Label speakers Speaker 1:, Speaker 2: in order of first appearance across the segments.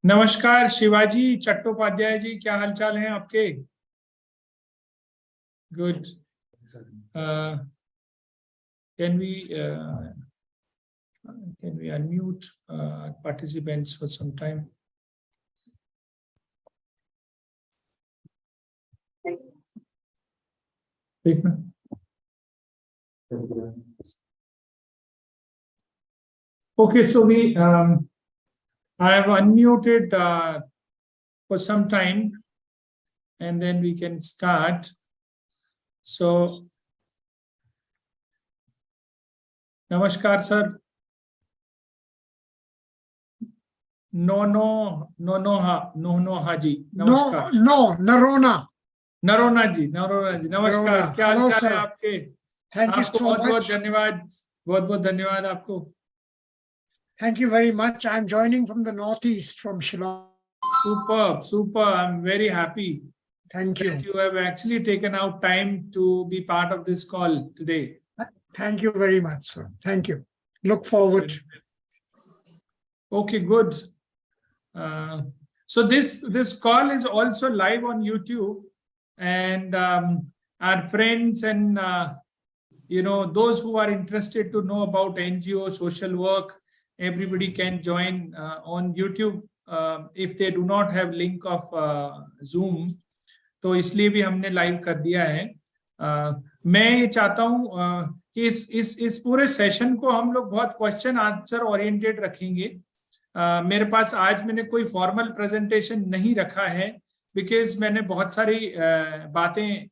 Speaker 1: नमस्कार शिवाजी चट्टोपाध्याय जी, क्या हालचाल हैं आपके? Good. Can we unmute participants for some time? एक minute. Okay, so I have unmuted for some time, and then we can start. So, namaskar, sir. नोनोहा जी, नमस्कार। नरोना जी, नमस्कार। क्या हाल चाल है आपके?
Speaker 2: थैंक यू
Speaker 1: आपको
Speaker 2: सो
Speaker 1: बहुत बहुत
Speaker 2: मच।
Speaker 1: धन्यवाद, बहुत बहुत धन्यवाद आपको।
Speaker 2: Thank you very much. I'm joining from the northeast, from Shillong.
Speaker 1: Super. I'm very happy.
Speaker 2: Thank you.
Speaker 1: That you have actually taken out time to be part of this call today.
Speaker 2: Thank you very much, sir. Thank you. Look forward.
Speaker 1: Okay, good. So this call is also live on YouTube, and our friends and those who are interested to know about NGO social work, everybody can join on YouTube if they do not have link of Zoom. तो इसलिए भी हमने live कर दिया है। मैं ये चाहता हूँ कि इस पूरे सेशन को हम लोग बहुत क्वेश्चन आंसर ओरिएंटेड रखेंगे। मेरे पास आज मैंने कोई फॉर्मल प्रेजेंटेशन नहीं रखा है, बिकॉज मैंने बहुत सारी बातें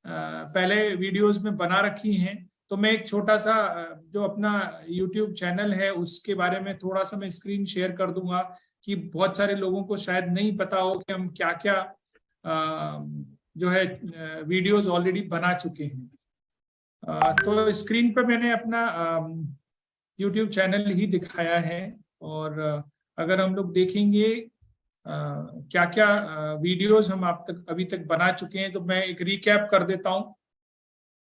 Speaker 1: पहले वीडियोस में बना रखी हैं। तो मैं एक छोटा सा जो अपना YouTube चैनल है उसके बारे में थोड़ा सा मैं स्क्रीन शेयर कर दूंगा कि बहुत सारे लोगों को शायद नहीं पता हो कि हम क्या क्या जो है वीडियोस ऑलरेडी बना चुके हैं। तो स्क्रीन पर मैंने अपना YouTube चैनल ही दिखाया है, और अगर हम लोग देखेंगे क्या क्या वीडियोस हम अभी तक बना चुके हैं, तो मैं एक रिकैप कर देता हूं,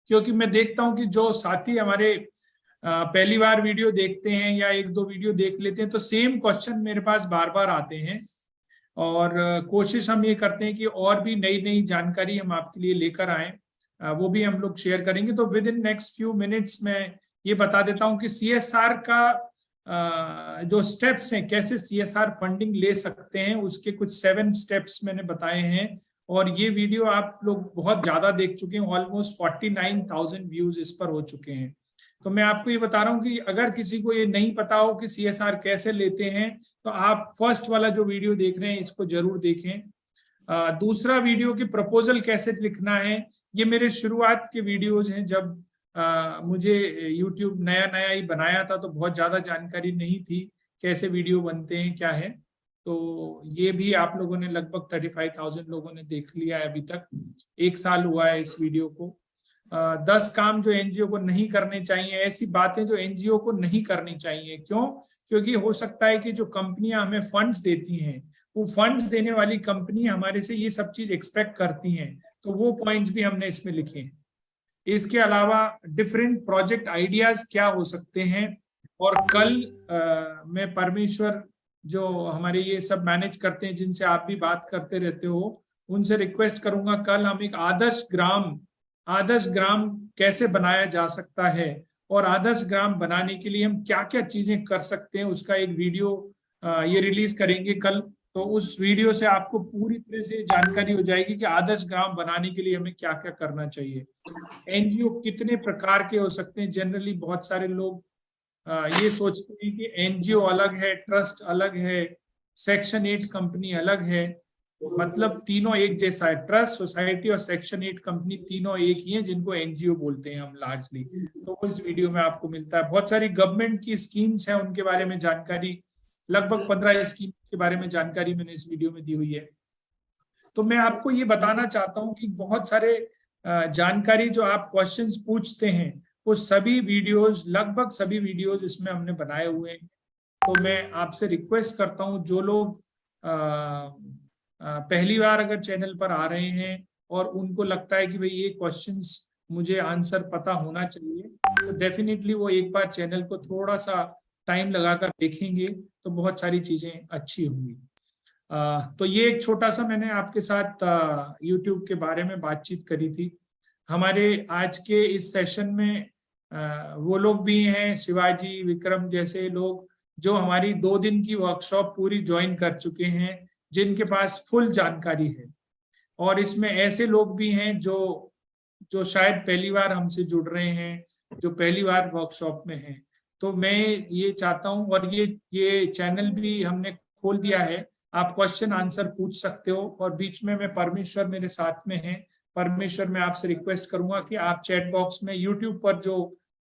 Speaker 1: क्योंकि मैं देखता हूं कि जो साथी हमारे पहली बार वीडियो देखते हैं या एक दो वीडियो देख लेते हैं तो सेम क्वेश्चन मेरे पास बार बार आते हैं, और कोशिश हम ये करते हैं कि और भी नई नई जानकारी हम आपके लिए लेकर आए, वो भी हम लोग शेयर करेंगे। तो with in next few minutes में ये बता देता हूं कि CSR का जो स्टेप्स हैं, कैसे CSR फंडिंग ले सकते हैं, उसके कुछ 7 स्टेप्स मैंने बताए हैं, और ये वीडियो आप लोग बहुत ज्यादा देख चुके हैं। ऑलमोस्ट 49,000 व्यूज इस पर हो चुके हैं। तो मैं आपको ये बता रहा हूँ कि अगर किसी को ये नहीं पता हो कि CSR कैसे लेते हैं, तो आप फर्स्ट वाला जो वीडियो देख रहे हैं इसको जरूर देखें। दूसरा वीडियो की प्रपोजल कैसे लिखना है, ये मेरे शुरुआत के वीडियोज हैं। जब मुझे YouTube नया ही बनाया था तो बहुत ज्यादा जानकारी नहीं थी कैसे वीडियो बनते हैं, क्या है। तो ये भी आप लोगों ने लगभग 35,000 लोगों ने देख लिया है अभी तक। 1 साल हुआ है इस वीडियो को। 10 काम जो NGO को नहीं करने चाहिए, ऐसी बातें जो NGO को नहीं करनी चाहिए। क्यों? क्योंकि हो सकता है कि जो कंपनियां हमें फंड्स देती हैं, वो फंड्स देने वाली कंपनी हमारे से ये सब चीज एक्सपेक्ट करती हैं, तो वो पॉइंट्स भी हमने इसमें लिखे हैं। इसके अलावा डिफरेंट प्रोजेक्ट आइडियाज क्या हो सकते हैं, और कल मैं परमेश्वर जो हमारे ये सब मैनेज करते हैं, जिनसे आप भी बात करते रहते हो, उनसे रिक्वेस्ट करूंगा कल हम एक आदर्श ग्राम कैसे बनाया जा सकता है, और आदर्श ग्राम बनाने के लिए हम क्या क्या चीजें कर सकते हैं, उसका एक वीडियो ये रिलीज करेंगे कल। तो उस वीडियो से आपको पूरी तरह से जानकारी हो जाएगी कि आदर्श ग्राम बनाने के लिए हमें क्या क्या करना चाहिए। NGO कितने प्रकार के हो सकते हैं। जनरली बहुत सारे लोग ये सोचते हैं कि NGO अलग है, ट्रस्ट अलग है, सेक्शन 8 कंपनी अलग है। मतलब तीनों एक जैसा है। ट्रस्ट, सोसाइटी और सेक्शन 8 कंपनी तीनों एक ही है, जिनको NGO बोलते हैं हम लार्जली। तो इस वीडियो में आपको मिलता है। बहुत सारी गवर्नमेंट की स्कीम्स है, उनके बारे में जानकारी, लगभग 15 स्कीम के बारे में जानकारी मैंने इस वीडियो में दी हुई है। तो मैं आपको ये बताना चाहता हूँ कि बहुत सारे जानकारी जो आप क्वेश्चंस पूछते हैं, वो सभी वीडियोस, लगभग सभी वीडियोस इसमें हमने बनाए हुए हैं। तो मैं आपसे रिक्वेस्ट करता हूँ, जो लोग पहली बार अगर चैनल पर आ रहे हैं और उनको लगता है कि भाई ये क्वेश्चंस मुझे आंसर पता होना चाहिए, तो डेफिनेटली वो एक बार चैनल को थोड़ा सा टाइम लगाकर देखेंगे तो बहुत सारी चीजें अच्छी होंगी। तो ये एक छोटा सा मैंने आपके साथ YouTube के बारे में बातचीत करी थी। हमारे आज के इस सेशन में वो लोग भी हैं, शिवाजी, विक्रम जैसे लोग, जो हमारी 2 दिन की वर्कशॉप पूरी ज्वाइन कर चुके हैं, जिनके पास फुल जानकारी है। और इसमें ऐसे लोग भी हैं जो शायद पहली बार हमसे जुड़ रहे हैं, जो पहली बार वर्कशॉप में हैं। तो मैं ये चाहता हूं, और ये चैनल भी हमने खोल दिया है, आप क्वेश्चन आंसर पूछ सकते हो। और बीच में मैं परमेश्वर मेरे साथ में है, परमेश्वर मैं आपसे रिक्वेस्ट करूंगा कि आप चैट बॉक्स में यूट्यूब पर जो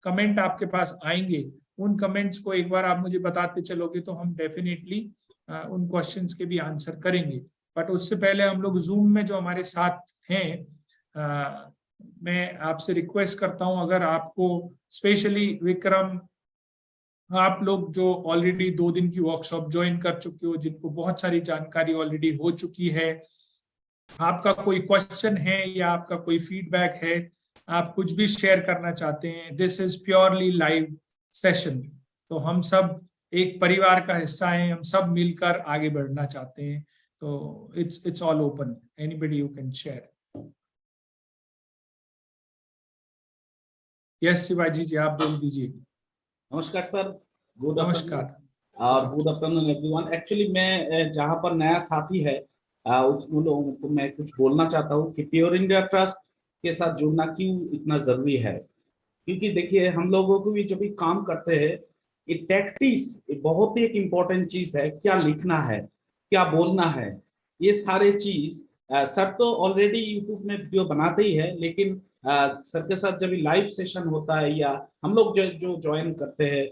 Speaker 1: कमेंट आपके पास आएंगे, उन कमेंट्स को एक बार आप मुझे बताते चलोगे तो हम डेफिनेटली उन क्वेश्चंस के भी आंसर करेंगे। बट उससे पहले हम लोग जूम में जो हमारे साथ हैं, मैं आपसे रिक्वेस्ट करता हूं, अगर आपको स्पेशली विक्रम, आप लोग जो ऑलरेडी 2 दिन की वर्कशॉप ज्वाइन कर चुके हो, जिनको बहुत सारी जानकारी ऑलरेडी हो चुकी है, आपका कोई क्वेश्चन है या आपका कोई फीडबैक है, आप कुछ भी शेयर करना चाहते हैं, this is purely live session. तो हम सब एक परिवार का हिस्सा हैं, हम सब मिलकर आगे बढ़ना चाहते हैं। तो it's all open, anybody you can share. Yes Shivaji ji, आप बोल दीजिए।
Speaker 3: नमस्कार सर, गुड
Speaker 1: नमस्कार।
Speaker 3: Good afternoon everyone. एक्चुअली मैं जहाँ पर नया साथी है उन लोगों को मैं कुछ बोलना चाहता हूँ कि प्योर इंडिया ट्रस्ट के साथ जुड़ना क्यों इतना जरूरी है। क्योंकि देखिए, हम लोगों को भी जब भी काम करते हैं, ये टैक्टिक्स बहुत ही एक इम्पोर्टेंट चीज है। क्या लिखना है, क्या बोलना है, ये सारे चीज सर तो ऑलरेडी यूट्यूब में वीडियो बनाते ही है, लेकिन सर के साथ जब लाइव सेशन होता है या हम लोग जो ज्वाइन करते हैं,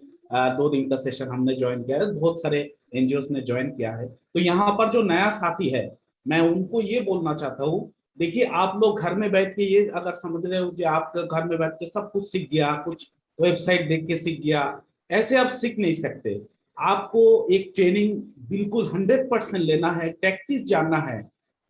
Speaker 3: 2 दिन का सेशन हमने ज्वाइन किया है, बहुत सारे एनजीओ ने ज्वाइन किया है। तो यहाँ पर जो नया साथी है, मैं उनको ये बोलना चाहता हूँ, देखिए आप लोग घर में बैठ के ये अगर समझ रहे हो कि आप घर में बैठ के सब कुछ सीख गया, कुछ वेबसाइट देख के सीख गया, ऐसे आप सीख नहीं सकते। आपको एक ट्रेनिंग बिल्कुल 100% लेना है, टैक्टिक्स जानना है,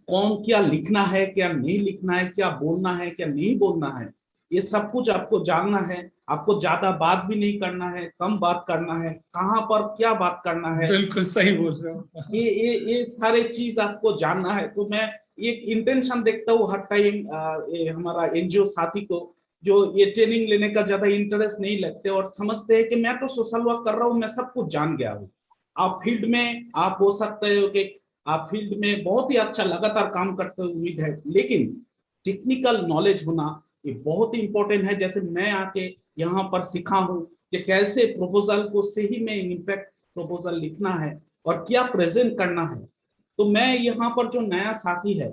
Speaker 3: कौन क्या लिखना है, क्या नहीं लिखना है, क्या बोलना है, क्या नहीं बोलना है, ये सब कुछ आपको जानना है। आपको ज्यादा बात भी नहीं करना है, कम बात करना है, कहाँ पर क्या बात करना है,
Speaker 1: बिल्कुल सही बोल रहे हो।
Speaker 3: ये सारे चीज आपको जानना है। तो मैं एक इंटेंशन देखता हूँ हर टाइम हमारा एनजीओ साथी को, जो ये ट्रेनिंग लेने का ज्यादा इंटरेस्ट नहीं लगते और समझते हैं कि मैं तो सोशल वर्क कर रहा हूँ, मैं सब कुछ जान गया हूँ। आप फील्ड में आप हो सकते हो कि आप फील्ड में बहुत ही अच्छा लगातार काम करते हुए उम्मीद है, लेकिन टेक्निकल नॉलेज होना ये बहुत ही इंपॉर्टेंट है। जैसे मैं आके यहाँ पर सीखा हूँ कि कैसे प्रपोजल को सही में इम्पैक्ट प्रपोजल लिखना है और क्या प्रेजेंट करना है। तो मैं यहाँ पर जो नया साथी है,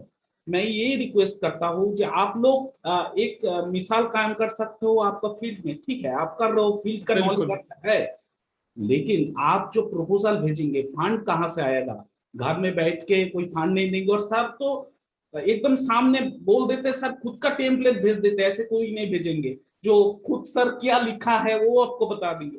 Speaker 3: मैं ये रिक्वेस्ट करता हूँ कि आप लोग एक मिसाल कायम कर सकते हो आपका फील्ड में, ठीक है, आप कर रहे हो, फील्ड का नॉलेज है, लेकिन आप जो प्रपोजल भेजेंगे, फंड कहाँ से आएगा? घर में बैठ के कोई फंड नहीं देंगे। और सर तो एकदम सामने बोल देते, सर खुद का टेम्पलेट भेज देते, ऐसे कोई नहीं भेजेंगे। जो खुद सर क्या लिखा है वो आपको बता देंगे।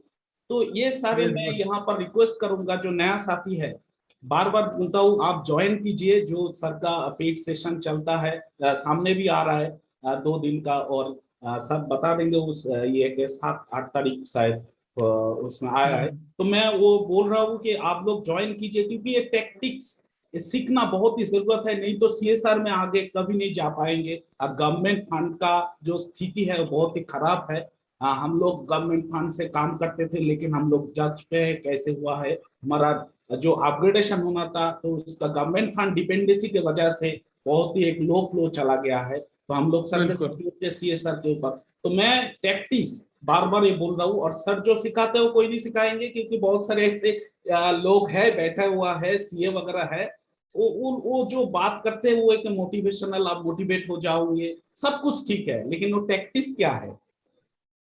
Speaker 3: तो ये सारे मैं यहाँ पर रिक्वेस्ट करूंगा, जो नया साथी है, बार बार बोलता हूँ, आप ज्वाइन कीजिए। जो सर का पेड सेशन चलता है, सामने भी आ रहा है 2 दिन का, और सर बता देंगे उस ये 7-8 तारीख शायद उसमें आया है। तो मैं वो बोल रहा हूँ कि आप लोग ज्वाइन कीजिए, क्योंकि ये टैक्टिक्स सीखना बहुत ही जरूरत है। नहीं तो सीएसआर में आगे कभी नहीं जा पाएंगे। अब गवर्नमेंट फंड का जो स्थिति है वो बहुत ही खराब है। हम लोग गवर्नमेंट फंड से काम करते थे, लेकिन हम लोग जज पे है कैसे हुआ है। हमारा जो अपग्रेडेशन होना था, तो उसका गवर्नमेंट फंड डिपेंडेंसी की वजह से बहुत ही एक लो फ्लो चला गया है। तो हम लोग सर सीएसआर के ऊपर, तो मैं टैक्टिक्स बार बार ये बोल रहा हूँ। और सर जो सिखाते हो कोई नहीं सिखाएंगे, क्योंकि बहुत सारे ऐसे लोग हैं, बैठा हुआ है, सीए वगैरह है, वो जो बात करते हैं वो एक मोटिवेशनल, आप मोटिवेट हो जाओगे, सब कुछ ठीक है, लेकिन वो टैक्टिक्स क्या है?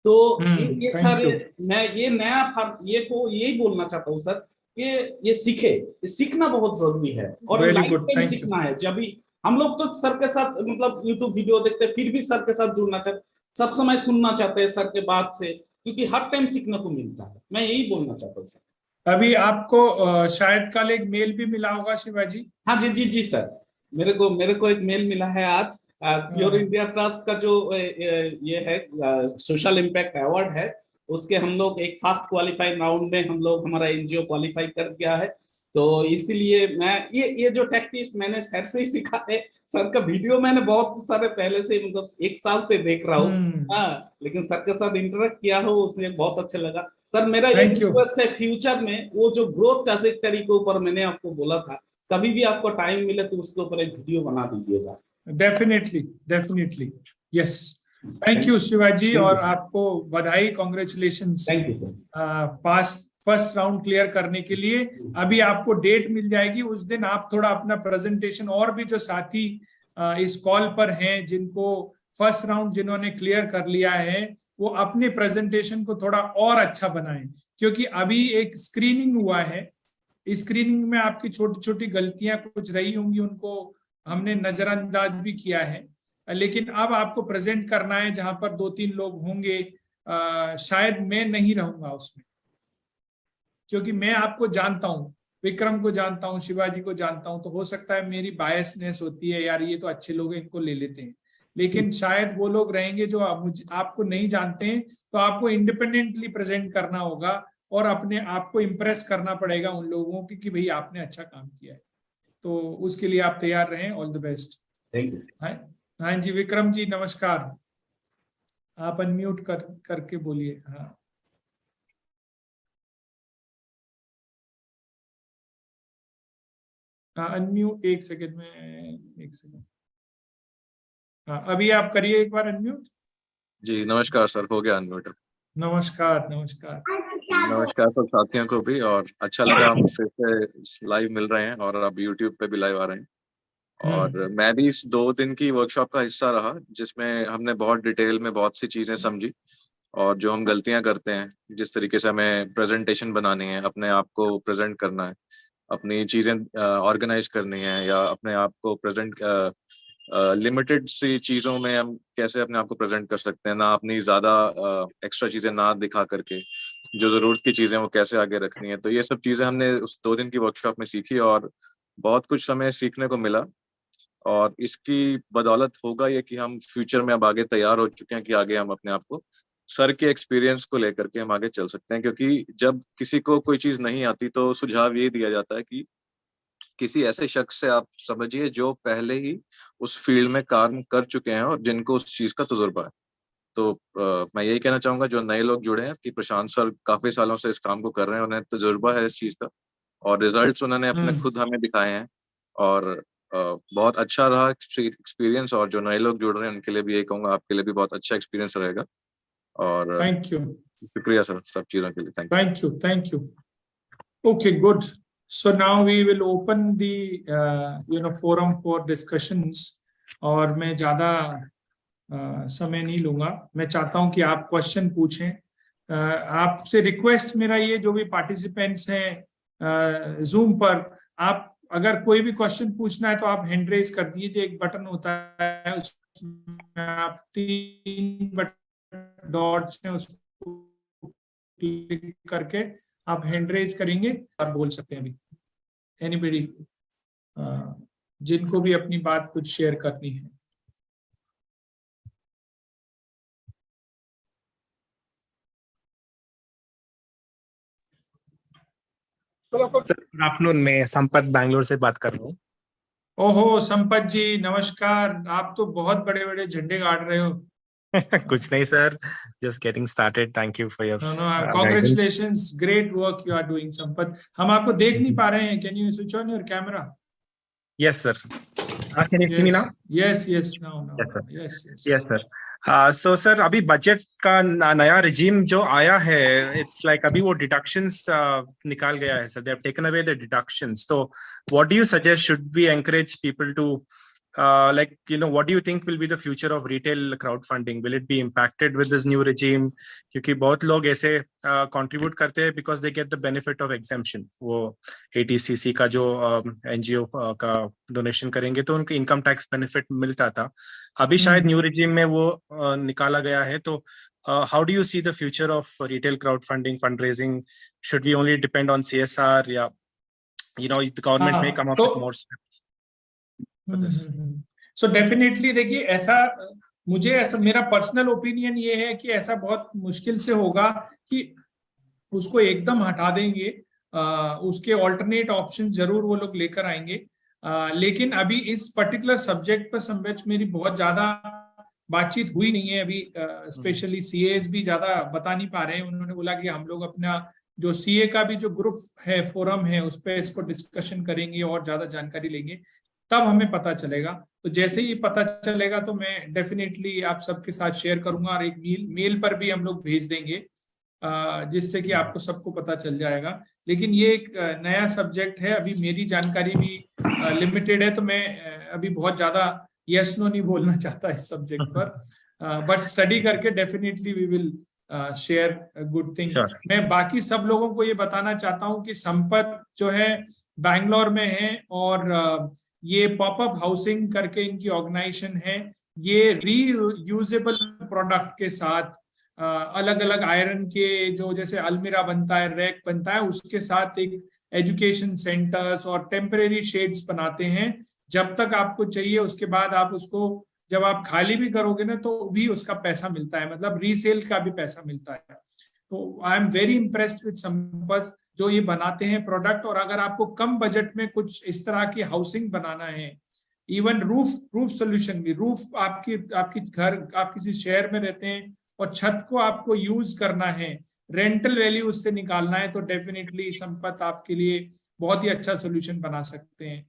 Speaker 3: तो ये सारे मैं ये नया ये को यही बोलना चाहता हूँ सर, कि ये सीखे, ये सीखना बहुत जरूरी है और लाइफ टाइम सीखना है। जब भी हम लोग तो सर के साथ मतलब यूट्यूब वीडियो देखते हैं, फिर भी सर के साथ जुड़ना चाहते, सब समय सुनना चाहते हैं सर के बात से, क्योंकि हर टाइम सीखने को मिलता है। मैं यही बोलना चाहता हूँ सर।
Speaker 1: अभी आपको शायद कल एक मेल भी मिला होगा शिवाजी।
Speaker 3: हाँ जी जी जी सर, मेरे को एक मेल मिला है आज। प्योर इंडिया ट्रस्ट का जो ये है सोशल इम्पैक्ट अवार्ड है, उसके हम लोग एक फास्ट क्वालिफाइड राउंड में हम लोग, हमारा एनजीओ क्वालिफाई कर गया है। तो इसीलिए मैं ये जो टैक्टिस मैंने सर से ही सीखा है। सर का वीडियो मैंने बहुत सारे पहले से, मतलब 1 साल से देख रहा हूँ। हाँ, लेकिन सर के साथ इंटरेक्ट किया हो, उसने बहुत अच्छा लगा। सर मेरा एक
Speaker 1: Thank you.
Speaker 3: रिक्वेस्ट है, फ्यूचर में वो जो ग्रोथ ट्रैजेक्टरी के ऊपर मैंने आपको बोला था, कभी भी आपको टाइम मिले तो उसके ऊपर एक वीडियो बना दीजिएगा।
Speaker 1: Definitely yes. Thank you Shivaji,
Speaker 3: Thank you.
Speaker 1: और आपको बधाई, congratulations
Speaker 3: thank you sir.
Speaker 1: Pass first round clear करने के लिए। अभी आपको डेट मिल जाएगी, उस दिन आप थोड़ा अपना प्रेजेंटेशन, और भी जो साथी इस कॉल पर हैं जिनको फर्स्ट राउंड जिन्होंने क्लियर कर लिया है, वो अपने प्रेजेंटेशन को थोड़ा और अच्छा बनाएं, क्योंकि अभी एक स्क्रीनिंग हुआ है। इस स्क्रीनिंग में आपकी छोटी छोटी गलतियां कुछ रही होंगी, उनको हमने नजरअंदाज भी किया है, लेकिन अब आपको प्रेजेंट करना है जहां पर 2-3 लोग होंगे। शायद मैं नहीं रहूंगा उसमें, क्योंकि मैं आपको जानता हूं, विक्रम को जानता हूं, शिवाजी को जानता हूं, तो हो सकता है मेरी बायसनेस होती है, यार ये तो अच्छे लोग हैं, इनको ले लेते हैं। लेकिन शायद वो लोग रहेंगे जो आपको नहीं जानते हैं, तो आपको इंडिपेंडेंटली प्रेजेंट करना होगा और अपने आप को इम्प्रेस करना पड़ेगा उन लोगों की कि भाई आपने अच्छा काम किया है। तो उसके लिए आप तैयार रहें। All the best.
Speaker 3: Thank you.
Speaker 1: हाँ जी, विक्रम जी नमस्कार, आप अनम्यूट करके बोलिए। हाँ अनम्यूट, एक सेकंड में, एक सेकंड। हाँ अभी आप करिए एक बार अनम्यूट।
Speaker 4: जी नमस्कार सर, हो गया अनम्यूट।
Speaker 1: नमस्कार नमस्कार।
Speaker 4: नमस्कार सब साथियों को भी, और अच्छा लगा हम फिर से लाइव मिल रहे हैं और अब यूट्यूब पे भी लाइव आ रहे हैं। और मैं भी इस 2 दिन की वर्कशॉप का हिस्सा रहा, जिसमें हमने बहुत डिटेल में बहुत सी चीजें समझी, और जो हम गलतियां करते हैं, जिस तरीके से हमें प्रेजेंटेशन बनानी है, अपने आप को प्रेजेंट करना है, अपनी चीजें ऑर्गेनाइज करनी है, या अपने आप को प्रेजेंट लिमिटेड सी चीजों में हम कैसे अपने आप को प्रेजेंट कर सकते हैं, ना अपनी ज्यादा एक्स्ट्रा चीजें ना दिखा करके जो जरूरत की चीजें वो कैसे आगे रखनी है। तो ये सब चीजें हमने उस 2 दिन की वर्कशॉप में सीखी, और बहुत कुछ हमें सीखने को मिला। और इसकी बदौलत होगा ये कि हम फ्यूचर में अब आगे तैयार हो चुके हैं कि आगे हम अपने आप को सर के एक्सपीरियंस को लेकर के हम आगे चल सकते हैं। क्योंकि जब किसी को कोई चीज नहीं आती तो सुझाव ये दिया जाता है कि किसी ऐसे शख्स से आप समझिए जो पहले ही उस फील्ड में काम कर चुके हैं और जिनको उस चीज का तजुर्बा है। तो मैं यही कहना चाहूंगा जो नए लोग जुड़े हैं कि प्रशांत सर काफी सालों से इस काम को कर रहे हैं, उन्हें तजुर्बा है इस चीज का, और रिजल्ट्स उन्होंने अपने खुद हमें दिखाए हैं। और बहुत अच्छा रहा एक्सपीरियंस, और जो नए लोग जुड़ रहे हैं उनके लिए भी यही कहूंगा, आपके लिए भी बहुत अच्छा एक्सपीरियंस रहेगा। और
Speaker 1: थैंक यू,
Speaker 4: शुक्रिया सर सब चीजों के लिए।
Speaker 1: Thank you, thank you. Okay, good. So now we will open the forum for discussions. और मैं ज्यादा समय नहीं लूंगा। मैं चाहता हूं कि आप क्वेश्चन पूछें। आपसे रिक्वेस्ट मेरा ये, जो भी पार्टिसिपेंट्स हैं जूम पर, आप अगर कोई भी क्वेश्चन पूछना है तो आप हैंड रेज कर दीजिए। एक बटन होता है, उसमें आप 3 डॉट्स हैं, उसको क्लिक करके आप हैंड रेज करेंगे और बोल सकते हैं। अभी एनीबडी जिनको भी अपनी बात कुछ शेयर करनी है।
Speaker 5: गुड आफ्टरनून, मैं संपत बैंगलोर से बात कर रहा हूँ।
Speaker 1: ओहो संपत जी नमस्कार, आप तो बहुत बड़े बड़े झंडे गाड़ रहे हो।
Speaker 5: कुछ नहीं sir, just getting started. Thank you for your
Speaker 1: congratulations, great work you are doing Sampath. हम आपको देख नहीं पा रहे हैं, can you switch on your camera?
Speaker 5: Yes sir, can you see me now?
Speaker 1: Yes yes, now yes
Speaker 5: yes sir. So sir, अभी budget का नया रिजीम जो आया है, इट्स लाइक अभी वो डिडक्शंस निकाल गया है sir, they have taken away the deductions. तो what do you suggest, should we encourage people to like, what do you think will be the future of retail crowdfunding? Will it be impacted with this new regime? क्योंकि बहुत लोग ऐसे contribute करते हैं because they get the benefit of exemption. वो ATCC का जो NGO का donation करेंगे तो उनको income tax benefit मिलता था। अभी शायद new regime में वो निकाला गया है। तो how do you see the future of retail crowdfunding fundraising? Should we only depend on CSR, या the government may come up with more steps?
Speaker 1: So definitely देखिए, ऐसा मेरा पर्सनल ओपिनियन ये है कि ऐसा बहुत मुश्किल से होगा कि उसको एकदम हटा देंगे उसके ऑल्टरनेट ऑप्शन जरूर वो लोग लेकर आएंगे। लेकिन अभी इस पर्टिकुलर सब्जेक्ट पर संवेच मेरी बहुत ज्यादा बातचीत हुई नहीं है अभी। स्पेशली सीएस भी ज्यादा बता नहीं पा रहे हैं। उन्होंने बोला कि हम लोग अपना जो सीए का भी जो ग्रुप है, फोरम है, उस पर इसको डिस्कशन करेंगे और ज्यादा जानकारी लेंगे, तब हमें पता चलेगा। तो जैसे ही पता चलेगा तो मैं डेफिनेटली आप सबके साथ शेयर करूंगा, और एक मेल पर भी हम लोग भेज देंगे, जिससे कि आपको सबको पता चल जाएगा। लेकिन ये एक नया सब्जेक्ट है, अभी मेरी जानकारी भी लिमिटेड है, तो मैं अभी बहुत ज्यादा यस नो नहीं बोलना चाहता इस सब्जेक्ट पर। बट स्टडी करके definitely we will share good thing. मैं बाकी सब लोगों को ये बताना चाहता हूँ कि संपत जो है बैंगलोर में है, और ये पॉपअप हाउसिंग करके इनकी ऑर्गेनाइजेशन है। ये रीयूजेबल प्रोडक्ट के साथ अलग अलग आयरन के जो जैसे अलमीरा बनता है, रैक बनता है, उसके साथ एक एजुकेशन सेंटर्स और टेम्परेरी शेड्स बनाते हैं। जब तक आपको चाहिए, उसके बाद आप उसको जब आप खाली भी करोगे ना, तो भी उसका पैसा मिलता है, मतलब रीसेल का भी पैसा मिलता है। तो I am very impressed with Sampath जो ये बनाते हैं प्रोडक्ट। और अगर आपको कम बजट में कुछ इस तरह की हाउसिंग बनाना है, इवन रूफ सोल्यूशन भी, रूफ आपकी घर, आप किसी शहर में रहते हैं और छत को आपको यूज करना है, रेंटल वैल्यू उससे निकालना है, तो डेफिनेटली संपत आपके लिए बहुत ही अच्छा सोल्यूशन बना सकते हैं।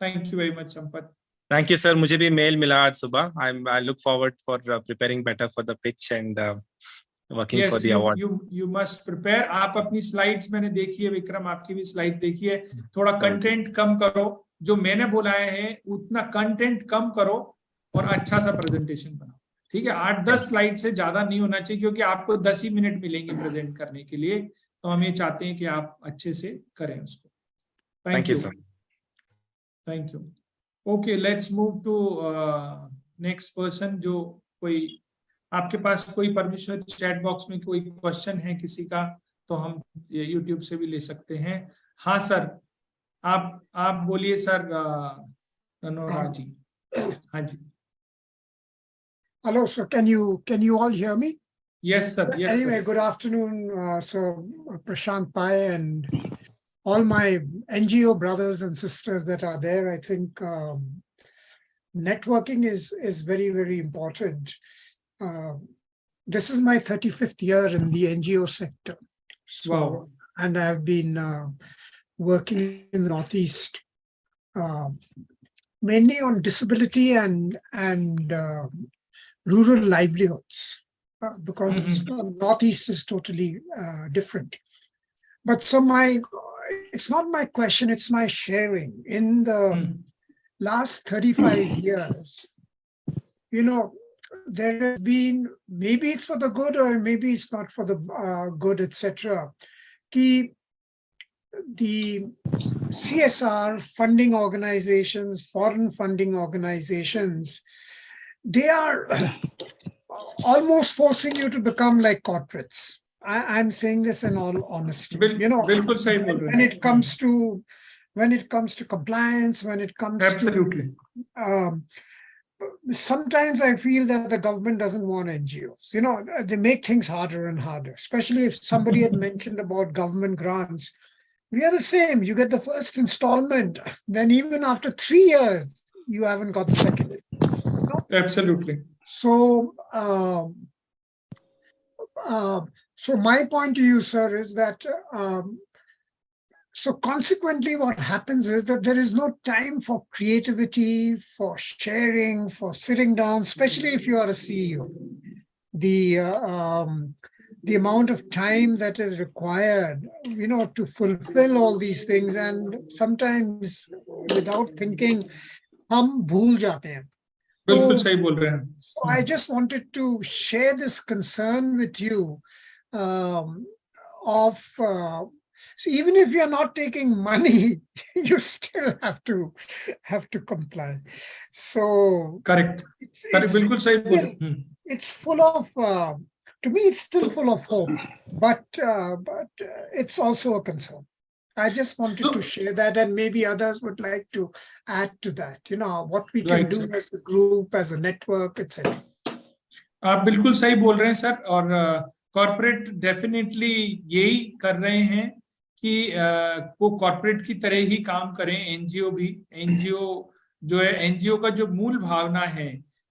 Speaker 1: Thank you very much Sampath.
Speaker 5: Thank you sir. मुझे भी मेल मिला आज सुबह। I look forward for preparing better for the pitch and working for the award.
Speaker 1: You must prepare. आप अपनी स्लाइड्स मैंने देखी है, विक्रम आपकी भी स्लाइड देखी है, थोड़ा कंटेंट कम करो, जो मैंने बुलाया है उतना कंटेंट कम करो और अच्छा सा प्रेजेंटेशन बनाओ, ठीक है। 8-10 स्लाइड से ज्यादा नहीं होना चाहिए, क्योंकि आपको 10 ही मिनट मिलेंगे प्रेजेंट करने के लिए। तो हम ये चाहते हैं कि आप अच्छे से करें उसको। Thank you
Speaker 5: sir.
Speaker 1: Thank you. Okay, let's move to next person. जो कोई आपके पास कोई परमिशन, चैट बॉक्स में कोई क्वेश्चन है किसी का, तो हम यूट्यूब से भी ले सकते हैं। हाँ सर, आप बोलिए सर। तनोरा जी। हाँ जी।
Speaker 2: Hello, so can you all hear me?
Speaker 1: Yes, sir. Yes,
Speaker 2: Anyway,
Speaker 1: sir.
Speaker 2: good afternoon. So Prashant Pai and all my NGO brothers and sisters that are there. I think networking is very, very important. This is my 35th year in the NGO sector. So,
Speaker 1: Wow.
Speaker 2: and I've been working in the Northeast, mainly on disability and rural livelihoods, because Northeast is totally different. But so it's not my question, it's my sharing. In the last 35 years, you know, there has been, maybe it's for the good or maybe it's not for the good, etc. The CSR funding organizations, foreign funding organizations, they are almost forcing you to become like corporates. I'm saying this in all honesty. You know, when it comes to compliance, when it comes
Speaker 1: Absolutely.
Speaker 2: to sometimes I feel that the government doesn't want NGOs. You know, they make things harder and harder, especially if somebody had mentioned about government grants. We are the same. You get the first installment, then even after 3 years, you haven't got the second.
Speaker 1: Absolutely.
Speaker 2: So, so my point to you, sir, is that so consequently, what happens is that there is no time for creativity, for sharing, for sitting down, especially if you are a CEO. The amount of time that is required, you know, to fulfill all these things, and sometimes without thinking, hum bhool jate hain.
Speaker 1: बिल्कुल सही बोल रहे हैं।
Speaker 2: So I just wanted to share this concern with you so even if you're not taking money, you still have to comply. So
Speaker 1: Correct. बिल्कुल सही बोल।
Speaker 2: It's full of, to me, it's still full of hope, but it's also a concern. I just wanted to share that, and maybe others would like to add to that, you know, what we can do as a group, as a network, etc.
Speaker 1: आप बिल्कुल सही बोल रहे हैं sir. और corporate definitely यही कर रहे हैं कि वो कॉर्पोरेट की तरह ही काम करें, एनजीओ भी। एनजीओ जो है, एनजीओ का जो मूल भावना है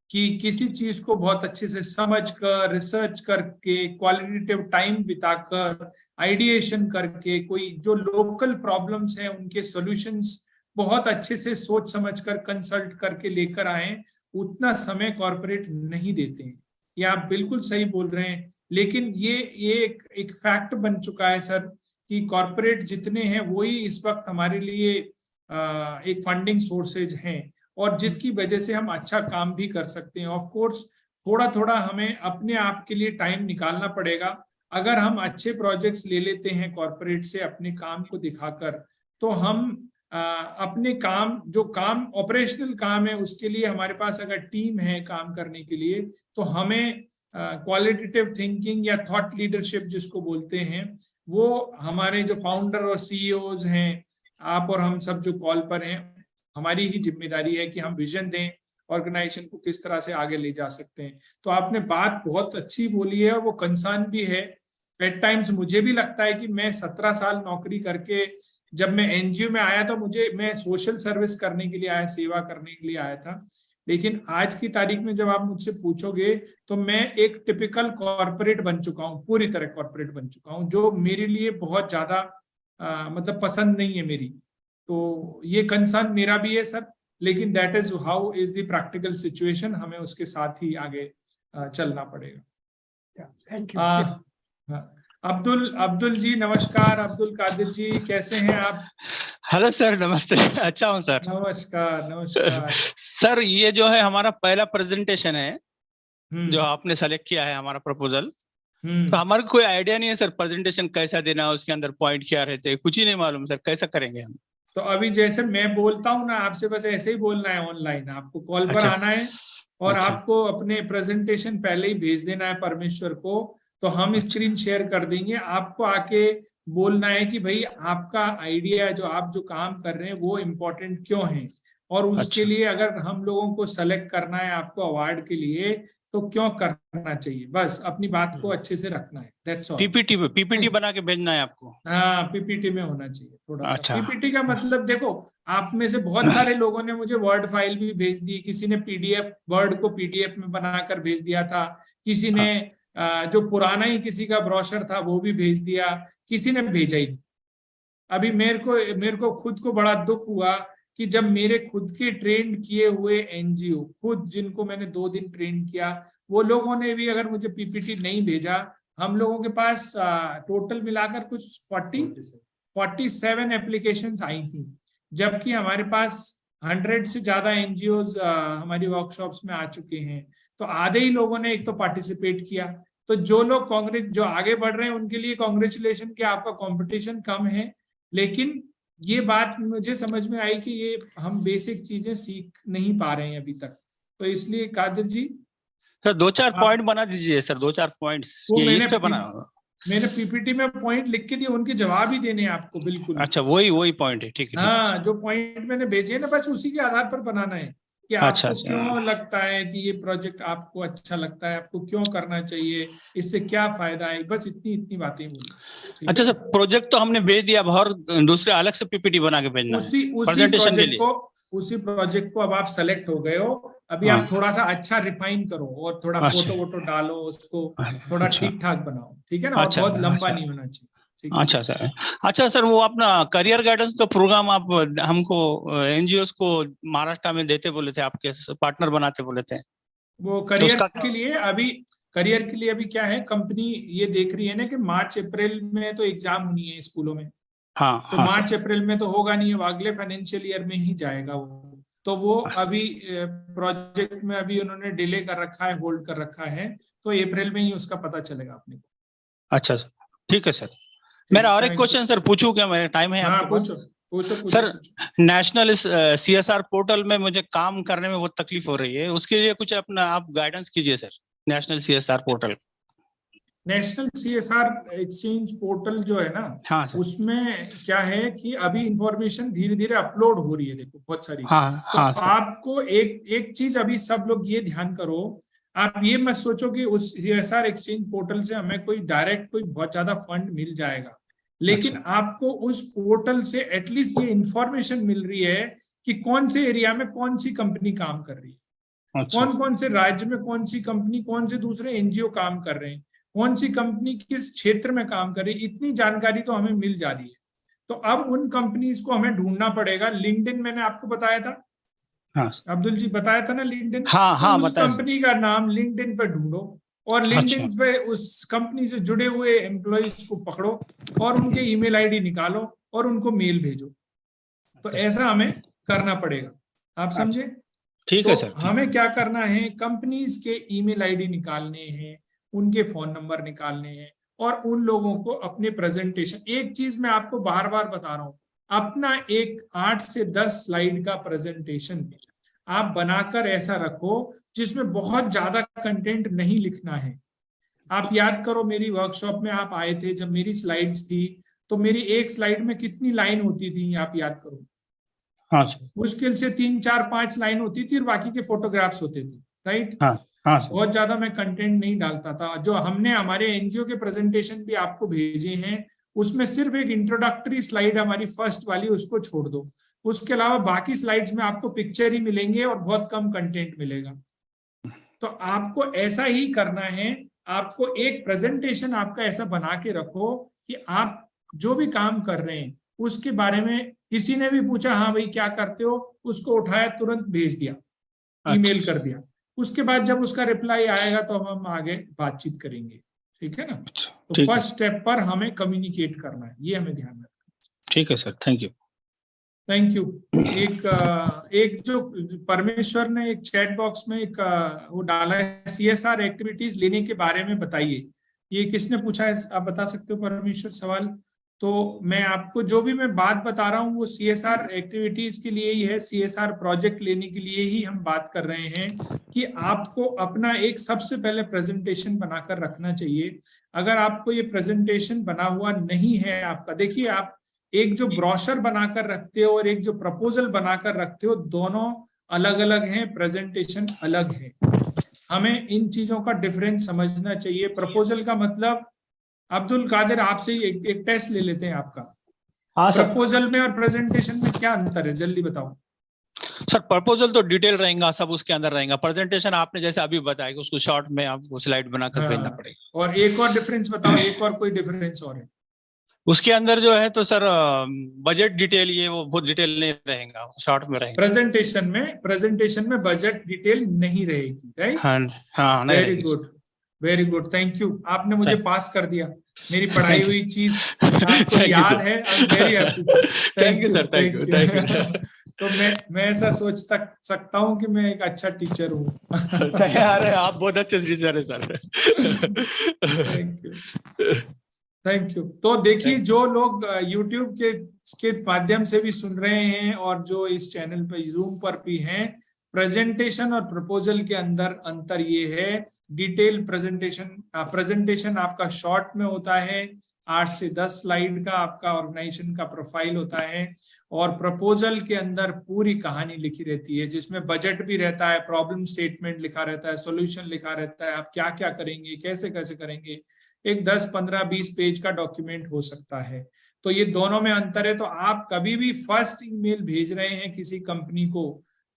Speaker 1: कि किसी चीज को बहुत अच्छे से समझकर, रिसर्च करके, क्वालिटेटिव टाइम बिताकर, आइडिएशन करके, कोई जो लोकल प्रॉब्लम्स हैं उनके सॉल्यूशंस बहुत अच्छे से सोच समझकर कंसल्ट करके लेकर आए, उतना समय कॉर्पोरेट नहीं देते हैं। ये आप बिल्कुल सही बोल रहे हैं, लेकिन ये एक फैक्ट बन चुका है सर कि कॉर्पोरेट जितने हैं वही इस वक्त हमारे लिए एक फंडिंग सोर्सेज हैं, और जिसकी वजह से हम अच्छा काम भी कर सकते हैं। ऑफ कोर्स थोड़ा थोड़ा हमें अपने आप के लिए टाइम निकालना पड़ेगा। अगर हम अच्छे प्रोजेक्ट्स ले लेते हैं कॉर्पोरेट से अपने काम को दिखाकर, तो हम अपने काम, जो काम ऑपरेशनल काम है, उसके लिए हमारे पास अगर टीम है काम करने के लिए, तो हमें क्वालिटेटिव थिंकिंग या थॉट लीडरशिप जिसको बोलते हैं, वो हमारे जो फाउंडर और सीईओज हैं, आप और हम सब जो कॉल पर हैं, हमारी ही जिम्मेदारी है कि हम विजन दें ऑर्गेनाइजेशन को किस तरह से आगे ले जा सकते हैं। तो आपने बात बहुत अच्छी बोली है, और वो कंसर्न भी है। एट टाइम्स मुझे भी लगता है कि मैं 17 साल नौकरी करके जब मैं एनजीओ में आया था, मैं सोशल सर्विस करने के लिए आया, सेवा करने के लिए आया था। लेकिन आज की तारीख में जब आप मुझसे पूछोगे तो मैं एक टिपिकल कॉर्पोरेट बन चुका हूँ, पूरी तरह कॉर्पोरेट बन चुका हूँ, जो मेरे लिए बहुत ज्यादा मतलब पसंद नहीं है मेरी। तो ये कंसर्न मेरा भी है सर, लेकिन that is how is the practical situation, हमें उसके साथ ही आगे चलना पड़ेगा।
Speaker 2: Thank you.
Speaker 1: अब्दुल जी नमस्कार। अब्दुल कादिर जी कैसे हैं आप?
Speaker 6: हेलो सर, नमस्ते। अच्छा हूँ सर।
Speaker 1: नमस्कार नमस्कार।
Speaker 6: सर ये जो है हमारा पहला प्रेजेंटेशन है जो
Speaker 1: हम्म
Speaker 6: आपने सेलेक्ट किया है, हमारा प्रपोजल। तो
Speaker 1: हम्म
Speaker 6: हमारे कोई आइडिया नहीं है सर, प्रेजेंटेशन कैसा देना है, उसके अंदर पॉइंट क्या रहते हैं, कुछ ही नहीं मालूम सर, कैसा करेंगे हम?
Speaker 1: तो अभी जैसे मैं बोलता हूँ ना, आपसे बस ऐसे ही बोलना है ऑनलाइन, आपको कॉल पर
Speaker 6: अच्छा।
Speaker 1: आना है और
Speaker 6: अच्छा।
Speaker 1: आपको अपने प्रेजेंटेशन पहले ही भेज देना है परमेश्वर को, तो हम
Speaker 6: अच्छा।
Speaker 1: स्क्रीन शेयर कर देंगे। आपको आके बोलना है कि भाई आपका आइडिया, जो आप जो काम कर रहे हैं वो इम्पोर्टेंट क्यों है, और उसके
Speaker 6: अच्छा।
Speaker 1: लिए अगर हम लोगों को सेलेक्ट करना है आपको अवार्ड के लिए, तो क्यों करना चाहिए, बस अपनी बात को अच्छे से रखना है, दैट्स ऑल।
Speaker 6: पीपीटी बना के भेजना है आपको?
Speaker 1: हाँ, पीपीटी में होना चाहिए थोड़ा सा।
Speaker 6: अच्छा।
Speaker 1: पीपीटी का मतलब देखो, आप में से बहुत सारे लोगों ने मुझे वर्ड फाइल भी भेज दी, किसी ने पीडीएफ, वर्ड को पीडीएफ में बनाकर भेज दिया था, किसी ने जो पुराना ही किसी का ब्रोशर था वो भी भेज दिया, किसी ने भेजा ही नहीं। अभी मेरे को खुद को बड़ा दुख हुआ कि जब मेरे खुद के ट्रेन किए हुए एनजीओ, खुद जिनको मैंने 2 दिन ट्रेन किया, वो लोगों ने भी अगर मुझे पीपीटी नहीं भेजा। हम लोगों के पास टोटल मिलाकर कुछ 47 एप्लीकेशंस आई थी, जबकि हमारे पास 100 से ज्यादा एनजीओज हमारी वर्कशॉप्स में आ चुके हैं। तो आधे ही लोगों ने एक तो पार्टिसिपेट किया। तो जो लोग जो आगे बढ़ रहे हैं उनके लिए कांग्रेचुलेशन कि आपका कंपटीशन कम है, लेकिन ये बात मुझे समझ में आई कि ये हम बेसिक चीजें सीख नहीं पा रहे हैं अभी तक। तो इसलिए कादिर जी
Speaker 6: सर 2-4 पॉइंट बना दीजिए सर, 2-4 पॉइंट्स ये इस पे बना।
Speaker 1: मैंने पीपीटी में पॉइंट लिख के दिए, उनके जवाब ही देने हैं आपको, बिल्कुल।
Speaker 6: अच्छा, वही पॉइंट है, ठीक है।
Speaker 1: हाँ, जो पॉइंट मैंने भेजे ना, बस उसी के आधार पर बनाना है कि
Speaker 6: अच्छा,
Speaker 1: आपको क्यों लगता है कि ये प्रोजेक्ट आपको अच्छा लगता है, आपको क्यों करना चाहिए, इससे क्या फायदा है, बस इतनी बातें बोली।
Speaker 6: अच्छा सर, प्रोजेक्ट तो हमने भेज दिया, और दूसरे अलग से पीपीटी बना के भेजना है प्रेजेंटेशन के लिए?
Speaker 1: उसी प्रोजेक्ट को अब आप सेलेक्ट हो गए हो, अभी आप थोड़ा सा अच्छा रिफाइन करो और थोड़ा फोटो वोटो डालो, उसको थोड़ा ठीक ठाक बनाओ, ठीक है ना, और बहुत लंबा नहीं होना चाहिए।
Speaker 6: अच्छा सर। अच्छा सर, वो अपना करियर गाइडेंस का प्रोग्राम आप हमको एनजीओस को महाराष्ट्र में देते बोले थे, आपके पार्टनर बनाते बोले थे।
Speaker 1: वो करियर के लिए अभी क्या है, कंपनी ये देख रही है ना कि मार्च अप्रैल में तो एग्जाम होनी है स्कूलों में। तो मार्च अप्रैल में तो होगा नहीं, अगले फाइनेंशियल ईयर में ही जाएगा वो। तो वो अभी प्रोजेक्ट में अभी उन्होंने डिले कर रखा है, होल्ड कर रखा है, तो अप्रैल में ही उसका पता चलेगा अपने को।
Speaker 6: अच्छा सर, ठीक है सर। मेरा और एक क्वेश्चन सर पूछूं क्या, मेरा टाइम है आपके पास?
Speaker 1: पूछो
Speaker 6: सर। नेशनल सीएसआर पोर्टल में मुझे काम करने में बहुत तकलीफ हो रही है, उसके लिए कुछ अपना आप गाइडेंस कीजिए sir. National CSR portal, national
Speaker 1: CSR exchange portal जो है ना,
Speaker 6: हाँ
Speaker 1: उसमें क्या है कि अभी इंफॉर्मेशन धीरे धीरे अपलोड हो रही है, देखो बहुत सारी।
Speaker 6: हाँ,
Speaker 1: तो आपको एक चीज अभी सब लोग ये ध्यान करो, आप ये मत सोचो कि उस सीएसआर एक्सचेंज पोर्टल से हमें कोई डायरेक्ट कोई बहुत ज्यादा फंड मिल जाएगा। लेकिन आपको उस पोर्टल से एटलीस्ट ये इंफॉर्मेशन मिल रही है कि कौन से एरिया में कौन सी कंपनी काम कर रही है,
Speaker 6: अच्छा
Speaker 1: कौन कौन से राज्य में कौन सी कंपनी, कौन से दूसरे एनजीओ काम कर रहे हैं, कौन सी कंपनी किस क्षेत्र में काम कर रही है, इतनी जानकारी तो हमें मिल जा रही है। तो अब उन कंपनीज को हमें ढूंढना पड़ेगा। लिंक्डइन मैंने आपको बताया था,
Speaker 6: हाँ
Speaker 1: अब्दुल जी बताया था ना लिंक्डइन,
Speaker 6: हाँ हाँ
Speaker 1: उस
Speaker 6: बताया।
Speaker 1: कंपनी का नाम लिंक्डइन पे ढूंढो और लिंक्डइन पे उस कंपनी से जुड़े हुए एम्प्लॉइज को पकड़ो और उनके ईमेल आईडी निकालो और उनको मेल भेजो। तो ऐसा हमें करना पड़ेगा, आप समझे?
Speaker 6: ठीक है
Speaker 1: तो
Speaker 6: सर।
Speaker 1: हमें क्या करना है, कंपनीज के ईमेल आईडी निकालने हैं, उनके फोन नंबर निकालने हैं और उन लोगों को अपने प्रेजेंटेशन, एक चीज मैं आपको बार बार बता रहा हूं, अपना एक 8 से 10 स्लाइड का प्रेजेंटेशन आप बनाकर ऐसा रखो जिसमें बहुत ज्यादा कंटेंट नहीं लिखना है। आप याद करो, मेरी वर्कशॉप में आप आए थे, जब मेरी स्लाइड्स थी तो मेरी एक स्लाइड में कितनी लाइन होती थी, आप याद करो,
Speaker 6: हाँ सर।
Speaker 1: मुश्किल से 3 4 5 लाइन होती थी और बाकी के फोटोग्राफ्स होते थे, राइट?
Speaker 6: हाँ हाँ सर।
Speaker 1: बहुत ज्यादा मैं कंटेंट नहीं डालता था। जो हमने हमारे एनजीओ के प्रेजेंटेशन भी आपको भेजे हैं, उसमें सिर्फ एक इंट्रोडक्टरी स्लाइड हमारी फर्स्ट वाली, उसको छोड़ दो, उसके अलावा बाकी स्लाइड्स में आपको पिक्चर ही मिलेंगे और बहुत कम कंटेंट मिलेगा। तो आपको ऐसा ही करना है, आपको एक प्रेजेंटेशन आपका ऐसा बना के रखो कि आप जो भी काम कर रहे हैं उसके बारे में किसी ने भी पूछा, हाँ भाई क्या करते हो, उसको उठाया तुरंत भेज दिया, ईमेल कर दिया। उसके बाद जब उसका रिप्लाई आएगा तो हम आगे बातचीत करेंगे, ठीक है ना? तो फर्स्ट स्टेप पर हमें कम्युनिकेट करना है, ये हमें ध्यान रखना है।
Speaker 6: ठीक है sir, thank you.
Speaker 1: Thank you. एक जो परमेश्वर ने एक चैट बॉक्स में एक वो डाला है, सीएसआर एक्टिविटीज लेने के बारे में बताइए। ये किसने पूछा है, आप बता सकते हो परमेश्वर सवाल? तो मैं आपको जो भी मैं बात बता रहा हूँ वो सीएसआर एक्टिविटीज के लिए ही है, सीएसआर प्रोजेक्ट लेने के लिए ही हम बात कर रहे हैं कि आपको अपना एक सबसे पहले प्रेजेंटेशन बनाकर रखना चाहिए। अगर आपको ये प्रेजेंटेशन बना हुआ नहीं है आपका, देखिए आप एक जो ब्रोशर बनाकर रखते हो और एक जो प्रपोजल बनाकर रखते हो, दोनों अलग अलग हैं, प्रेजेंटेशन अलग है। हमें इन चीजों का डिफरेंस समझना चाहिए। प्रपोजल का मतलब, अब्दुल कादिर आपसे एक टेस्ट ले लेते हैं आपका।
Speaker 6: हाँ सर।
Speaker 1: प्रपोजल में और प्रेजेंटेशन में क्या अंतर है, जल्दी बताओ।
Speaker 6: सर प्रपोजल तो डिटेल रहेगा, सब उसके अंदर रहेगा। प्रेजेंटेशन आपने जैसे अभी बताया कि उसको शॉर्ट में आपको स्लाइड बनाकर भेजना
Speaker 1: हाँ,
Speaker 6: पड़ेगा।
Speaker 1: और एक और डिफरेंस बताओ, एक और कोई डिफरेंस और है?
Speaker 6: उसके अंदर जो है तो सर बजट डिटेल, ये वो बहुत डिटेल नहीं रहेगा, शॉर्ट में रहेगा।
Speaker 1: प्रेजेंटेशन में बजट डिटेल नहीं रहेगी, राइट?
Speaker 6: हाँ हाँ, नहीं
Speaker 1: वेरी
Speaker 6: रहेगी।
Speaker 1: Good, very good, thank you. आपने मुझे पास कर दिया, मेरी पढ़ाई हुई चीज आपको याद है। आई am very happy.
Speaker 6: Thank you sir, thank you, thank you.
Speaker 1: तो मैं ऐसा सोच सकता हूँ कि मैं एक अच्छा टीचर हूँ।
Speaker 6: अरे आप बहुत अच्छे टीचर है sir.
Speaker 1: Thank you, thank you. तो देखिए, जो लोग YouTube के माध्यम से भी सुन रहे हैं और जो इस चैनल पर जूम पर भी हैं, प्रेजेंटेशन और प्रपोजल के अंदर अंतर ये है, डिटेल प्रेजेंटेशन आपका शॉर्ट में होता है, 8 से 10 स्लाइड का आपका ऑर्गेनाइजेशन का प्रोफाइल होता है, और प्रपोजल के अंदर पूरी कहानी लिखी रहती है जिसमें बजट भी रहता है, प्रॉब्लम स्टेटमेंट लिखा रहता है, सॉल्यूशन लिखा रहता है, आप क्या क्या करेंगे, कैसे कैसे करेंगे। एक 10 15 20 पेज का डॉक्यूमेंट हो सकता है। तो ये दोनों में अंतर है। तो आप कभी भी फर्स्ट ईमेल भेज रहे हैं किसी कंपनी को,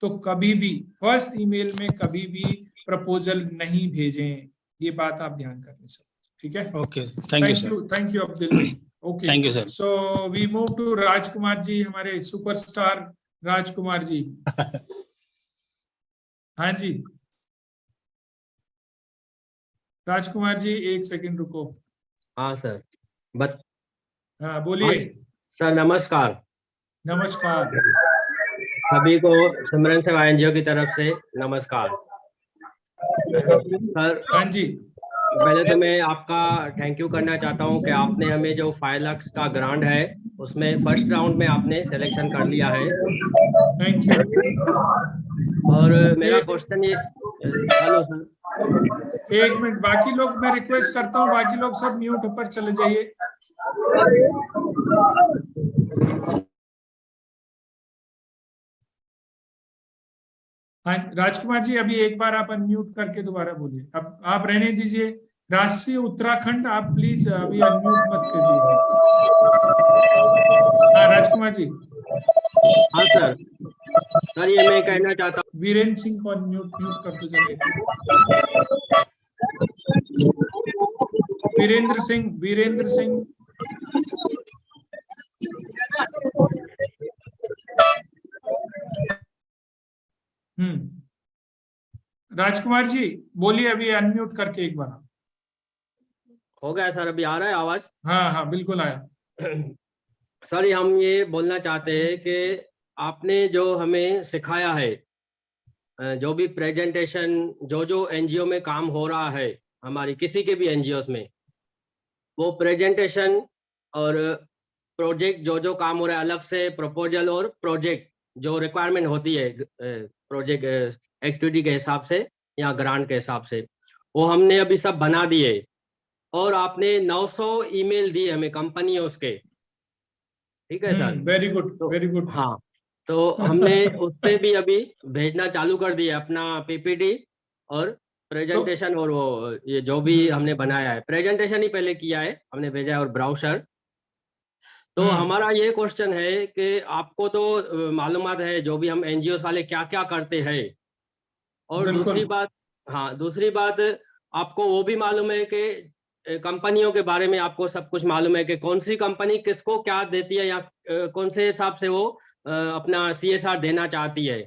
Speaker 1: तो कभी भी फर्स्ट ईमेल में कभी भी प्रपोजल नहीं भेजें, ये बात आप ध्यान करने से, ठीक है?
Speaker 6: Okay, thank you
Speaker 1: Abdul ji. Okay,
Speaker 6: thank you sir.
Speaker 1: So we move to Rajkumar ji, हमारे सुपरस्टार राजकुमार जी। हाँ जी राजकुमार जी, एक सेकंड रुको।
Speaker 7: हाँ सर,
Speaker 1: हाँ बोलिए।
Speaker 7: सर नमस्कार।
Speaker 1: नमस्कार।
Speaker 7: सभी को सिमरन सेवा एनजीओ की तरफ से नमस्कार। सर
Speaker 1: हाँ जी,
Speaker 7: पहले तो मैं आपका थैंक यू करना चाहता हूँ कि आपने हमें जो 5 लाख का ग्रांट है उसमें फर्स्ट राउंड में आपने सिलेक्शन कर लिया है।
Speaker 1: Thank you.
Speaker 7: और मेरा क्वेश्चन ये, हेलो सर,
Speaker 1: एक मिनट, बाकी लोग, मैं रिक्वेस्ट करता हूँ बाकी लोग सब म्यूट पर चले जाइए। हाँ राजकुमार जी, अभी एक बार आप अनम्यूट करके दोबारा बोलिए। अब आप रहने दीजिए, राष्ट्रीय उत्तराखंड, आप प्लीज अभी अनम्यूट मत कीजिए। हाँ राजकुमार जी।
Speaker 7: हाँ सर, सर ये मैं कहना चाहता
Speaker 1: वीरेंद्र सिंह को म्यूट म्यूट कर दो जरा। वीरेंद्र सिंह। राजकुमार जी बोलिए अभी अनम्यूट करके एक बार।
Speaker 7: हो गया सर, अभी आ रहा है आवाज?
Speaker 1: हाँ हाँ बिल्कुल आया।
Speaker 7: सर हम ये बोलना चाहते हैं कि आपने जो हमें सिखाया है, जो भी प्रेजेंटेशन, जो एनजीओ में काम हो रहा है, हमारी किसी के भी एनजीओ में, वो प्रेजेंटेशन और प्रोजेक्ट जो काम हो रहा है, अलग से प्रपोजल और प्रोजेक्ट जो रिक्वायरमेंट होती है प्रोजेक्ट एक्टिविटी के हिसाब से या ग्रांट के हिसाब से, वो हमने अभी सब बना दिए। और आपने 900 ईमेल दिए हमें कंपनियों के, ठीक है sir?
Speaker 1: Very good very good.
Speaker 7: हाँ, तो हमने उससे भी अभी भेजना चालू कर दिया अपना पीपीटी और प्रेजेंटेशन, और वो ये जो भी हमने बनाया है, प्रेजेंटेशन ही पहले किया है, हमने भेजा है, और ब्राउशर। तो हमारा ये क्वेश्चन है कि आपको तो मालूमात है जो भी हम एनजीओ वाले क्या क्या करते हैं, और दूसरी बात आपको वो भी मालूम है कि कंपनियों के बारे में आपको सब कुछ मालूम है कि कौन सी कंपनी किसको क्या देती है, या कौन से हिसाब से वो अपना CSR देना चाहती है।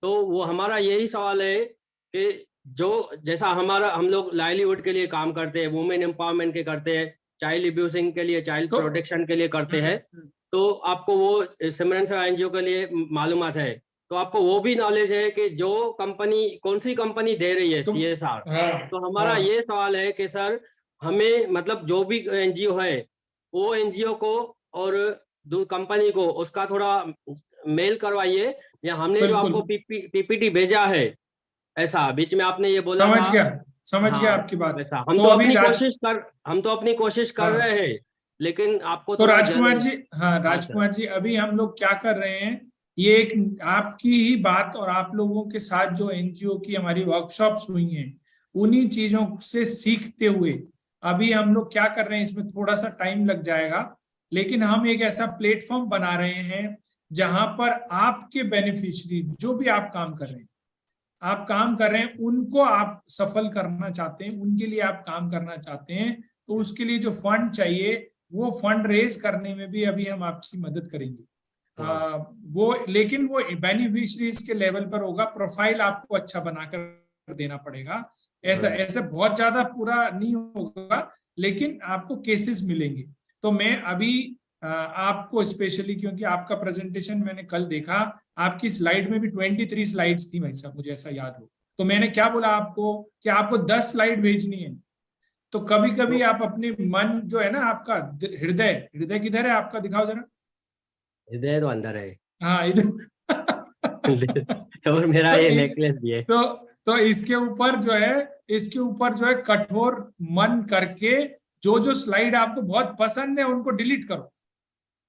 Speaker 7: तो वो हमारा यही सवाल है कि जो जैसा हम लोग लाइवलीहुड के लिए काम करते हैं, वुमेन एम्पावरमेंट के करते हैं, चाइल्ड अब्यूजिंग के लिए, चाइल्ड प्रोटेक्शन के लिए करते हैं, तो आपको वो सिमरन सेवा एनजीओ के लिए मालूमात है, तो आपको वो भी नॉलेज है कि जो कंपनी कौन सी कंपनी दे रही है CSR। तो हमारा ये सवाल है कि सर हमें मतलब जो भी एनजीओ है, वो एनजीओ को और कंपनी को उसका थोड़ा मेल करवाइए, या हमने जो आपको पीपीटी भेजा है, ऐसा बीच में आपने ये बोला
Speaker 1: समझ गया आपकी बात।
Speaker 7: ऐसा हम तो अपनी कोशिश कर रहे हैं, लेकिन आपको
Speaker 1: तो राजकुमार जी, हाँ राजकुमार जी, अभी हम लोग क्या कर रहे हैं, ये एक आपकी ही बात और आप लोगों के साथ जो एनजीओ की हमारी वर्कशॉप्स हुई हैं, उन्हीं चीजों से सीखते हुए अभी हम लोग क्या कर रहे हैं, इसमें थोड़ा सा टाइम लग जाएगा, लेकिन हम एक ऐसा प्लेटफॉर्म बना रहे हैं जहां पर आपके बेनिफिशियरी, जो भी आप काम कर रहे हैं, उनको आप सफल करना चाहते हैं, उनके लिए आप काम करना चाहते हैं, तो उसके लिए जो फंड चाहिए, वो फंड रेज करने में भी अभी हम आपकी मदद करेंगे। लेकिन वो बेनिफिशियरीज के लेवल पर होगा, प्रोफाइल आपको अच्छा बनाकर देना पड़ेगा। ऐसा बहुत ज्यादा पूरा नहीं होगा, लेकिन आपको केसेस मिलेंगे। तो मैं अभी आपको स्पेशली, क्योंकि आपका प्रेजेंटेशन मैंने कल देखा, आपकी स्लाइड में भी 23 स्लाइड्स थी भाई साहब, मुझे ऐसा याद हो। तो मैंने क्या बोला आपको कि आपको 10 स्लाइड भेजनी है। तो कभी कभी आप अपने मन जो है ना, आपका हृदय किधर है आपका, दिखाओ जरा।
Speaker 7: हृदय तो अंदर है।
Speaker 1: हाँ इधर
Speaker 7: और मेरा ये नेकलेस भी है।
Speaker 1: तो इसके ऊपर जो है कठोर मन करके जो स्लाइड आपको बहुत पसंद है उनको डिलीट करो।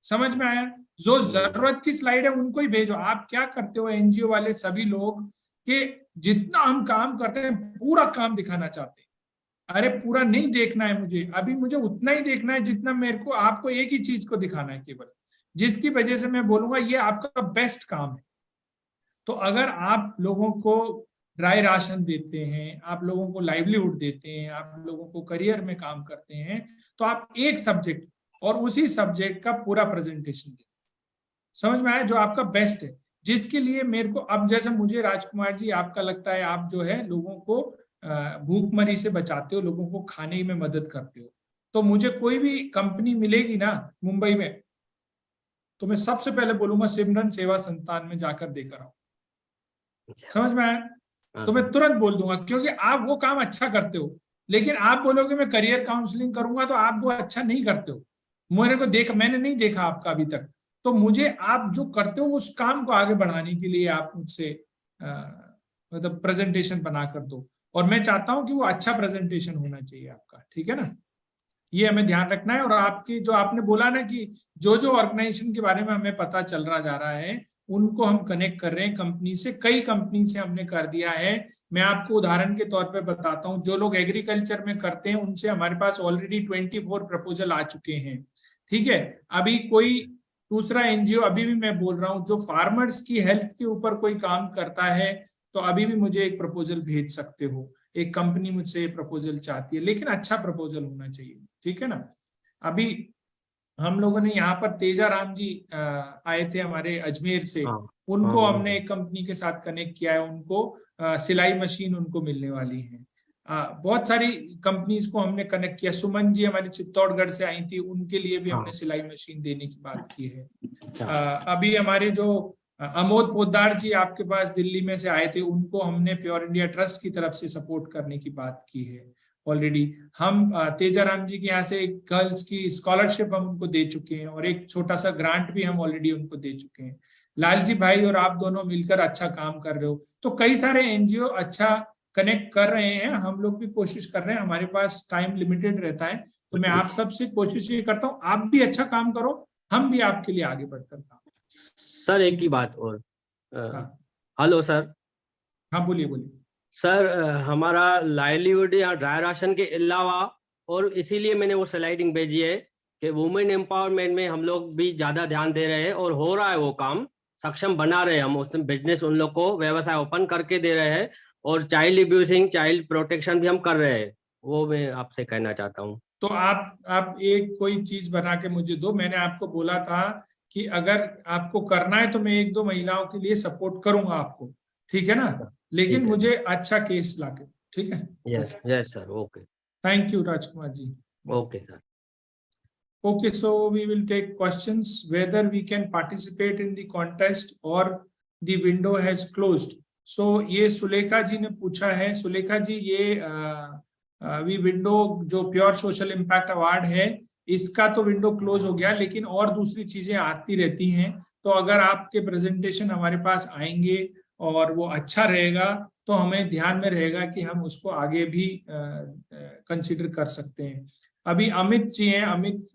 Speaker 1: समझ में आया? जो जरूरत की स्लाइड है उनको ही भेजो। आप क्या करते हो एनजीओ वाले सभी लोग, कि जितना हम काम करते हैं पूरा काम दिखाना चाहते हैं। अरे पूरा नहीं देखना है मुझे, अभी मुझे उतना ही देखना है जितना मेरे को आपको एक ही चीज को दिखाना है केवल, जिसकी वजह से मैं बोलूंगा ये आपका बेस्ट काम है। तो अगर आप लोगों को ड्राई राशन देते हैं, आप लोगों को लाइवलीहुड देते हैं, आप लोगों को करियर में काम करते हैं, तो आप एक सब्जेक्ट और उसी सब्जेक्ट का पूरा प्रेजेंटेशन दें। समझ में आया? जो आपका बेस्ट है, जिसके लिए मेरे को अब जैसे मुझे राजकुमार जी आपका लगता है आप जो है लोगों को भूखमरी से बचाते हो, लोगों को खाने में मदद करते हो। तो मुझे कोई भी कंपनी मिलेगी ना मुंबई में, तो मैं सबसे पहले बोलूंगा सिमरन सेवा संस्थान में जाकर देकर आओ। समझ में आया? तो मैं तुरंत बोल दूंगा, क्योंकि आप वो काम अच्छा करते हो। लेकिन आप बोलोगे मैं करियर काउंसलिंग करूंगा, तो आप वो अच्छा नहीं करते हो। मैंने नहीं देखा आपका अभी तक। तो मुझे आप जो करते हो उस काम को आगे बढ़ाने के लिए आप मुझसे मतलब प्रेजेंटेशन बना कर दो, और मैं चाहता हूं कि वो अच्छा प्रेजेंटेशन होना चाहिए आपका। ठीक है ना? ये हमें ध्यान रखना है। और आपकी जो आपने बोला ना कि जो ऑर्गेनाइजेशन के बारे में हमें पता चल रहा जा रहा है, उनको हम कनेक्ट कर रहे हैं कंपनी से, कई कंपनी से हमने कर दिया है। मैं आपको उदाहरण के तौर पे बताता हूं, जो लोग एग्रीकल्चर में करते हैं उनसे हमारे पास ऑलरेडी 24 प्रपोजल आ चुके हैं। ठीक है, अभी कोई दूसरा एनजीओ, अभी भी मैं बोल रहा हूं, जो फार्मर्स की हेल्थ के ऊपर कोई काम करता है तो अभी भी मुझे एक प्रपोजल भेज सकते हो। एक कंपनी मुझसे प्रपोजल चाहती है, लेकिन अच्छा प्रपोजल होना चाहिए। ठीक है ना। अभी हम लोगों ने यहाँ पर तेजा राम जी आए थे हमारे अजमेर से,
Speaker 7: हाँ,
Speaker 1: उनको
Speaker 7: हाँ,
Speaker 1: हमने एक कंपनी के साथ कनेक्ट किया है। उनको सिलाई मशीन उनको मिलने वाली है। बहुत सारी कंपनीज को हमने कनेक्ट किया। सुमन जी हमारी चित्तौड़गढ़ से आई थी, उनके लिए भी हमने
Speaker 7: हाँ।
Speaker 1: सिलाई मशीन देने की बात की है।
Speaker 7: अच्छा।
Speaker 1: अभी हमारे जो अमोद पोद्दार जी आपके पास दिल्ली में से आए थे, उनको हमने प्योर इंडिया ट्रस्ट की तरफ से सपोर्ट करने की बात की है ऑलरेडी। हम तेजाराम जी के यहाँ से गर्ल्स की स्कॉलरशिप हम उनको दे चुके हैं, और एक छोटा सा ग्रांट भी हम ऑलरेडी उनको दे चुके हैं। लालजी भाई और आप दोनों मिलकर अच्छा काम कर रहे हो, तो कई सारे एनजीओ अच्छा कनेक्ट कर रहे हैं। हम लोग भी कोशिश कर रहे हैं, हमारे पास टाइम लिमिटेड रहता है, तो मैं आप सबसे कोशिश ये करता हूँ आप भी अच्छा काम करो, हम भी आपके लिए आगे बढ़कर काम।
Speaker 7: सर एक ही बात और
Speaker 1: हाँ
Speaker 7: हेलो सर।
Speaker 1: हाँ, बोलिए बोलिए।
Speaker 7: सर हमारा लाइवलीहुड यहाँ ड्राई राशन के अलावा, और इसीलिए मैंने वो स्लाइडिंग भेजी है कि वुमेन एम्पावरमेंट में हम लोग भी ज्यादा ध्यान दे रहे हैं, और हो रहा है वो काम, सक्षम बना रहे हैं हम उसमें, बिजनेस उन लोग को व्यवसाय ओपन करके दे रहे हैं, और चाइल्ड अब्यूजिंग चाइल्ड प्रोटेक्शन भी हम कर रहे हैं। वो मैं आपसे कहना चाहता हूँ।
Speaker 1: तो आप एक कोई चीज बना के मुझे दो। मैंने आपको बोला था कि अगर आपको करना है तो मैं 1-2 महिलाओं के लिए सपोर्ट करूंगा आपको, ठीक है ना, लेकिन
Speaker 7: ठीक है।
Speaker 1: मुझे अच्छा केस लाके। ठीक है,
Speaker 7: yes yes sir, okay.
Speaker 1: Thank you Rajkumar ji.
Speaker 7: Okay sir.
Speaker 1: Okay, so we will take questions whether we can participate in the contest or the window has closed. So ये सुलेखा जी ने पूछा है। सुलेखा जी, ये विंडो जो प्योर सोशल इम्पैक्ट अवार्ड है, इसका तो window close हो गया, लेकिन और दूसरी चीजें आती रहती हैं। तो अगर आपके प्रेजेंटेशन हमारे पास आएंगे और वो अच्छा रहेगा तो हमें ध्यान में रहेगा कि हम उसको आगे भी कंसिडर कर सकते हैं। अभी अमित जी हैं, अमित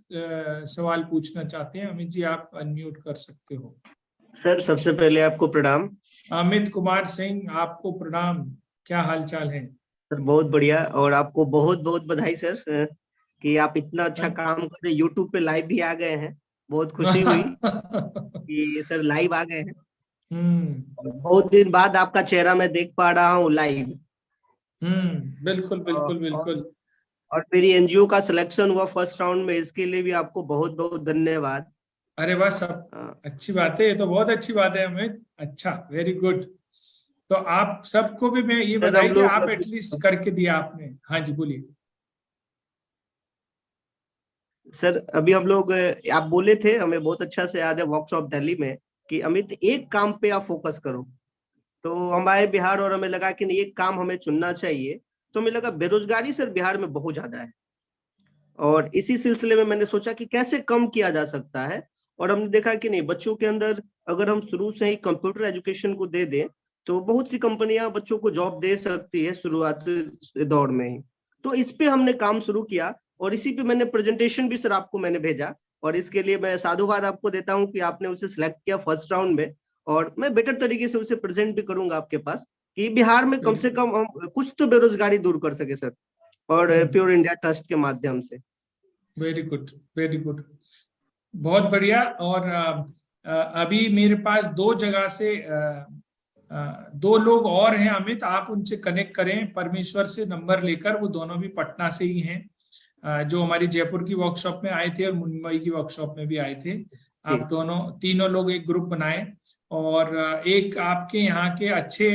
Speaker 1: सवाल पूछना चाहते हैं। अमित जी, आप अनम्यूट कर सकते हो।
Speaker 8: सर सबसे पहले आपको प्रणाम।
Speaker 1: अमित कुमार सिंह, आपको प्रणाम। क्या हाल चाल है?
Speaker 8: सर बहुत बढ़िया, और आपको बहुत बहुत बधाई सर कि आप इतना अच्छा काम कर रहे, यूट्यूब पे लाइव भी आ गए हैं। बहुत खुशी हुई कि सर लाइव आ गए हैं। और बहुत दिन बाद आपका चेहरा मैं देख पा रहा हूँ लाइव।
Speaker 1: बिल्कुल बिल्कुल बिल्कुल।
Speaker 8: और मेरी एनजीओ का सिलेक्शन हुआ फर्स्ट राउंड में, इसके लिए भी आपको बहुत बहुत धन्यवाद।
Speaker 1: अरे वाह, सब अच्छी बात है, ये तो बहुत अच्छी बात है अमित। अच्छा, वेरी गुड। तो आप सबको भी मैं ये बधाई कि आप एटलीस्ट करके दिया आपने। हाँ जी, बोलिए।
Speaker 8: सर अभी हम लोग, आप बोले थे, हमें बहुत अच्छा से याद है वर्कशॉप दिल्ली में, कि अमित एक काम पे आप फोकस करो। तो हमारे बिहार, और हमें लगा कि नहीं एक काम हमें चुनना चाहिए। तो हमें लगा बेरोजगारी सर बिहार में बहुत ज्यादा है, और इसी सिलसिले में मैंने सोचा कि कैसे कम किया जा सकता है। और हमने देखा कि नहीं, बच्चों के अंदर अगर हम शुरू से ही कंप्यूटर एजुकेशन को दे दें तो बहुत सी कंपनियां बच्चों को जॉब दे सकती है शुरुआती दौर में ही। तो इस पे हमने काम शुरू किया, और इसी पे मैंने प्रेजेंटेशन भी सर आपको मैंने भेजा, और इसके लिए मैं साधुवाद आपको देता हूँ कि आपने उसे सिलेक्ट किया फर्स्ट राउंड में। और मैं बेटर तरीके से उसे प्रेजेंट भी करूंगा आपके पास, कि बिहार में कम से कम हम कुछ तो बेरोजगारी दूर कर सके सर, और प्योर इंडिया ट्रस्ट के माध्यम से।
Speaker 1: वेरी गुड, वेरी गुड, बहुत बढ़िया। और अभी मेरे पास 2 जगह से 2 लोग और हैं अमित, आप उनसे कनेक्ट करें परमेश्वर से नंबर लेकर। वो दोनों भी पटना से ही हैं, जो हमारी जयपुर की वर्कशॉप में आए थे और मुंबई की वर्कशॉप में भी आए थे। आप तीनों लोग एक ग्रुप बनाए, और एक आपके यहाँ के अच्छे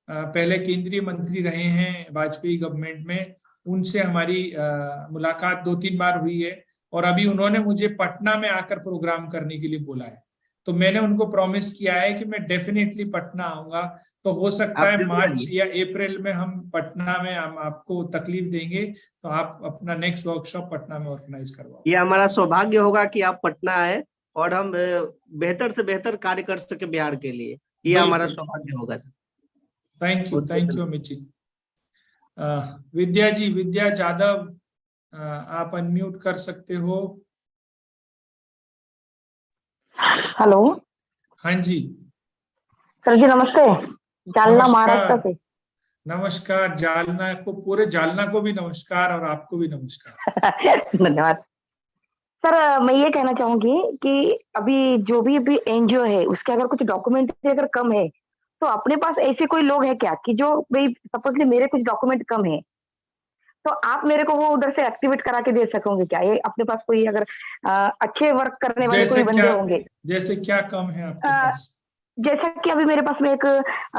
Speaker 1: पहले केंद्रीय मंत्री रहे हैं वाजपेयी गवर्नमेंट में, उनसे हमारी मुलाकात 2-3 बार हुई है, और अभी उन्होंने मुझे पटना में आकर प्रोग्राम करने के लिए बोला है। तो मैंने उनको प्रॉमिस किया है कि मैं डेफिनेटली पटना आऊंगा। तो हो सकता है मार्च या अप्रैल में हम पटना में, हम आपको तकलीफ देंगे तो आप अपना नेक्स्ट वर्कशॉप पटना में ऑर्गेनाइज करवाओ।
Speaker 8: ये हमारा सौभाग्य होगा कि आप पटना आए, और हम बेहतर से बेहतर कार्य कर सके बिहार के लिए। ये हमारा सौभाग्य होगा sir.
Speaker 1: Thank you Amit ji. विद्या जी, विद्या जाधव, आप अनम्यूट कर सकते हो।
Speaker 9: हेलो।
Speaker 1: हाँ जी,
Speaker 9: सर जी नमस्ते, जालना महाराष्ट्र
Speaker 1: नमस्कार।
Speaker 9: से।
Speaker 1: नमस्कार जालना को, पूरे जालना को भी नमस्कार और आपको भी नमस्कार।
Speaker 9: धन्यवाद। सर मैं ये कहना चाहूंगी कि अभी जो भी अभी एनजीओ है उसके अगर कुछ डॉक्यूमेंट अगर कम है तो अपने पास ऐसे कोई लोग हैं क्या कि जो भाई सपोजली मेरे कुछ डॉक्यूमेंट कम है तो आप मेरे को वो उधर से एक्टिवेट करा के दे सकोगे क्या? ये अपने पास कोई अगर अच्छे वर्क करने वाले
Speaker 1: जैसे
Speaker 9: कोई बंदे
Speaker 1: क्या,
Speaker 9: होंगे?
Speaker 1: जैसे क्या कम है आपके
Speaker 9: अ,
Speaker 1: पास?
Speaker 9: जैसा कि अभी मेरे पास में एक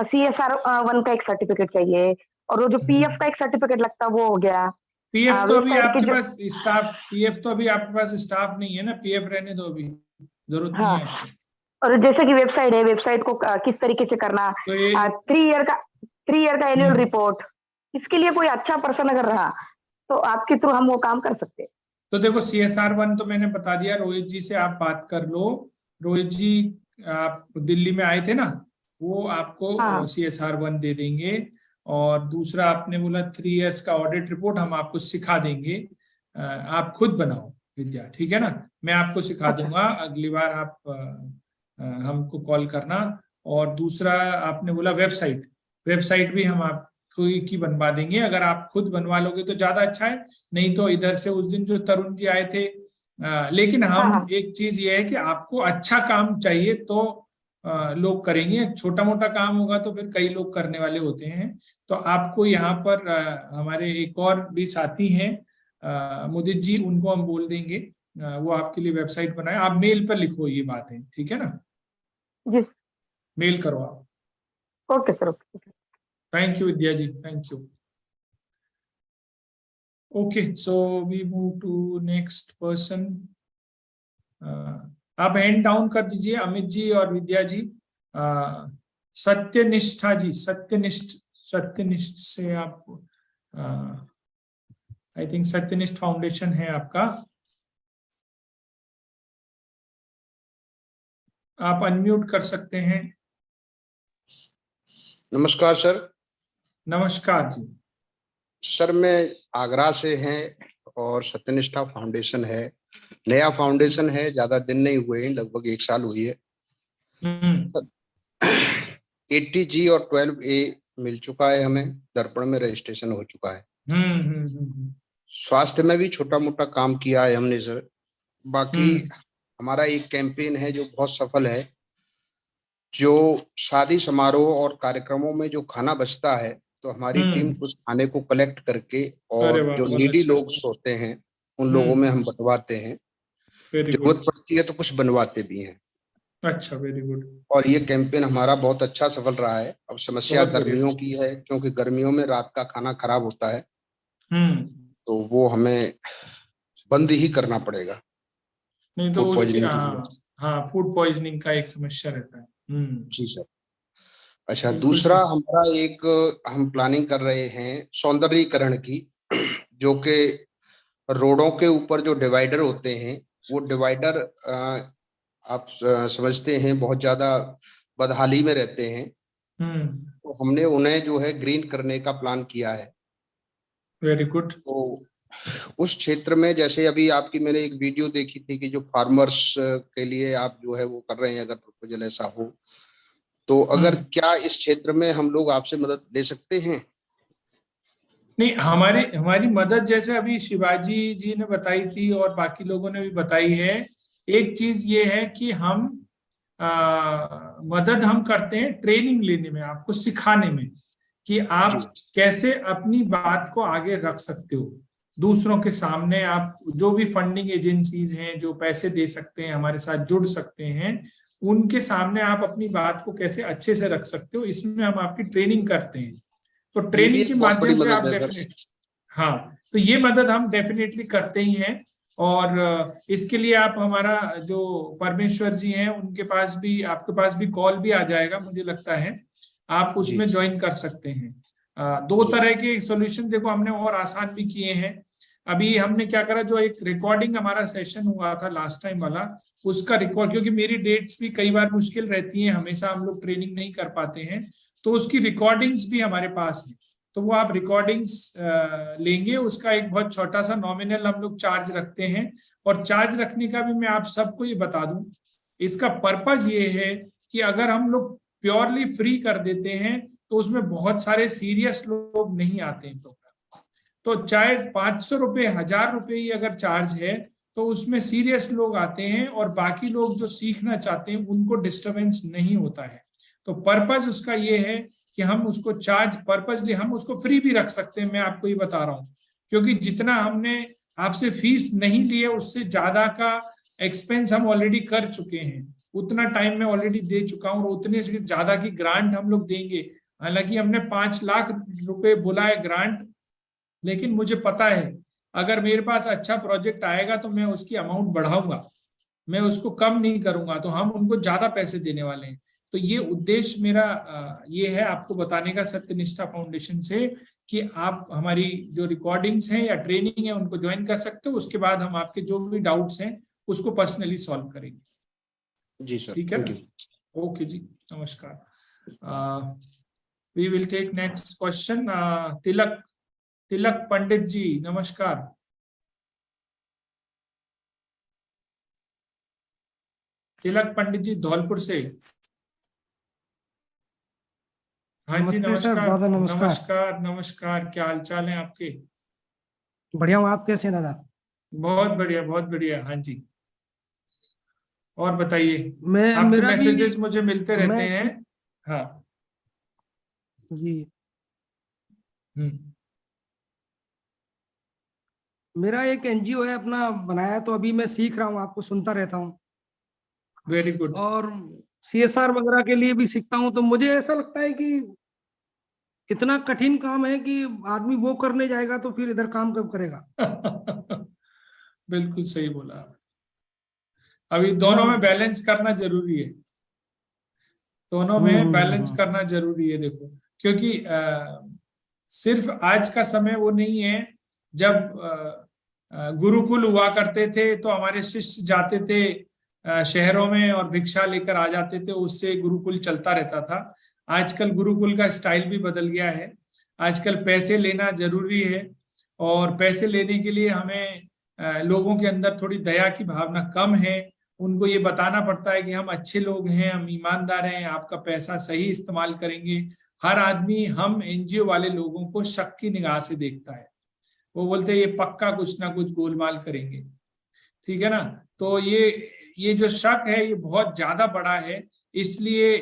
Speaker 9: CSR 1 का एक सर्टिफिकेट चाहिए और वो जो PF का एक सर्टिफिकेट लगता है वो हो गया।
Speaker 1: पीएफ तो अभी
Speaker 9: वेबसाइट के
Speaker 1: आपके
Speaker 9: जो
Speaker 1: पास स्टाफ, पीएफ तो अभी आपके पास स्टाफ नहीं है ना, पीएफ रहने दो, अभी जरूरत नहीं
Speaker 9: हाँ
Speaker 1: है आपको।
Speaker 9: और जैसे कि वेबसाइट है, वेबसाइट को किस तरीके से करना,
Speaker 1: तो ये
Speaker 9: 3 ईयर का एनुअल
Speaker 1: हम्म।
Speaker 9: रिपोर्ट, इसके लिए कोई अच्छा पर्सन अगर रहा तो आपके थ्रू हम वो काम कर सकते हैं।
Speaker 1: तो देखो CSR 1 तो मैंने बता दिया, रोहित जी से आप बात कर लो। रोहित जी आप दिल्ली में आए थे ना, वो आपको
Speaker 9: हाँ
Speaker 1: CSR 1 दे देंगे। और दूसरा आपने बोला 3 इयर्स का ऑडिट रिपोर्ट हम आपको सिखा देंगे, आप खुद बनाओ विद्या, ठीक है ना? मैं आपको सिखा
Speaker 9: अच्छा
Speaker 1: दूंगा, अगली बार आप हमको कॉल करना। और दूसरा आपने बोला वेबसाइट, वेबसाइट भी हम आपको की बनवा देंगे, अगर आप खुद बनवा लोगे तो ज्यादा अच्छा है, नहीं तो इधर से उस दिन जो तरुण जी आए थे। लेकिन
Speaker 9: हाँ
Speaker 1: हम
Speaker 9: हाँ
Speaker 1: एक चीज ये है कि आपको अच्छा काम चाहिए तो लोग करेंगे, छोटा मोटा काम होगा तो फिर कई लोग करने वाले होते हैं। तो आपको यहाँ पर हमारे एक और भी साथी हैं मुदित जी, उनको हम बोल देंगे, वो आपके लिए वेबसाइट बनाए। आप मेल पर लिखो ये बातें, ठीक है ना?
Speaker 9: जी
Speaker 1: मेल करो आप।
Speaker 9: Okay sir okay.
Speaker 1: Thank you Vidya ji, thank you. Okay so we move to next person. आप हैंड डाउन कर दीजिए अमित जी और विद्या जी। सत्यनिष्ठा जी, सत्यनिष्ठ से आप, आई थिंक सत्यनिष्ठ फाउंडेशन है आपका। आप अनम्यूट कर सकते हैं।
Speaker 10: नमस्कार सर।
Speaker 1: नमस्कार जी।
Speaker 10: सर मैं आगरा से हैं और सत्यनिष्ठा फाउंडेशन है, नया फाउंडेशन है, ज्यादा दिन नहीं हुए हैं, लगभग 1 साल हुई है। 80G और 12A मिल चुका है हमें, दर्पण में रजिस्ट्रेशन हो चुका है। स्वास्थ्य में भी छोटा मोटा काम किया है हमने सर। बाकी हमारा एक कैंपेन है जो बहुत सफल है, जो शादी समारोह और कार्यक्रमों में जो खाना बचता है तो हमारी टीम उस खाने को कलेक्ट करके और जो नीडी लोग सोते हैं उन लोगों में हम बंटवाते हैं, जरूरत पड़ती है तो कुछ बनवाते भी हैं।
Speaker 1: अच्छा, वेरी गुड।
Speaker 10: और ये कैंपेन हमारा बहुत अच्छा सफल रहा है। अब समस्या गर्मियों की है, क्योंकि गर्मियों में रात का खाना खराब होता है, तो वो हमें बंद ही करना पड़ेगा।
Speaker 1: नहीं तो उसकी हाँ फूड पॉइजनिंग का एक समस्या रहता है।
Speaker 10: जी सर। अच्छा, दूसरा हमारा एक हम प्लानिंग कर रहे हैं सौंदर्यीकरण की, जो कि रोडों के ऊपर जो डिवाइडर होते हैं, वो डिवाइडर आप समझते हैं बहुत ज्यादा बदहाली में रहते हैं, तो हमने उन्हें जो है ग्रीन करने का प्लान किया है।
Speaker 1: Very good.
Speaker 10: तो उस क्षेत्र में जैसे अभी आपकी मैंने एक वीडियो देखी थी कि जो फार्मर्स के लिए आप जो है वो कर रहे हैं, अगर प्रपोजल ऐसा हो तो अगर क्या इस क्षेत्र में हम लोग आपसे मदद ले सकते हैं?
Speaker 1: नहीं, हमारी मदद जैसे अभी शिवाजी जी ने बताई थी और बाकी लोगों ने भी बताई है। एक चीज ये है कि हम मदद हम करते हैं ट्रेनिंग लेने में, आपको सिखाने में कि आप कैसे अपनी बात को आगे रख सकते हो दूसरों के सामने। आप जो भी फंडिंग एजेंसीज हैं जो पैसे दे सकते हैं, हमारे साथ जुड़ सकते हैं, उनके सामने आप अपनी बात को कैसे अच्छे से रख सकते हो, इसमें हम आपकी ट्रेनिंग करते हैं। तो ट्रेनिंग के माध्यम से आप डेफिनेटली, हाँ, तो ये मदद हम डेफिनेटली करते ही हैं। और इसके लिए आप हमारा जो परमेश्वर जी हैं उनके पास भी, आपके पास भी कॉल भी आ जाएगा मुझे लगता है, आप उसमें ज्वाइन कर सकते हैं। 2 तरह के सॉल्यूशन देखो हमने और आसान भी किए हैं। अभी हमने क्या करा, जो एक रिकॉर्डिंग हमारा सेशन हुआ था लास्ट टाइम वाला, उसका रिकॉर्ड, क्योंकि मेरी डेट्स भी कई बार मुश्किल रहती हैं, हमेशा हम लोग ट्रेनिंग नहीं कर पाते हैं, तो उसकी रिकॉर्डिंग्स भी हमारे पास है। तो वो आप रिकॉर्डिंग्स लेंगे, उसका एक बहुत छोटा सा नॉमिनल हम लोग चार्ज रखते हैं। और चार्ज रखने का भी मैं आप सबको ये बता दूं, इसका पर्पज ये है कि अगर हम लोग प्योरली फ्री कर देते हैं तो उसमें बहुत सारे सीरियस लोग नहीं आते हैं प्रोग्राम। तो चाहे 500 रुपये 1000 रुपये ही अगर चार्ज है तो उसमें सीरियस लोग आते हैं और बाकी लोग जो सीखना चाहते हैं उनको डिस्टरबेंस नहीं होता है। तो पर्पस उसका ये है कि हम उसको चार्ज पर्पसली हम उसको फ्री भी रख सकते हैं, मैं आपको ये बता रहा हूँ, क्योंकि जितना हमने आपसे फीस नहीं लिए उससे ज्यादा का एक्सपेंस हम ऑलरेडी कर चुके हैं, उतना टाइम मैं ऑलरेडी दे चुका हूँ और उतने से ज्यादा की ग्रांट हम लोग देंगे। हालांकि हमने 5 लाख रुपए बोला है ग्रांट, लेकिन मुझे पता है अगर मेरे पास अच्छा प्रोजेक्ट आएगा तो मैं उसकी अमाउंट बढ़ाऊंगा, मैं उसको कम नहीं करूंगा, तो हम उनको ज्यादा पैसे देने वाले हैं। तो ये उद्देश्य मेरा ये है आपको बताने का सत्यनिष्ठा फाउंडेशन से कि आप हमारी जो रिकॉर्डिंग्स हैं या ट्रेनिंग है उनको ज्वाइन कर सकते हो। उसके बाद हम आपके जो भी डाउट्स हैं उसको पर्सनली सॉल्व करेंगे।
Speaker 10: जी सर,
Speaker 1: ठीक है,
Speaker 10: थैंक यू।
Speaker 1: ओके जी, नमस्कार। We will take next question. Tilak Pandit ji, नमस्कार। तिलक पंडित जी धौलपुर से। हाँ जी,
Speaker 11: नमस्ते सर,
Speaker 1: नमस्कार।
Speaker 11: दादा नमस्कार।
Speaker 1: नमस्कार नमस्कार, क्या हाल चाल है आपके?
Speaker 11: बढ़िया हूँ, आप कैसे हैं दादा?
Speaker 1: बहुत बढ़िया, बहुत बढ़िया। हाँ जी, और बताइए।
Speaker 11: मैं
Speaker 1: आपके
Speaker 11: मेरा भी
Speaker 1: मैसेजेस मुझे मिलते रहते
Speaker 11: मैं
Speaker 1: हैं। हाँ
Speaker 11: जी,
Speaker 1: हम्म,
Speaker 11: मेरा एक एनजीओ है अपना बनाया, तो अभी मैं सीख रहा हूँ, आपको सुनता रहता हूँ
Speaker 1: वेरी गुड।
Speaker 11: और सीएसआर वगैरह के लिए भी सीखता हूँ। तो मुझे ऐसा लगता है कि इतना कठिन काम है कि आदमी वो करने जाएगा तो फिर इधर काम कब करेगा।
Speaker 1: बिल्कुल सही बोला। अभी दोनों में बैलेंस करना जरूरी है, दोनों में बैलेंस करना जरूरी है। देखो, क्योंकि सिर्फ आज का समय वो नहीं है जब गुरुकुल हुआ करते थे तो हमारे शिष्य जाते थे शहरों में और भिक्षा लेकर आ जाते थे, उससे गुरुकुल चलता रहता था। आजकल गुरुकुल का स्टाइल भी बदल गया है। आजकल पैसे लेना जरूरी है और पैसे लेने के लिए हमें लोगों के अंदर थोड़ी दया की भावना कम है। उनको ये बताना पड़ता है कि हम अच्छे लोग हैं, हम ईमानदार हैं, आपका पैसा सही इस्तेमाल करेंगे। हर आदमी हम एनजीओ वाले लोगों को शक की निगाह से देखता है, वो बोलते हैं ये पक्का कुछ ना कुछ गोलमाल करेंगे, ठीक है ना। तो ये जो शक है ये बहुत ज्यादा बड़ा है, इसलिए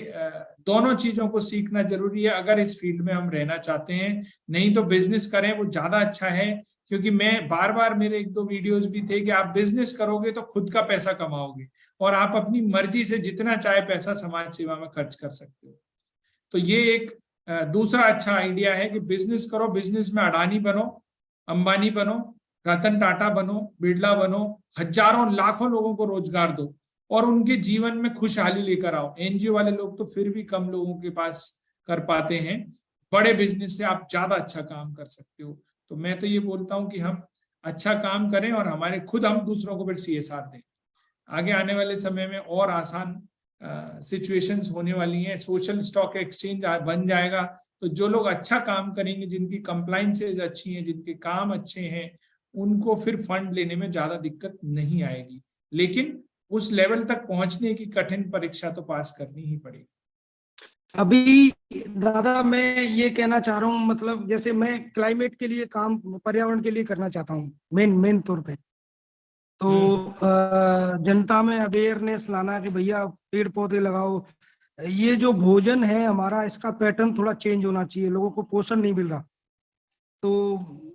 Speaker 1: दोनों चीजों को सीखना जरूरी है अगर इस फील्ड में हम रहना चाहते हैं। नहीं तो बिजनेस करें वो ज्यादा अच्छा है, क्योंकि मैं बार बार मेरे 1-2 वीडियोस भी थे कि आप बिजनेस करोगे तो खुद का पैसा कमाओगे और आप अपनी मर्जी से जितना चाहे पैसा समाज सेवा में खर्च कर सकते हो। तो ये एक दूसरा अच्छा आइडिया है कि बिजनेस करो, बिजनेस में अडानी बनो, अंबानी बनो, रतन टाटा बनो, बिरला बनो, हजारों लाखों लोगों को रोजगार दो और उनके जीवन में खुशहाली लेकर आओ। एनजीओ वाले लोग तो फिर भी कम लोगों के पास कर पाते हैं, बड़े बिजनेस से आप ज्यादा अच्छा काम कर सकते हो। तो मैं तो ये बोलता हूं कि हम अच्छा काम करें और हमारे खुद हम दूसरों को फिर सीएसआर दें। आगे आने वाले समय में और आसान सिचुएशंस होने वाली हैं, सोशल स्टॉक एक्सचेंज बन जाएगा, तो जो लोग अच्छा काम करेंगे, जिनकी कंप्लायंसेज अच्छी हैं, जिनके काम अच्छे हैं, उनको फिर फंड लेने में ज्यादा दिक्कत नहीं आएगी। लेकिन उस लेवल तक पहुंचने की कठिन परीक्षा तो पास करनी ही पड़ेगी।
Speaker 11: अभी दादा मैं ये कहना चाह रहा हूँ, मतलब जैसे मैं क्लाइमेट के लिए काम, पर्यावरण के लिए करना चाहता हूँ मेन तौर पे। तो जनता में अवेयरनेस लाना कि भैया पेड़ पौधे लगाओ। ये जो भोजन है हमारा, इसका पैटर्न थोड़ा चेंज होना चाहिए, लोगों को पोषण नहीं मिल रहा। तो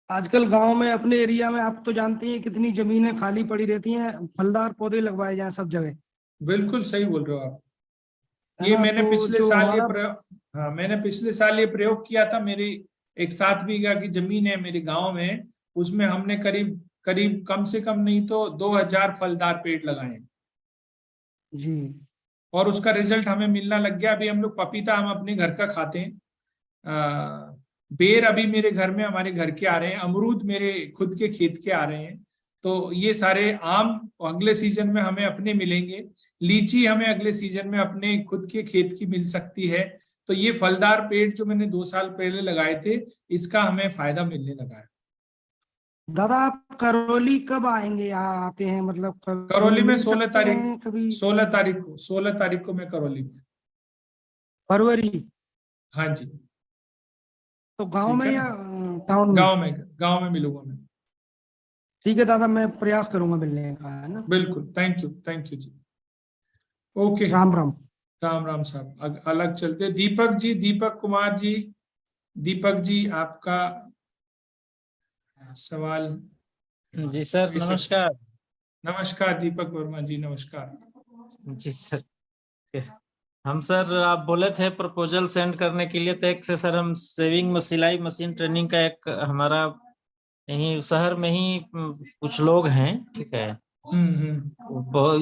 Speaker 11: आजकल गांव में, अपने एरिया में आप तो जानते हैं कितनी जमीनें खाली पड़ी रहती हैं, फलदार पौधे लगवाए जाएं सब जगह।
Speaker 1: बिल्कुल सही बोल रहे हो आप।
Speaker 11: है
Speaker 1: ये
Speaker 11: ना?
Speaker 1: मैंने
Speaker 11: तो
Speaker 1: पिछले
Speaker 11: जो
Speaker 1: साल ये
Speaker 11: हमारा
Speaker 1: प्रयोग, हाँ मैंने पिछले साल ये प्रयोग किया था। मेरी एक 7 बीघा की जमीन है मेरे गांव में, उसमें हमने करीब कम से कम नहीं तो 2000 फलदार पेड़ लगाए
Speaker 11: जी,
Speaker 1: और उसका रिजल्ट हमें मिलना लग गया। अभी हम लोग पपीता हम अपने घर का खाते हैं, बेर अभी मेरे घर में हमारे घर के आ रहे हैं, अमरूद मेरे खुद के खेत के आ रहे हैं। तो ये सारे आम अगले सीजन में हमें अपने मिलेंगे, लीची हमें अगले सीजन में अपने खुद के खेत की मिल सकती है। तो ये फलदार पेड़ जो मैंने 2 साल पहले लगाए थे, इसका हमें फायदा मिलने लगा है।
Speaker 11: दादा आप करौली कब आएंगे? यहाँ आते हैं मतलब
Speaker 1: करौली में
Speaker 11: मिल
Speaker 1: 16
Speaker 11: सकते हैं कभी?
Speaker 1: 16 तारीख को मैं करौली में।
Speaker 11: फरवरी।
Speaker 1: हाँ जी,
Speaker 11: तो गांव
Speaker 1: ठीक
Speaker 11: में
Speaker 1: है
Speaker 11: या
Speaker 1: ना?
Speaker 11: टाउन में?
Speaker 1: गांव में मिलूंगा मैं।
Speaker 11: ठीक है दादा, मैं प्रयास करूंगा मिलने का, है ना।
Speaker 1: बिल्कुल, थैंक यू जी। ओके,
Speaker 11: राम राम।
Speaker 1: राम राम साहब। अलग चलते, दीपक जी, दीपक कुमार जी, दीपक जी आपका सवाल।
Speaker 12: जी सर,
Speaker 1: ये सर,
Speaker 12: नमस्कार।
Speaker 1: नमस्कार दीपक वर्मा जी, नमस्कार।
Speaker 12: जी सर, हम सर आप बोले थे प्रपोजल सेंड करने के लिए, तो एक से सर हम सेविंग में सिलाई मशीन ट्रेनिंग का एक हमारा यहीं शहर में ही कुछ लोग हैं, ठीक है।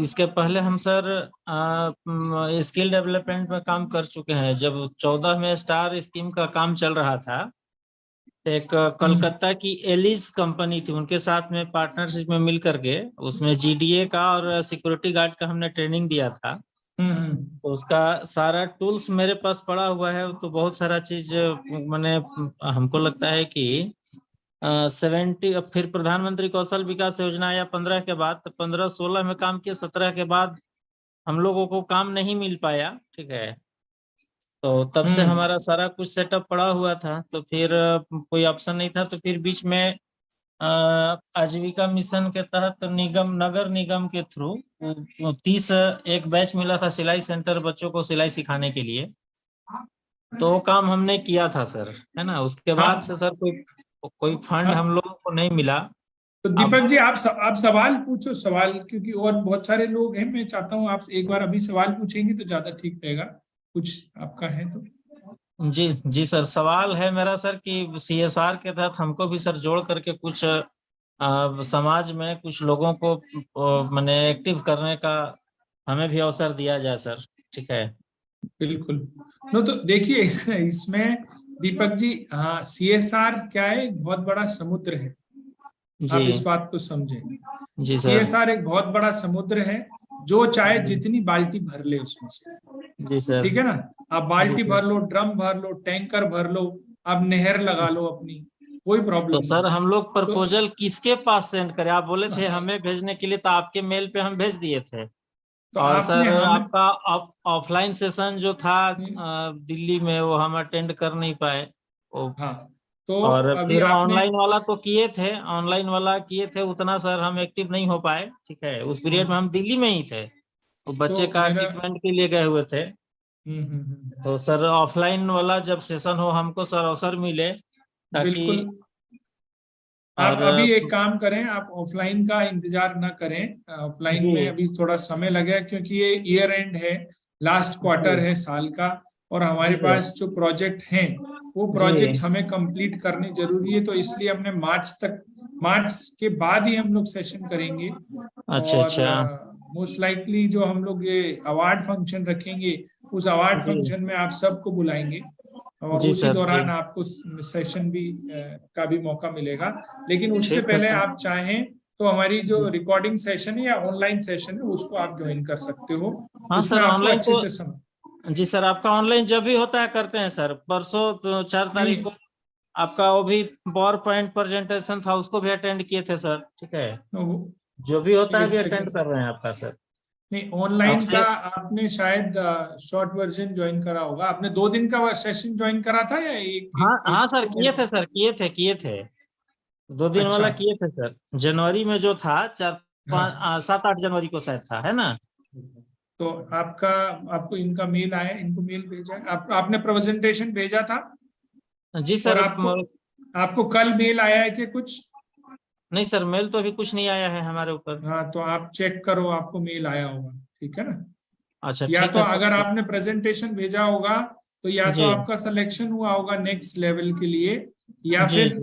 Speaker 12: इसके पहले हम सर स्किल डेवलपमेंट में काम कर चुके हैं। जब 14 में स्टार स्कीम का काम चल रहा था, एक कलकत्ता की एलिस कंपनी थी, उनके साथ में पार्टनरशिप में मिल करके उसमें जीडीए का और सिक्योरिटी गार्ड का हमने ट्रेनिंग दिया था। तो उसका सारा टूल्स मेरे पास पड़ा हुआ है। तो बहुत सारा चीज मैंने, हमको लगता है कि 70, फिर प्रधानमंत्री कौशल विकास योजना आया 15 के बाद, तो 15-16 में काम किया, 17 के बाद हम लोगों को काम नहीं मिल पाया, ठीक है। तो तब से हमारा सारा कुछ सेटअप पड़ा हुआ था, तो फिर कोई ऑप्शन नहीं था। तो फिर बीच में आजीविका मिशन के तहत नगर निगम के थ्रू 30 एक बैच मिला था सिलाई सेंटर, बच्चों को सिलाई सिखाने के लिए। तो काम हमने किया था सर, है ना। उसके बाद से सर कोई फंड हम लोगों को नहीं मिला।
Speaker 1: तो दीपक जी आप सवाल पूछो, सवाल, क्योंकि और बहुत सारे लोग हैं। मैं चाहता हूँ आप एक बार अभी सवाल पूछेंगे तो ज्यादा ठीक रहेगा, कुछ आपका है तो।
Speaker 12: जी सर, सवाल है मेरा सर कि सीएसआर के तहत हमको भी सर जोड़ करके कुछ समाज में कुछ लोगों को मैंने एक्टिव करने का हमें भी अवसर दिया जाए सर, ठीक है।
Speaker 1: बिल्कुल। तो देखिए इसमें दीपक जी, हाँ, सीएसआर क्या है, एक बहुत बड़ा समुद्र है। आप इस बात को समझें।
Speaker 12: जी सर।
Speaker 1: सीएसआर एक बहुत बड़ा समुद्र है, जो चाहे जितनी बाल्टी भर ले उसमें से।
Speaker 12: जी सर।
Speaker 1: ठीक है ना। आप बाल्टी भर लो, ड्रम भर लो, टैंकर भर लो, आप नहर लगा लो अपनी, कोई प्रॉब्लम
Speaker 12: तो सर हम लोग प्रपोजल किसके पास सेंड करें? आप बोले थे हमें भेजने के लिए, तो आपके मेल पे हम भेज दिए थे।
Speaker 1: तो
Speaker 12: और
Speaker 1: आपने
Speaker 12: सर आपका ऑफलाइन सेशन जो था दिल्ली में, वो हम अटेंड कर नहीं पाए।
Speaker 1: हाँ, तो
Speaker 12: और
Speaker 1: अभी
Speaker 12: फिर
Speaker 1: आपने
Speaker 12: ऑनलाइन वाला तो किए थे, ऑनलाइन वाला किए थे, उतना सर हम एक्टिव नहीं हो पाए, ठीक है। उस पीरियड में हम दिल्ली में ही थे, तो बच्चे का ट्रीटमेंट के लिए गए हुए थे। तो सर ऑफलाइन वाला जब सेशन हो, हमको सर अवसर मिले, ताकि
Speaker 1: बिल्कुल। आप अभी एक काम करें, आप ऑफलाइन का इंतजार ना करें। ऑफलाइन में अभी थोड़ा समय लगेगा, क्योंकि ये ईयर एंड है, लास्ट क्वार्टर है साल का, और हमारे पास जो प्रोजेक्ट हैं वो प्रोजेक्ट्स हमें कंप्लीट करने जरूरी है। तो इसलिए हमने मार्च के बाद ही हम लोग सेशन करेंगे। और मोस्ट लाइकली जो हम लोग ये अवार्ड फंक्शन रखेंगे, उस अवार्ड फंक्शन में आप सबको बुलाएंगे, और उसी दौरान आपको सेशन भी का भी मौका मिलेगा। लेकिन उससे पहले आप चाहें तो हमारी जो रिकॉर्डिंग सेशन है या ऑनलाइन सेशन है, उसको आप ज्वाइन कर सकते हो।
Speaker 12: हाँ
Speaker 1: उसमें
Speaker 12: सर,
Speaker 1: आपको
Speaker 12: ऑनलाइन
Speaker 1: अच्छे से समय।
Speaker 12: जी सर, आपका ऑनलाइन जब भी होता है करते हैं सर। परसों 4 तारीख को आपका वो भी पावर पॉइंट प्रेजेंटेशन था, उसको भी अटेंड किए थे सर, ठीक है। जो भी होता है भी अटेंड कर रहे हैं आपका सर।
Speaker 1: नहीं, ऑनलाइन का आपने शायद शॉर्ट वर्जन ज्वाइन करा होगा। आपने 2 दिन का सेशन ज्वाइन करा था या एक?
Speaker 12: हाँ सर, किए थे सर, किए थे 2 दिन वाला किए थे सर। जनवरी में जो था 7-8 जनवरी को शायद था, है ना।
Speaker 1: तो आपको इनका मेल आया, इनको मेल भेजा, आपने प्रेजेंटेशन भेजा था?
Speaker 12: जी सर।
Speaker 1: और आपको कल मेल आया है कि कुछ?
Speaker 12: नहीं सर, मेल तो अभी कुछ नहीं आया है हमारे ऊपर।
Speaker 1: हाँ, तो आप चेक करो, आपको मेल आया होगा, ठीक है ना।
Speaker 12: अच्छा,
Speaker 1: या
Speaker 12: ठीक
Speaker 1: तो
Speaker 12: है सर।
Speaker 1: अगर आपने प्रेजेंटेशन भेजा होगा तो या तो आपका सिलेक्शन हुआ होगा नेक्स्ट लेवल के लिए, या फिर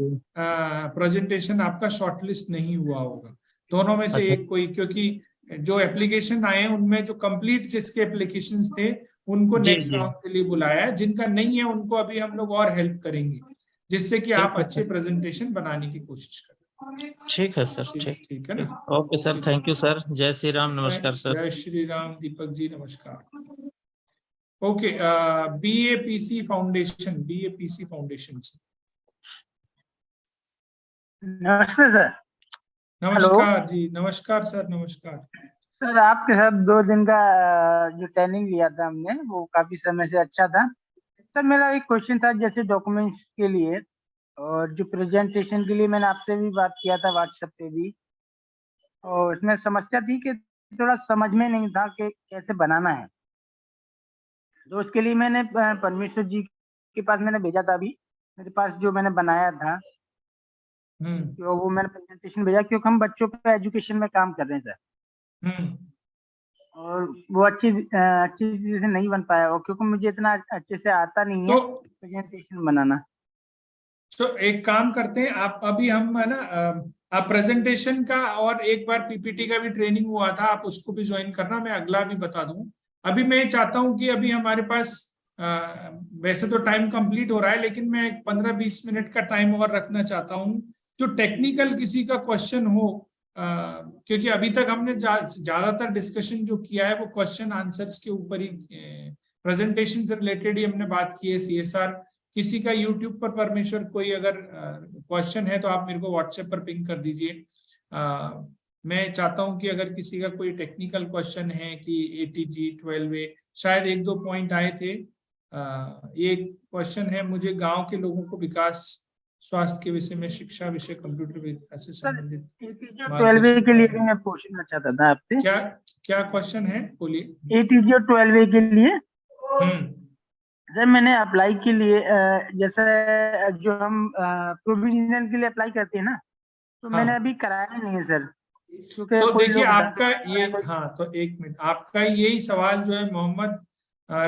Speaker 1: प्रेजेंटेशन आपका शॉर्टलिस्ट नहीं हुआ होगा। दोनों में से एक कोई, क्योंकि जो एप्लीकेशन आए हैं उनमें जो कंप्लीट जिसके एप्लीकेशंस थे उनको नेक्स्ट राउंड के लिए बुलाया है। जिनका नहीं है उनको अभी हम लोग और हेल्प करेंगे, जिससे कि आप अच्छे प्रेजेंटेशन बनाने की कोशिश करें।
Speaker 12: ठीक है सर,
Speaker 1: ठीक है ना।
Speaker 12: Okay sir, thank you sir. जय श्री राम, नमस्कार सर।
Speaker 1: जय श्री राम दीपक जी, नमस्कार। ओके, बीएपीसी फाउंडेशन,
Speaker 13: नमस्ते सर।
Speaker 1: नमस्कार जी, नमस्कार सर, नमस्कार।
Speaker 13: सर आपके साथ 2 दिन का जो ट्रेनिंग लिया था हमने वो काफी समय से अच्छा था। सर मेरा एक क्वेश्चन था, जैसे डॉक्यूमेंट्स के लिए और जो प्रेजेंटेशन के लिए मैंने आपसे भी बात किया था व्हाट्सएप पे भी, और इसमें समस्या थी कि थोड़ा समझ में नहीं था कि कैसे बनाना है। तो उसके लिए मैंने परमेश्वर जी के पास मैंने भेजा था, अभी मेरे पास जो मैंने बनाया था तो वो मैंने प्रेजेंटेशन भेजा, क्योंकि हम बच्चों पे एजुकेशन में काम कर रहे हैं सर। और वो अच्छी चीज से नहीं बन पाया, और क्योंकि मुझे इतना अच्छे से आता नहीं है प्रेजेंटेशन बनाना।
Speaker 1: तो एक काम करते हैं, आप अभी हम है ना आप प्रेजेंटेशन का और एक बार पीपीटी का भी ट्रेनिंग हुआ था, आप उसको भी ज्वाइन करना, मैं अगला भी बता दूं। अभी मैं चाहता हूं कि अभी हमारे पास वैसे तो टाइम कंप्लीट हो रहा है, लेकिन मैं 15-20 मिनट का टाइम और रखना चाहता हूं। जो टेक्निकल किसी का क्वेश्चन हो, क्योंकि अभी तक हमने ज्यादातर डिस्कशन जो किया है वो क्वेश्चन आंसर्स के ऊपर ही, प्रेजेंटेशन से रिलेटेड ही हमने बात की है। CSR किसी का यूट्यूब पर परमेश्वर कोई अगर क्वेश्चन है तो आप मेरे को व्हाट्सएप पर पिंग कर दीजिए। मैं चाहता हूं कि अगर किसी का कोई टेक्निकल क्वेश्चन है कि ATG 12A, शायद 1-2 पॉइंट आए थे। एक क्वेश्चन है, मुझे गांव के लोगों को विकास स्वास्थ्य के विषय में शिक्षा विषय कंप्यूटर विकास से संबंधित
Speaker 13: 12A के लिए भी मैं पूछना चाहता था आपसे।
Speaker 1: क्या क्वेश्चन है, बोलिए।
Speaker 13: ATG 12A के लिए सर मैंने अप्लाई के लिए जैसे जो हम प्रोविजनल के लिए अप्लाई करते हैं ना, तो मैंने अभी कराया नहीं है सर, क्योंकि
Speaker 1: तो देखिए आपका ये, हाँ तो 1 मिनट, आपका यही सवाल जो है मोहम्मद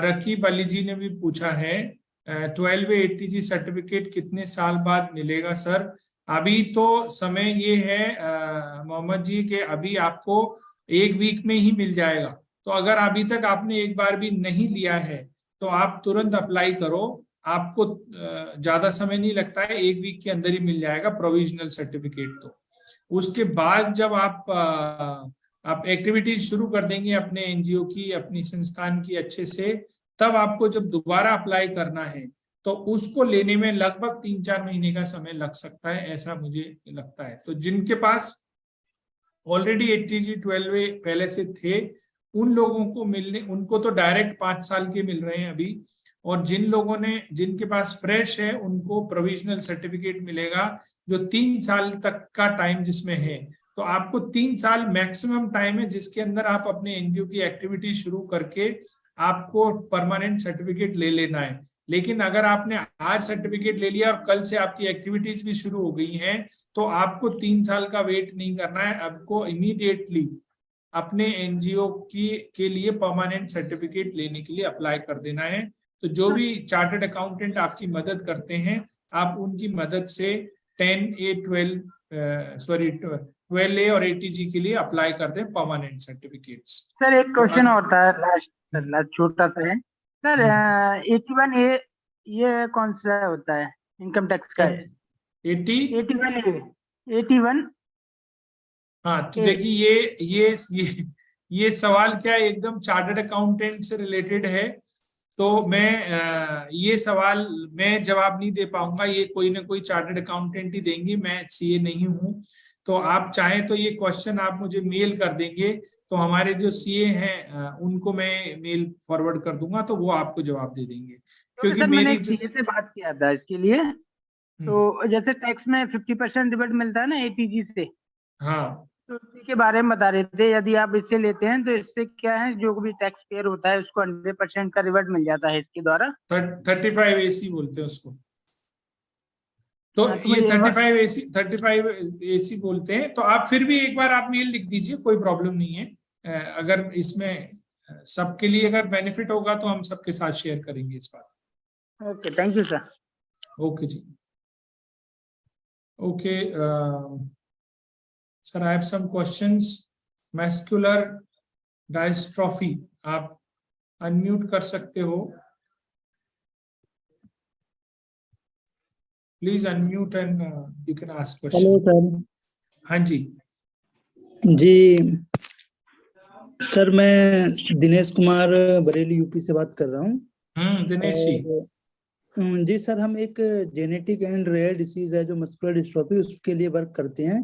Speaker 1: रकीब अली जी ने भी पूछा है, 12A ATG सर्टिफिकेट कितने साल बाद मिलेगा सर। अभी तो समय ये है मोहम्मद जी के अभी आपको 1 वीक में ही मिल जाएगा। तो अगर अभी तक आपने एक बार भी नहीं लिया है तो आप तुरंत अप्लाई करो, आपको ज्यादा समय नहीं लगता है, 1 वीक के अंदर ही मिल जाएगा प्रोविजनल सर्टिफिकेट। तो उसके बाद जब आप एक्टिविटीज शुरू कर देंगे अपने एनजीओ की, अपनी संस्थान की अच्छे से, तब आपको जब दोबारा अप्लाई करना है तो उसको लेने में लगभग 3-4 महीने का समय लग सकता है, ऐसा मुझे लगता है। तो जिनके पास ऑलरेडी ATG 12A पहले से थे, उन लोगों को मिलने, उनको तो डायरेक्ट 5 साल के मिल रहे हैं अभी, और जिनके पास फ्रेश है उनको प्रोविजनल सर्टिफिकेट मिलेगा जो 3 साल तक का टाइम जिसमें है। तो आपको 3 साल मैक्सिमम टाइम है जिसके अंदर आप अपने एनजीओ की एक्टिविटी शुरू करके आपको परमानेंट सर्टिफिकेट ले लेना है। लेकिन अगर आपने आज सर्टिफिकेट ले लिया और कल से आपकी एक्टिविटीज भी शुरू हो गई हैं, तो आपको 3 साल का वेट नहीं करना है, आपको इमीडिएटली अपने एनजीओ के लिए परमानेंट सर्टिफिकेट लेने के लिए अप्लाई कर देना है। तो जो भी चार्टर्ड अकाउंटेंट आपकी मदद करते हैं, आप उनकी मदद से 12A और ATG के लिए अप्लाई कर दें परमानेंट सर्टिफिकेट्स।
Speaker 13: सर एक क्वेश्चन और था लास्ट छोटा सा है सर, 81A ये कौन सा होता है, इनकम टैक्स का है? 81
Speaker 1: हाँ तो देखिए ये सवाल क्या है, एकदम चार्टर्ड अकाउंटेंट से रिलेटेड है, तो मैं ये सवाल मैं जवाब नहीं दे पाऊंगा, ये कोई ना कोई चार्टर्ड अकाउंटेंट ही देंगी, मैं CA नहीं हूँ। तो आप चाहें तो ये क्वेश्चन आप मुझे मेल कर देंगे, तो हमारे जो CA हैं उनको मैं मेल फॉरवर्ड कर दूंगा, तो वो आपको जवाब दे देंगे। क्योंकि मेरी
Speaker 13: CA से बात किया था इसके लिए, तो जैसे टैक्स में 50% रिबेट मिलता है ना ATG से,
Speaker 1: हाँ
Speaker 13: तो इसी के बारे में बता रहे थे, यदि आप इससे लेते हैं तो इससे क्या है, जो भी टैक्स पेयर होता है उसको 100% का रिबेट मिल जाता है इसके द्वारा।
Speaker 1: 35AC बोलते हैं उसको, तो ये 35AC बोलते हैं। तो आप फिर भी एक बार आप मेल लिख दीजिए, कोई प्रॉब्लम नहीं है। अगर इसमें सबके लिए अगर बेनिफिट होगा तो हम सबके साथ शेयर करेंगे इस बात।
Speaker 13: Okay, thank you sir.
Speaker 1: Okay जी, okay sir, I have some questions. Muscular dystrophy, आप अनम्यूट कर सकते हो, please unmute and you can ask question.
Speaker 14: Hello sir.
Speaker 1: हाँ जी
Speaker 14: सर, मैं दिनेश कुमार बरेली यूपी से बात कर रहा हूँ।
Speaker 1: दिनेश
Speaker 14: जी सर, हम एक जेनेटिक एंड रेयर डिसीज है जो मस्कुलर डिस्ट्रोफी, उसके लिए वर्क करते हैं।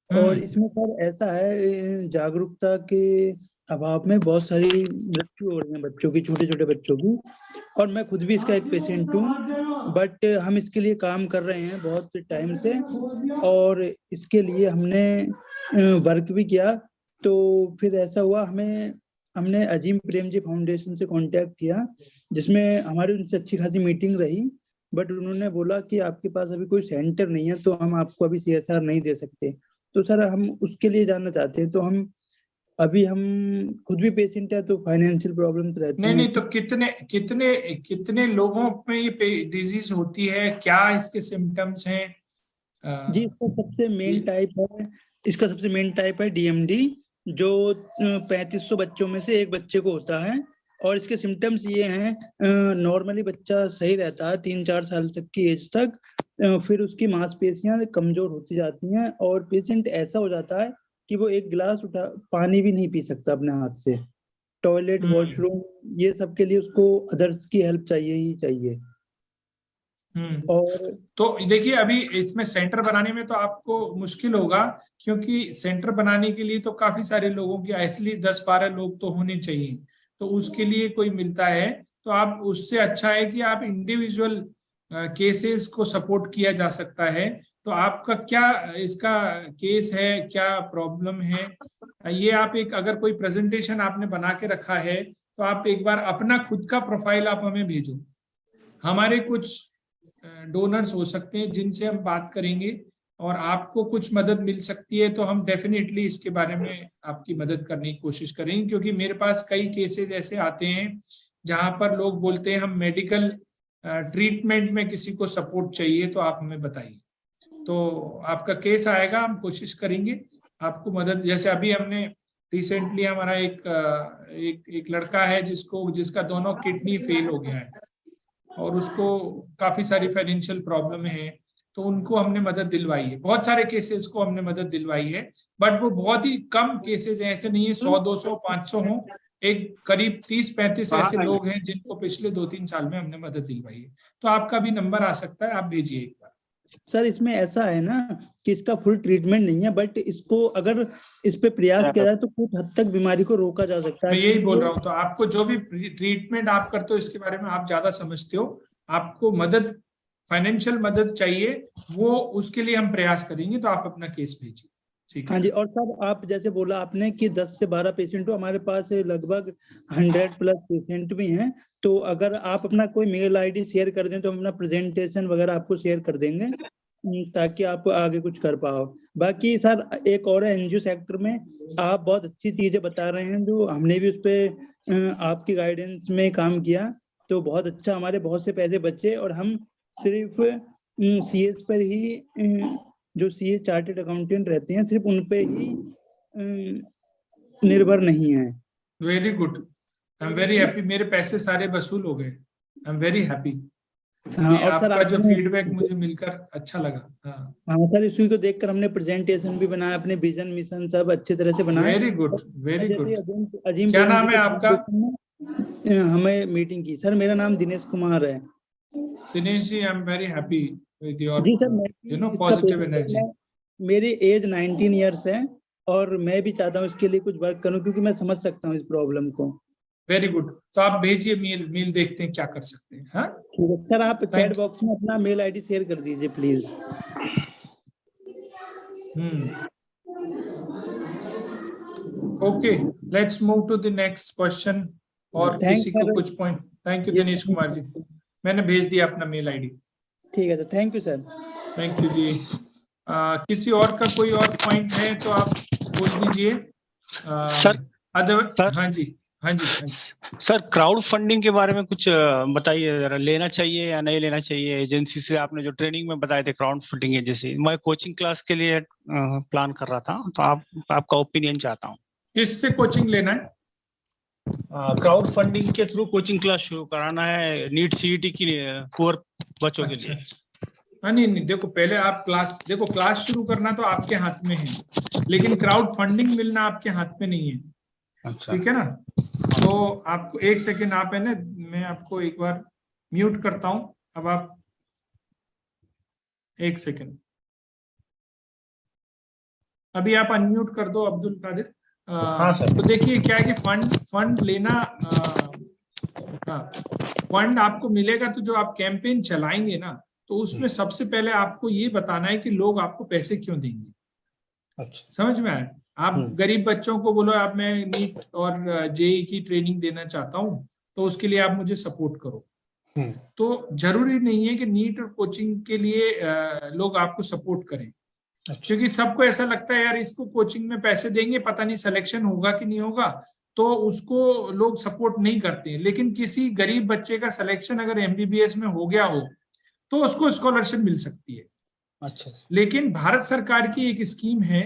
Speaker 14: और इसमें सर ऐसा है, जागरूकता के अभाव में बहुत सारी मृत्यु हो रही है बच्चों की, छोटे छोटे बच्चों की, और मैं खुद भी इसका एक पेशेंट हूँ। बट हम इसके लिए काम कर रहे हैं बहुत टाइम से, और इसके लिए हमने वर्क भी किया। तो फिर ऐसा हुआ, हमने अजीम प्रेमजी फाउंडेशन से कांटेक्ट किया, जिसमें हमारी उनसे अच्छी खासी मीटिंग रही। बट उन्होंने बोला कि आपके पास अभी कोई सेंटर नहीं है, तो हम आपको अभी CSR नहीं दे सकते। तो सर हम उसके लिए जानना चाहते हैं। तो हम खुद भी पेशेंट है, तो फाइनेंशियल प्रॉब्लम्स रहती
Speaker 1: नहीं
Speaker 14: हैं।
Speaker 1: नहीं, तो कितने कितने कितने लोगों में ये डिजीज होती है, क्या इसके सिम्टम्स हैं?
Speaker 14: जी, इसका सबसे मेन टाइप है DMD, जो 3500 बच्चों में से एक बच्चे को होता है। और इसके सिम्टम्स ये हैं, नॉर्मली बच्चा सही रहता है 3-4 साल तक की एज तक, फिर उसकी मांसपेशियां कमजोर होती जाती हैं, और पेशेंट ऐसा हो जाता है कि वो एक गिलास पानी भी नहीं पी सकता अपने हाथ से। टॉयलेट, वॉशरूम, ये सब के लिए उसको अदर्स की हेल्प चाहिए ही चाहिए। और
Speaker 1: तो देखिए, अभी इसमें सेंटर बनाने में तो आपको मुश्किल होगा, क्योंकि सेंटर बनाने के लिए तो काफी सारे लोगों की, इसलिए 10-12 लोग तो होने चाहिए। तो उसके लिए कोई मिलता है तो आप, उससे अच्छा है कि आप इंडिविजुअल केसेस को सपोर्ट किया जा सकता है। तो आपका क्या इसका केस है, क्या प्रॉब्लम है, ये आप एक, अगर कोई प्रेजेंटेशन आपने बना के रखा है तो आप एक बार अपना खुद का प्रोफाइल आप हमें भेजो। हमारे कुछ डोनर्स हो सकते हैं जिनसे हम बात करेंगे, और आपको कुछ मदद मिल सकती है तो हम डेफिनेटली इसके बारे में आपकी मदद करने की कोशिश करेंगे। क्योंकि मेरे पास कई केसेस ऐसे आते हैं जहां पर लोग बोलते हैं हम मेडिकल ट्रीटमेंट में किसी को सपोर्ट चाहिए, तो आप हमें बताइए। तो आपका केस आएगा, हम कोशिश करेंगे आपको मदद। जैसे अभी हमने रिसेंटली, हमारा एक लड़का है जिसका दोनों किडनी फेल हो गया है, और उसको काफी सारी फाइनेंशियल प्रॉब्लम है, तो उनको हमने मदद दिलवाई है। बहुत सारे केसेस को हमने मदद दिलवाई है, बट वो बहुत ही कम केसेस हैं, ऐसे नहीं है 100, 200, 500 हो। एक करीब 30-35 ऐसे लोग हैं जिनको पिछले 2-3 साल में हमने मदद दिलवाई है। तो आपका भी नंबर आ सकता है, आप भेजिए एक बार।
Speaker 14: सर इसमें ऐसा है ना कि इसका फुल ट्रीटमेंट नहीं है, बट इसको अगर इस पे प्रयास किया जाए तो कुछ हद तक बीमारी को रोका जा सकता है।
Speaker 1: मैं यही बोल रहा हूँ, तो आपको जो भी ट्रीटमेंट आप करते हो इसके बारे में आप ज्यादा समझते हो, आपको मदद, फाइनेंशियल मदद चाहिए, वो उसके लिए हम प्रयास करेंगे। तो आप अपना केस भेजिए, ठीक है?
Speaker 14: हाँ जी। और सर आप जैसे बोला आपने कि 10 से 12 पेशेंट हो, हमारे पास लगभग 100+ पेशेंट भी हैं। तो अगर आप अपना कोई मेल ID शेयर कर दें तो हम अपना प्रेजेंटेशन वगैरह आपको शेयर कर देंगे, ताकि आप आगे कुछ कर पाओ। बाकी सर एक और NGO सेक्टर में आप बहुत अच्छी चीजें बता रहे हैं, जो हमने भी उस पर आपकी गाइडेंस में काम किया, तो बहुत अच्छा, हमारे बहुत से पैसे बचे, और हम सिर्फ CS पर ही, जो CA चार्टेड अकाउंटेंट रहते हैं, सिर्फ उन पे ही निर्भर नहीं है।
Speaker 1: Very good, I am very happy. मेरे पैसे सारे वसूल हो गए, आई एम वेरी हैप्पी।
Speaker 14: हाँ, और सर
Speaker 1: आपका जो
Speaker 14: आपने,
Speaker 1: फीडबैक मुझे मिलकर अच्छा लगा।
Speaker 14: हाँ सर, इसी को देखकर हमने प्रेजेंटेशन भी बनाया, अपने विजन मिशन सब अच्छे तरह से बनाए।
Speaker 1: Very good, very good.
Speaker 14: Azim
Speaker 1: क्या नाम
Speaker 14: प्रेमजी
Speaker 1: है
Speaker 14: के
Speaker 1: आपका?
Speaker 14: हमें मीटिंग की। सर मेरा नाम दिनेश कुमार है।
Speaker 1: Dinesh ji, I am very happy with your
Speaker 14: जी सर,
Speaker 1: पॉजिटिव एनर्जी।
Speaker 14: मेरी एज 19 ईयर्स है, और मैं भी चाहता हूँ इसके लिए कुछ वर्क करूँ, क्योंकि मैं समझ सकता हूँ इस प्रॉब्लम को।
Speaker 1: वेरी गुड, तो आप भेजिए मेल देखते हैं क्या कर सकते हैं। हाँ
Speaker 14: ठीक है सर, आप चैट बॉक्स में अपना मेल ID शेयर कर दीजिए please.
Speaker 1: Okay, let's move to the next question. और किसी को कुछ point? Thank you Dinesh Kumar ji, मैंने भेज दिया अपना मेल ID।
Speaker 14: ठीक है sir, thank you sir.
Speaker 1: Thank you जी। किसी और का कोई और पॉइंट है तो आप बोल दीजिए।
Speaker 6: सर,
Speaker 1: हाँ जी, हाँ जी, हाँ जी।
Speaker 6: सर क्राउड फंडिंग के बारे में कुछ बताइए जरा, लेना चाहिए या नहीं लेना चाहिए? एजेंसी से आपने जो ट्रेनिंग में बताए थे क्राउड फंडिंग एजेंसी, मैं कोचिंग क्लास के लिए प्लान कर रहा था, तो आपका ओपिनियन चाहता हूँ।
Speaker 1: किससे कोचिंग लेना है?
Speaker 6: क्राउड फंडिंग के थ्रू कोचिंग क्लास शुरू कराना है, नीट CET की पुअर बच्चों के लिए।
Speaker 1: हाँ, नहीं, देखो पहले आप क्लास शुरू करना तो आपके हाथ में है, लेकिन क्राउड फंडिंग मिलना आपके हाथ में नहीं है।
Speaker 6: अच्छा,
Speaker 1: ठीक है ना? तो आपको 1 सेकेंड, आप है ना, मैं आपको एक बार म्यूट करता हूं। अब आप 1 सेकेंड, अभी आप अनम्यूट कर दो अब्दुल कादिर।
Speaker 6: हाँ सर।
Speaker 1: तो देखिए क्या है कि फंड लेना, फंड आपको मिलेगा तो जो आप कैंपेन चलाएंगे ना, तो उसमें सबसे पहले आपको ये बताना है कि लोग आपको पैसे क्यों देंगे।
Speaker 6: अच्छा।
Speaker 1: समझ में आया? आप गरीब बच्चों को बोलो आप मैं नीट और जेई की ट्रेनिंग देना चाहता हूँ, तो उसके लिए आप मुझे सपोर्ट करो। तो जरूरी नहीं है कि नीट और कोचिंग के लिए लोग आपको सपोर्ट करें। क्योंकि सबको ऐसा लगता है यार इसको कोचिंग में पैसे देंगे, पता नहीं सिलेक्शन होगा कि नहीं होगा, तो उसको लोग सपोर्ट नहीं करते हैं। लेकिन किसी गरीब बच्चे का सिलेक्शन अगर एमबीबीएस में हो गया हो तो उसको स्कॉलरशिप मिल सकती है।
Speaker 6: अच्छा।
Speaker 1: लेकिन भारत सरकार की एक स्कीम है,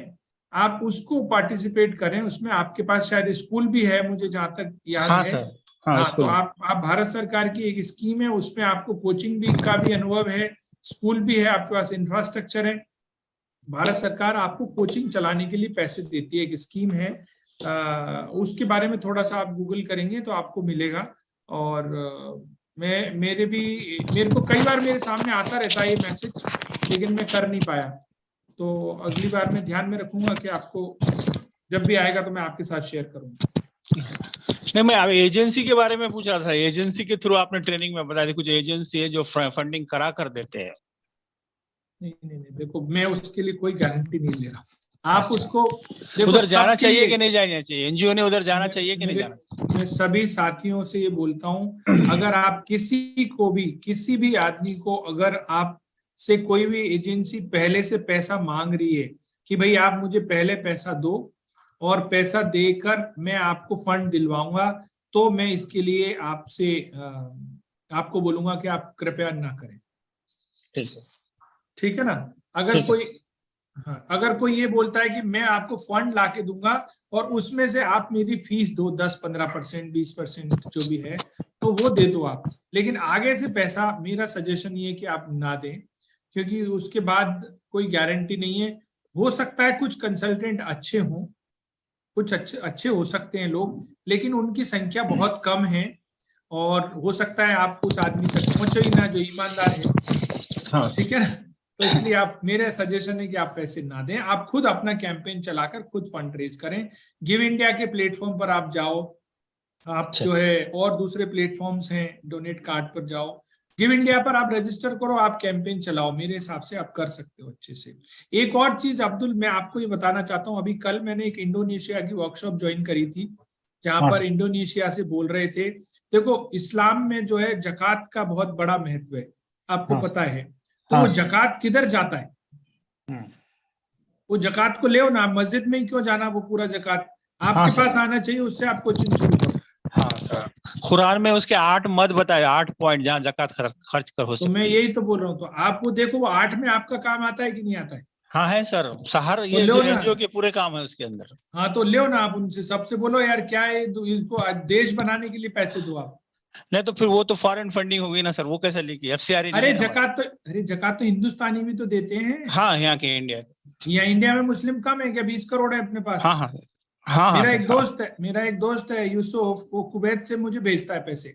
Speaker 1: आप उसको पार्टिसिपेट करें। उसमें आपके पास शायद स्कूल भी है, मुझे जहां तक याद
Speaker 6: हाँ
Speaker 1: है।
Speaker 6: सर। हाँ,
Speaker 1: तो आप भारत सरकार की एक स्कीम है, उसमें आपको कोचिंग भी का भी अनुभव है, स्कूल भी है, आपके पास इंफ्रास्ट्रक्चर है। भारत सरकार आपको कोचिंग चलाने के लिए पैसे देती है, एक स्कीम है। उसके बारे में थोड़ा सा आप गूगल करेंगे तो आपको मिलेगा। और मेरे को कई बार मेरे सामने आता रहता है ये मैसेज, लेकिन मैं कर नहीं पाया। तो अगली बार मैं ध्यान में रखूंगा कि आपको जब भी आएगा तो मैं आपके साथ शेयर करूंगा।
Speaker 6: नहीं, मैं एजेंसी के बारे में पूछ रहा था। एजेंसी के थ्रू आपने ट्रेनिंग में बताया, कुछ एजेंसी है जो फंडिंग करा कर देते हैं।
Speaker 1: नहीं, देखो मैं उसके लिए कोई गारंटी नहीं ले रहा। आप उसको देखो,
Speaker 6: उधर जाना
Speaker 1: सबके
Speaker 6: चाहिए
Speaker 1: लिए-
Speaker 6: कि नहीं जाना चाहिए? एनजीओ ने उधर जाना चाहिए कि नहीं जाना चाहिए?
Speaker 1: मैं सभी साथियों से ये बोलता हूं, अगर आप किसी भी आदमी को अगर आप से कोई भी एजेंसी पहले से पैसा मांग रही है कि भाई आप मुझे पहले पैसा दो और पैसा देकर मैं आपको फंड दिलवाऊंगा, तो मैं इसके लिए आपसे आपको बोलूंगा कि आप कृपया ना करें। ठीक है ना? अगर कोई ये बोलता है कि मैं आपको फंड ला के दूंगा और उसमें से आप मेरी फीस दो 10-15%, 20% जो भी है, तो वो दे दो आप। लेकिन आगे से पैसा, मेरा सजेशन ये है कि आप ना दें, क्योंकि उसके बाद कोई गारंटी नहीं है। हो सकता है कुछ कंसल्टेंट अच्छे हों, कुछ अच्छे हो सकते हैं लोग, लेकिन उनकी संख्या बहुत कम है और हो सकता है आप उस आदमी तक पहुंचो ही ना जो ईमानदार है। ठीक है ना? तो इसलिए आप, मेरा सजेशन है कि आप पैसे ना दें, आप खुद अपना कैंपेन चलाकर खुद फंड रेज करें। गिव इंडिया के प्लेटफॉर्म पर आप जाओ, आप जो है और दूसरे प्लेटफॉर्म्स हैं, डोनेट कार्ड पर जाओ, गिव इंडिया पर आप रजिस्टर करो, आप कैंपेन चलाओ। मेरे हिसाब से आप कर सकते हो अच्छे से। एक और चीज अब्दुल, मैं आपको ये बताना चाहता हूँ, अभी कल मैंने एक इंडोनेशिया की वर्कशॉप ज्वाइन करी थी, जहां पर इंडोनेशिया से बोल रहे थे। देखो, इस्लाम में जो है जकात का बहुत बड़ा महत्व है, आपको पता है। तो वो जकात किधर जाता है? वो जकात को ले ना, मस्जिद में ही क्यों जाना, वो पूरा जकात आपके पास आना चाहिए, उससे आप कोचिंग शुरू करो।
Speaker 6: कुरान में उसके 8 मद बताए, 8 पॉइंट जहाँ जकात खर्च कर हो सकती है।
Speaker 1: तो मैं यही तो बोल रहा हूँ, तो आप वो देखो, वो 8 में आपका काम आता है कि नहीं आता है?
Speaker 6: हाँ है सर, शहर ये
Speaker 1: लो
Speaker 6: जो
Speaker 1: ना।
Speaker 6: एनजीओ के पूरे काम है उसके अंदर।
Speaker 1: हाँ, तो ले ना आप उनसे, सबसे बोलो यार क्या है, इनको देश बनाने के लिए पैसे दो आप।
Speaker 6: नहीं तो फिर वो तो फॉरेन फंडिंग होगी ना सर, वो कैसे लेगी? एफसीआरए
Speaker 1: अरे जकात तो हिंदुस्तानी भी तो देते हैं।
Speaker 6: हाँ, यहाँ के
Speaker 1: इंडिया में मुस्लिम कम है क्या? 20 करोड़ है अपने पास।
Speaker 6: हाँ,
Speaker 1: मेरा एक दोस्त है यूसुफ, वो कुवैत से मुझे भेजता है पैसे।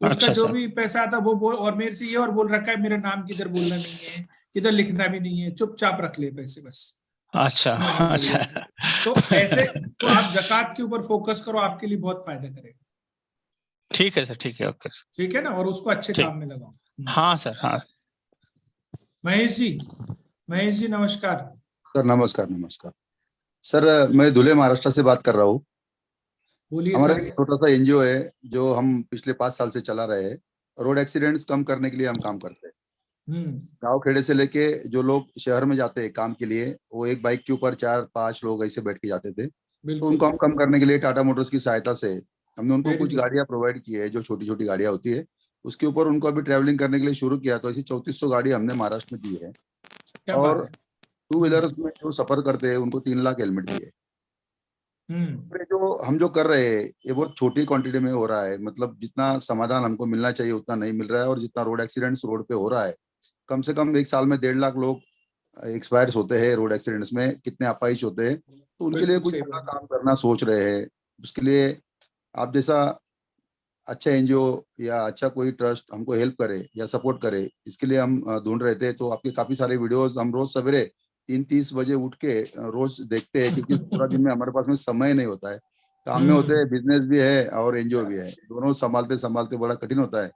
Speaker 1: उसका जो भी पैसा आता है वो बोल, और मेरे से ये और बोल रखा है मेरा नाम किधर बोलना नहीं है, किधर लिखना भी नहीं है, चुपचाप रख ले पैसे बस।
Speaker 6: अच्छा।
Speaker 1: तो ऐसे तो आप जकात के ऊपर फोकस करो, आपके लिए बहुत फायदा करेगा।
Speaker 6: ठीक है सर, ठीक है, ओके सर।
Speaker 1: ठीक है ना? और उसको अच्छे काम में लगाओ।
Speaker 6: हाँ सर, हाँ।
Speaker 1: महेश जी नमस्कार।
Speaker 15: सर नमस्कार सर, मैं धुले महाराष्ट्र से बात कर रहा हूँ। हमारा एक छोटा सा एनजीओ है जो हम पिछले 5 साल से चला रहे हैं। रोड एक्सीडेंट्स कम करने के लिए हम काम करते हैं। गांव खेड़े से लेके जो लोग शहर में जाते हैं काम के लिए, वो एक बाइक के ऊपर 4-5 लोग ऐसे बैठ के जाते थे। तो उनको हम कम करने के लिए टाटा मोटर्स की सहायता से हमने उनको कुछ गाड़ियां प्रोवाइड की है, जो छोटी छोटी गाड़ियां होती है, उसके ऊपर उनको अभी ट्रैवलिंग करने के लिए शुरू किया। तो ऐसी 3400 गाड़ी हमने महाराष्ट्र में दी है। और 2 व्हीलर्स में जो सफर करते हैं उनको 3 लाख हेलमेट दिए। जो हम जो कर रहे हैं ये बहुत छोटी क्वांटिटी में हो रहा है, मतलब जितना समाधान हमको मिलना चाहिए उतना नहीं मिल रहा है। और जितना रोड एक्सीडेंट्स रोड पे हो रहा है, कम से कम एक साल में 1.5 लाख लोग एक्सपायर्स होते हैं रोड एक्सीडेंट्स में, कितने अपाहिज होते हैं। तो उनके लिए कुछ बड़ा काम करना सोच रहे हैं। उसके लिए आप जैसा अच्छा एनजीओ या अच्छा कोई ट्रस्ट हमको हेल्प करे या सपोर्ट करे, इसके लिए हम ढूंढ रहे थे। तो आपके काफी सारे वीडियोस हम रोज सवेरे 3:30 बजे उठ के रोज देखते हैं, क्योंकि पूरा दिन में हमारे पास में समय नहीं होता है, काम में होते हैं, बिजनेस भी है और एनजीओ भी है, दोनों संभालते संभालते बड़ा कठिन होता है।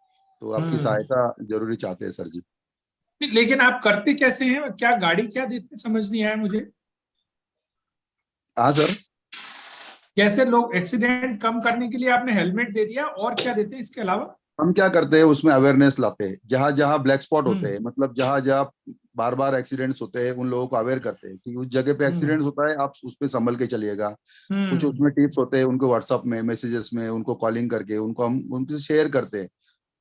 Speaker 15: तो आपकी सहायता जरूरी चाहते हैं सर जी।
Speaker 1: लेकिन आप करते कैसे हैं, क्या गाड़ी क्या देते हैं, समझ नहीं आया मुझे।
Speaker 15: हाँ सर,
Speaker 1: कैसे लोग एक्सीडेंट कम करने के लिए आपने हेलमेट दे दिया, और क्या देते हैं इसके अलावा?
Speaker 15: हम क्या करते हैं उसमें अवेयरनेस लाते हैं, जहाँ जहाँ ब्लैक स्पॉट होते हैं, मतलब जहाँ जहाँ बार बार एक्सीडेंट्स होते हैं, उन लोगों को अवेयर करते हैं कि उस जगह पे एक्सीडेंट होता है, आप उस पे संभल के चलिएगा। कुछ उसमें टिप्स होते हैं, उनको व्हाट्सएप में, मैसेजेस में उनको कॉलिंग करके उनको हम उनसे शेयर करते हैं।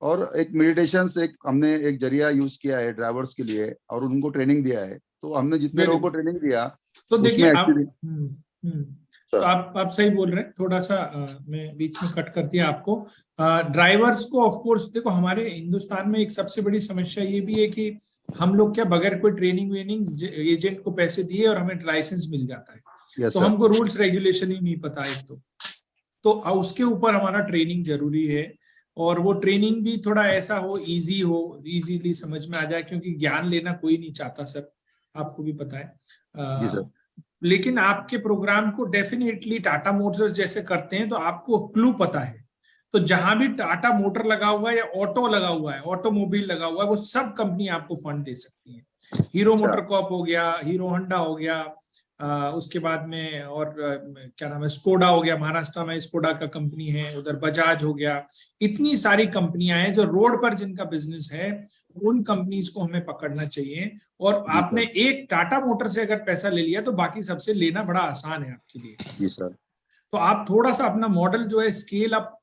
Speaker 15: और एक मेडिटेशन से हमने एक जरिया यूज किया है ड्राइवर्स के लिए, और उनको ट्रेनिंग दिया है। तो हमने जितने लोगों को ट्रेनिंग दिया,
Speaker 1: तो देखिए
Speaker 15: उसमें
Speaker 1: तो आप सही बोल रहे हैं। थोड़ा सा मैं बीच में कट कर दिया आपको। ड्राइवर्स को ऑफ कोर्स देखो, हमारे हिंदुस्तान में एक सबसे बड़ी समस्या ये भी है कि हम लोग क्या बगैर कोई ट्रेनिंग वेनिंग एजेंट को पैसे दिए और हमें लाइसेंस मिल जाता है। तो हमको रूल्स रेगुलेशन ही नहीं पता है। तो उसके ऊपर हमारा ट्रेनिंग जरूरी है, और वो ट्रेनिंग भी थोड़ा ऐसा हो, इजीली समझ में आ जाए, क्योंकि ज्ञान लेना कोई नहीं चाहता सर, आपको भी पता है। लेकिन आपके प्रोग्राम को डेफिनेटली टाटा मोटर्स जैसे करते हैं, तो आपको क्लू पता है। तो जहां भी टाटा मोटर लगा हुआ है या ऑटो लगा हुआ है, ऑटोमोबाइल लगा हुआ है, वो सब कंपनी आपको फंड दे सकती है। हीरो मोटरकॉर्प हो गया, हीरो होंडा हो गया, उसके बाद में और क्या नाम है, स्कोडा हो गया, महाराष्ट्र में स्कोडा का कंपनी है, उधर बजाज हो गया। इतनी सारी कंपनियां हैं जो रोड पर जिनका बिजनेस है, उन कंपनीज को हमें पकड़ना चाहिए। और आपने एक टाटा मोटर से अगर पैसा ले लिया, तो बाकी सबसे लेना बड़ा आसान है आपके लिए।
Speaker 15: जी सर।
Speaker 1: तो आप थोड़ा सा अपना मॉडल जो है स्केल अप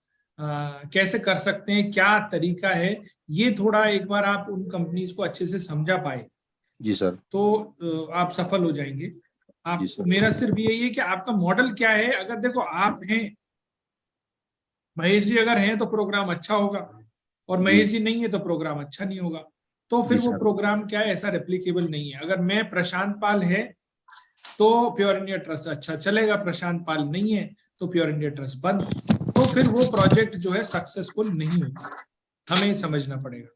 Speaker 1: कैसे कर सकते हैं, क्या तरीका है, ये थोड़ा एक बार आप उन कंपनीज को अच्छे से समझा पाए,
Speaker 15: जी सर,
Speaker 1: तो आप सफल हो जाएंगे। आप मेरा सिर्फ यही है कि आपका मॉडल क्या है। अगर देखो आप हैं, महेश जी अगर हैं तो प्रोग्राम अच्छा होगा, और महेश जी नहीं है तो प्रोग्राम अच्छा नहीं होगा। तो फिर वो प्रोग्राम क्या है, ऐसा रेप्लीकेबल नहीं है। अगर मैं प्रशांत पाल है तो प्योर इंडिया ट्रस्ट अच्छा चलेगा, प्रशांत पाल नहीं है तो प्योर इंडिया ट्रस्ट बंद। तो फिर वो प्रोजेक्ट जो है सक्सेसफुल नहीं होगा, हमें समझना पड़ेगा।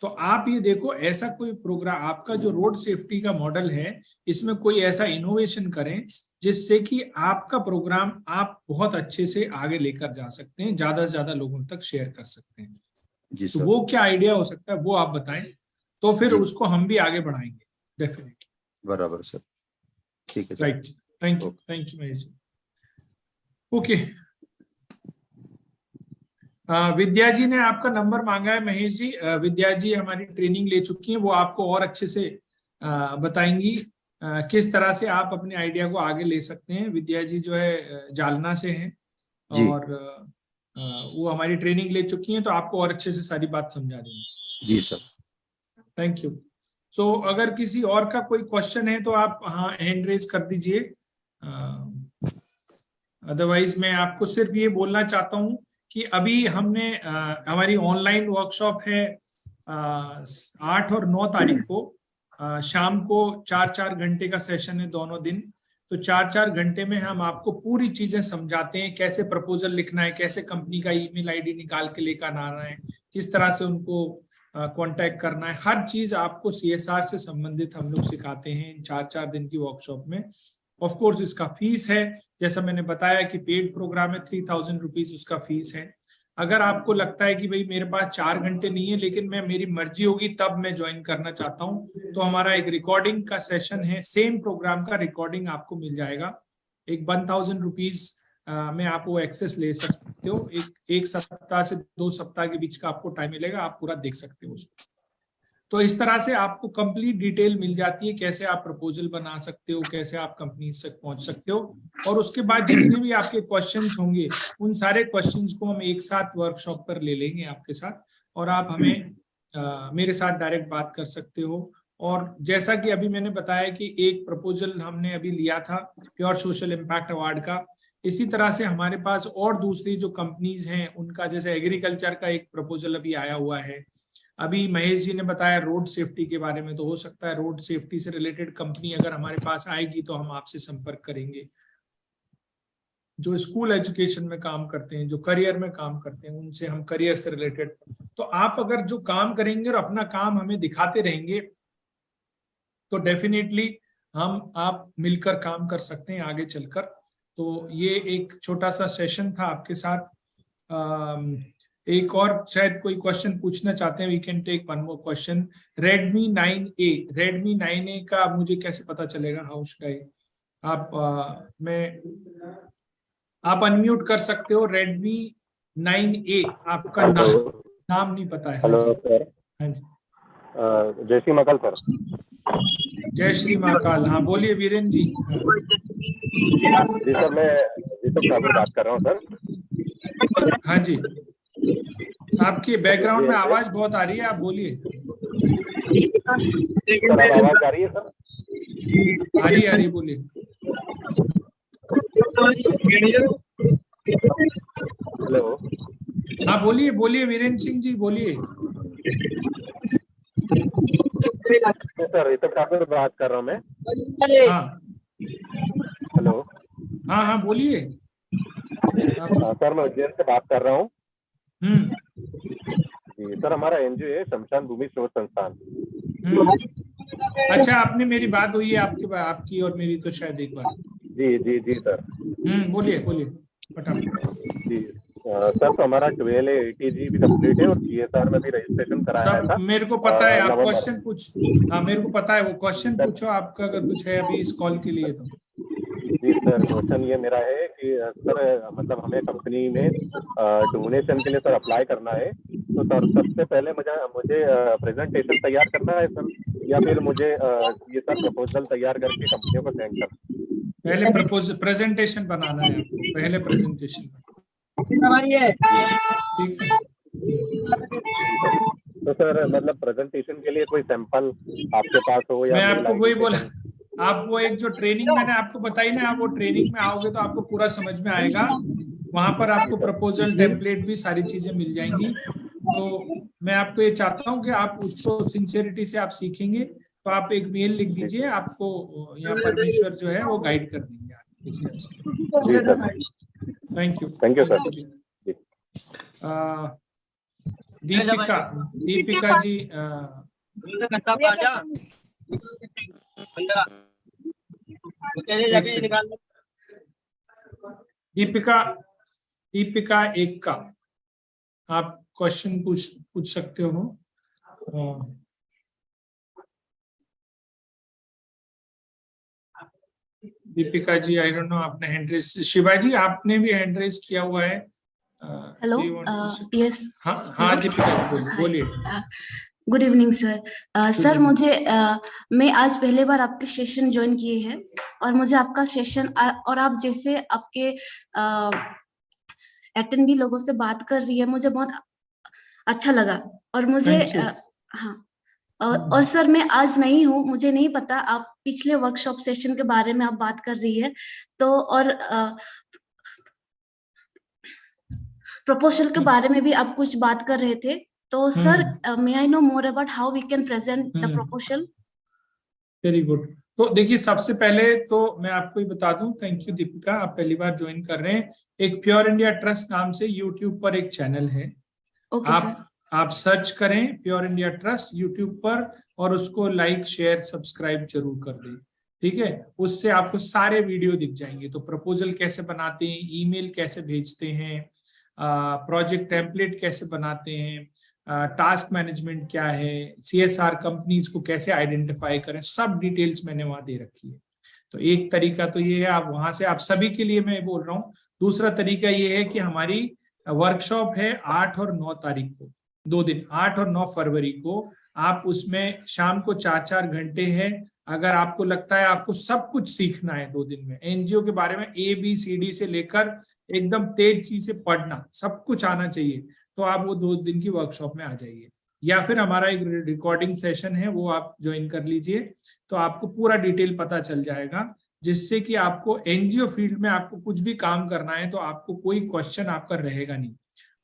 Speaker 1: तो आप ये देखो, ऐसा कोई प्रोग्राम, आपका जो रोड सेफ्टी का मॉडल है, इसमें कोई ऐसा इनोवेशन करें जिससे कि आपका प्रोग्राम आप बहुत अच्छे से आगे लेकर जा सकते हैं, ज्यादा से ज्यादा लोगों तक शेयर कर सकते हैं।
Speaker 15: जी
Speaker 1: तो वो क्या आइडिया हो सकता है, वो आप बताएं, तो फिर उसको हम भी आगे बढ़ाएंगे डेफिनेटली।
Speaker 15: बराबर सर, ठीक है।
Speaker 1: Right, thank you Mahesh ji. Okay, Vidya ji ने आपका नंबर मांगा है महेश जी। विद्या जी हमारी ट्रेनिंग ले चुकी हैं, वो आपको और अच्छे से बताएंगी किस तरह से आप अपने आइडिया को आगे ले सकते हैं। विद्या जी जो है जालना से हैं, और वो हमारी ट्रेनिंग ले चुकी हैं, तो आपको और अच्छे से सारी बात समझा देंगी।
Speaker 15: जी सर,
Speaker 1: थैंक यू। सो अगर किसी और का कोई क्वेश्चन है तो आप हाँ हैंड रेज कर दीजिए। अदरवाइज मैं आपको सिर्फ ये बोलना चाहता हूँ कि अभी हमने हमारी ऑनलाइन वर्कशॉप है 8 और 9 तारीख को शाम को 4-4 घंटे का सेशन है दोनों दिन। तो 4-4 घंटे में हम आपको पूरी चीजें समझाते हैं, कैसे प्रपोजल लिखना है, कैसे कंपनी का ईमेल आईडी निकाल के लेकर आना है, किस तरह से उनको कांटेक्ट करना है। हर चीज आपको CSR से संबंधित हम लोग सिखाते हैं इन 4-4 दिन की वर्कशॉप में। ऑफ कोर्स इसका फीस है, जैसा मैंने बताया कि पेड प्रोग्राम है, 3000 रुपीज उसका फीस है। अगर आपको लगता है कि भाई मेरे पास 4 घंटे नहीं है, लेकिन मैं मेरी मर्जी होगी तब मैं ज्वाइन करना चाहता हूँ, तो हमारा एक रिकॉर्डिंग का सेशन है, सेम प्रोग्राम का रिकॉर्डिंग आपको मिल जाएगा। एक 1000 रुपीज में आप वो एक्सेस ले सकते हो। एक सप्ताह से 2 सप्ताह के बीच का आपको टाइम मिलेगा, आप पूरा देख सकते हो उसको। तो इस तरह से आपको कंप्लीट डिटेल मिल जाती है, कैसे आप प्रपोजल बना सकते हो, कैसे आप कंपनी तक पहुंच सकते हो। और उसके बाद जितने भी आपके क्वेश्चंस होंगे, उन सारे क्वेश्चंस को हम एक साथ वर्कशॉप पर ले लेंगे आपके साथ, और आप हमें मेरे साथ डायरेक्ट बात कर सकते हो। और जैसा कि अभी मैंने बताया कि एक प्रपोजल हमने अभी लिया था प्योर सोशल इम्पैक्ट अवार्ड का, इसी तरह से हमारे पास और दूसरी जो कंपनीज हैं उनका, जैसे एग्रीकल्चर का एक प्रपोजल अभी आया हुआ है। अभी महेश जी ने बताया रोड सेफ्टी के बारे में, तो हो सकता है रोड सेफ्टी से रिलेटेड कंपनी अगर हमारे पास आएगी तो हम आपसे संपर्क करेंगे। जो स्कूल एजुकेशन में काम करते हैं, जो करियर में काम करते हैं, उनसे हम करियर से रिलेटेड। तो आप अगर जो काम करेंगे और अपना काम हमें दिखाते रहेंगे, तो डेफिनेटली हम आप मिलकर काम कर सकते हैं आगे चलकर। तो ये एक छोटा सा सेशन था आपके साथ। एक और शायद कोई क्वेश्चन पूछना चाहते हैं, we can take one more question. Redmi 9A का मुझे कैसे पता चलेगा? How should I? आप अनम्यूट कर सकते हो। Redmi 9A आपका नाम नहीं पता है?
Speaker 16: Hello sir.
Speaker 1: हाँ जी,
Speaker 16: जय श्री महाकाल सर।
Speaker 1: जय श्री महाकाल। हाँ बोलिए वीरेंद्र जी।
Speaker 16: जी सर, मैं ऋषभ ठाकुर बात कर रहा हूँ सर।
Speaker 1: हाँ जी, आपकी बैकग्राउंड में आवाज बहुत आ रही है, आप बोलिए।
Speaker 16: सर अब आवाज आ रही है सर?
Speaker 1: आ रही बोलिए।
Speaker 16: हेलो।
Speaker 1: हाँ बोलिए वीरेंद्र सिंह जी बोलिए।
Speaker 16: सर ऋषभ ठाकुर बात कर रहा हूँ मैं।
Speaker 1: हाँ
Speaker 16: हेलो।
Speaker 1: हाँ बोलिए।
Speaker 16: सर मैं उज्जैन से बात कर रहा हूँ। जी सर, हमारा एनजीओ है शमशान भूमि शोध संस्थान।
Speaker 1: अच्छा, आपने मेरी बात हुई है आपकी और मेरी तो शायद एक बार।
Speaker 16: जी सर।
Speaker 1: बोलिए फटाफट।
Speaker 16: जी सर, तो हमारा 12 ATG भी कंप्लीट है और CSR में भी रजिस्ट्रेशन कराया था।
Speaker 1: मेरे को पता है, आप क्वेश्चन पूछ। हाँ मेरे को पता है, वो क्वेश्चन पूछो आपका अगर कुछ है अभी इस कॉल के लिए तो।
Speaker 16: जी सर, क्वेश्चन ये मेरा है कि सर मतलब हमें कंपनी में डोनेशन के लिए सर अप्लाई करना है, तो सर सबसे पहले मुझे प्रेजेंटेशन तैयार करना है सर, या फिर मुझे ये सर प्रपोजल तैयार करके कंपनियों को सेंड करना?
Speaker 1: पहले प्रेजेंटेशन बनाना है आपको, पहले प्रेजेंटेशन। ठीक है।
Speaker 16: तो सर मतलब प्रेजेंटेशन के लिए कोई सैंपल आपके पास हो या?
Speaker 1: मैं आपको वही बोला, आप वो एक जो ट्रेनिंग मैंने आपको बताई ना, आप वो ट्रेनिंग में आओगे तो आपको पूरा समझ में आएगा। वहां पर आपको प्रपोजल टेम्पलेट भी सारी चीजें मिल जाएंगी। तो मैं आपको ये चाहता हूँ कि आप उसको सिंसियरिटी से आप सीखेंगे। तो आप एक मेल लिख दीजिए, आपको यहाँ परमेश्वर जो है वो गाइड कर देंगे आपके स्टेप्स के। थैंक यू सर जी। दीपिका जी दीपिका एक का आप क्वेश्चन पूछ सकते हो। Deepika ji, I don't know आपने हैंड रेज। शिवा जी आपने भी हैंड रेज किया हुआ है।
Speaker 17: हेलो। यस।
Speaker 1: हाँ दीपिका जी बोलिए।
Speaker 17: Good evening sir. सर मुझे मैं आज पहले बार आपके सेशन ज्वाइन किए हैं और मुझे आपका सेशन और आप जैसे आपके अटेंडी लोगों से बात कर रही है मुझे बहुत अच्छा लगा। और मुझे हाँ और सर मैं आज नहीं हूँ, मुझे नहीं पता, आप पिछले वर्कशॉप सेशन के बारे में आप बात कर रही है तो, और प्रपोजल के बारे में भी आप कुछ बात कर रहे थे। तो sir may I know more about how we can present the proposal?
Speaker 1: Very good. तो देखिए, सबसे पहले तो मैं आपको ही बता दूं, थैंक यू दीपिका, आप पहली बार ज्वाइन कर रहे हैं। एक प्योर इंडिया ट्रस्ट नाम से यूट्यूब पर एक चैनल है। आप सर्च करें प्योर इंडिया ट्रस्ट यूट्यूब पर और उसको लाइक शेयर सब्सक्राइब जरूर कर दें। ठीक है, उससे आपको सारे वीडियो दिख जाएंगे। तो प्रपोजल कैसे बनाते हैं, ईमेल कैसे भेजते हैं, प्रोजेक्ट टेम्पलेट कैसे बनाते हैं, टास्क मैनेजमेंट क्या है, CSR कंपनीज को कैसे आइडेंटिफाई करें, सब डिटेल्स मैंने वहां दे रखी है। तो एक तरीका तो ये है, आप वहां से, आप सभी के लिए मैं बोल रहा हूँ। दूसरा तरीका ये है कि हमारी वर्कशॉप है 8 और 9 तारीख को, 2 दिन, 8 और 9 फरवरी को। आप उसमें शाम को 4-4 घंटे हैं। अगर आपको लगता है आपको सब कुछ सीखना है 2 दिन में, एनजीओ के बारे में ABCD से लेकर एकदम तेजी से पढ़ना, सब कुछ आना चाहिए, तो आप वो 2 दिन की वर्कशॉप में आ जाइए। या फिर हमारा एक रिकॉर्डिंग सेशन है, वो आप ज्वाइन कर लीजिए, तो आपको पूरा डिटेल पता चल जाएगा, जिससे कि आपको एनजीओ फील्ड में आपको कुछ भी काम करना है तो आपको कोई क्वेश्चन आपका रहेगा नहीं।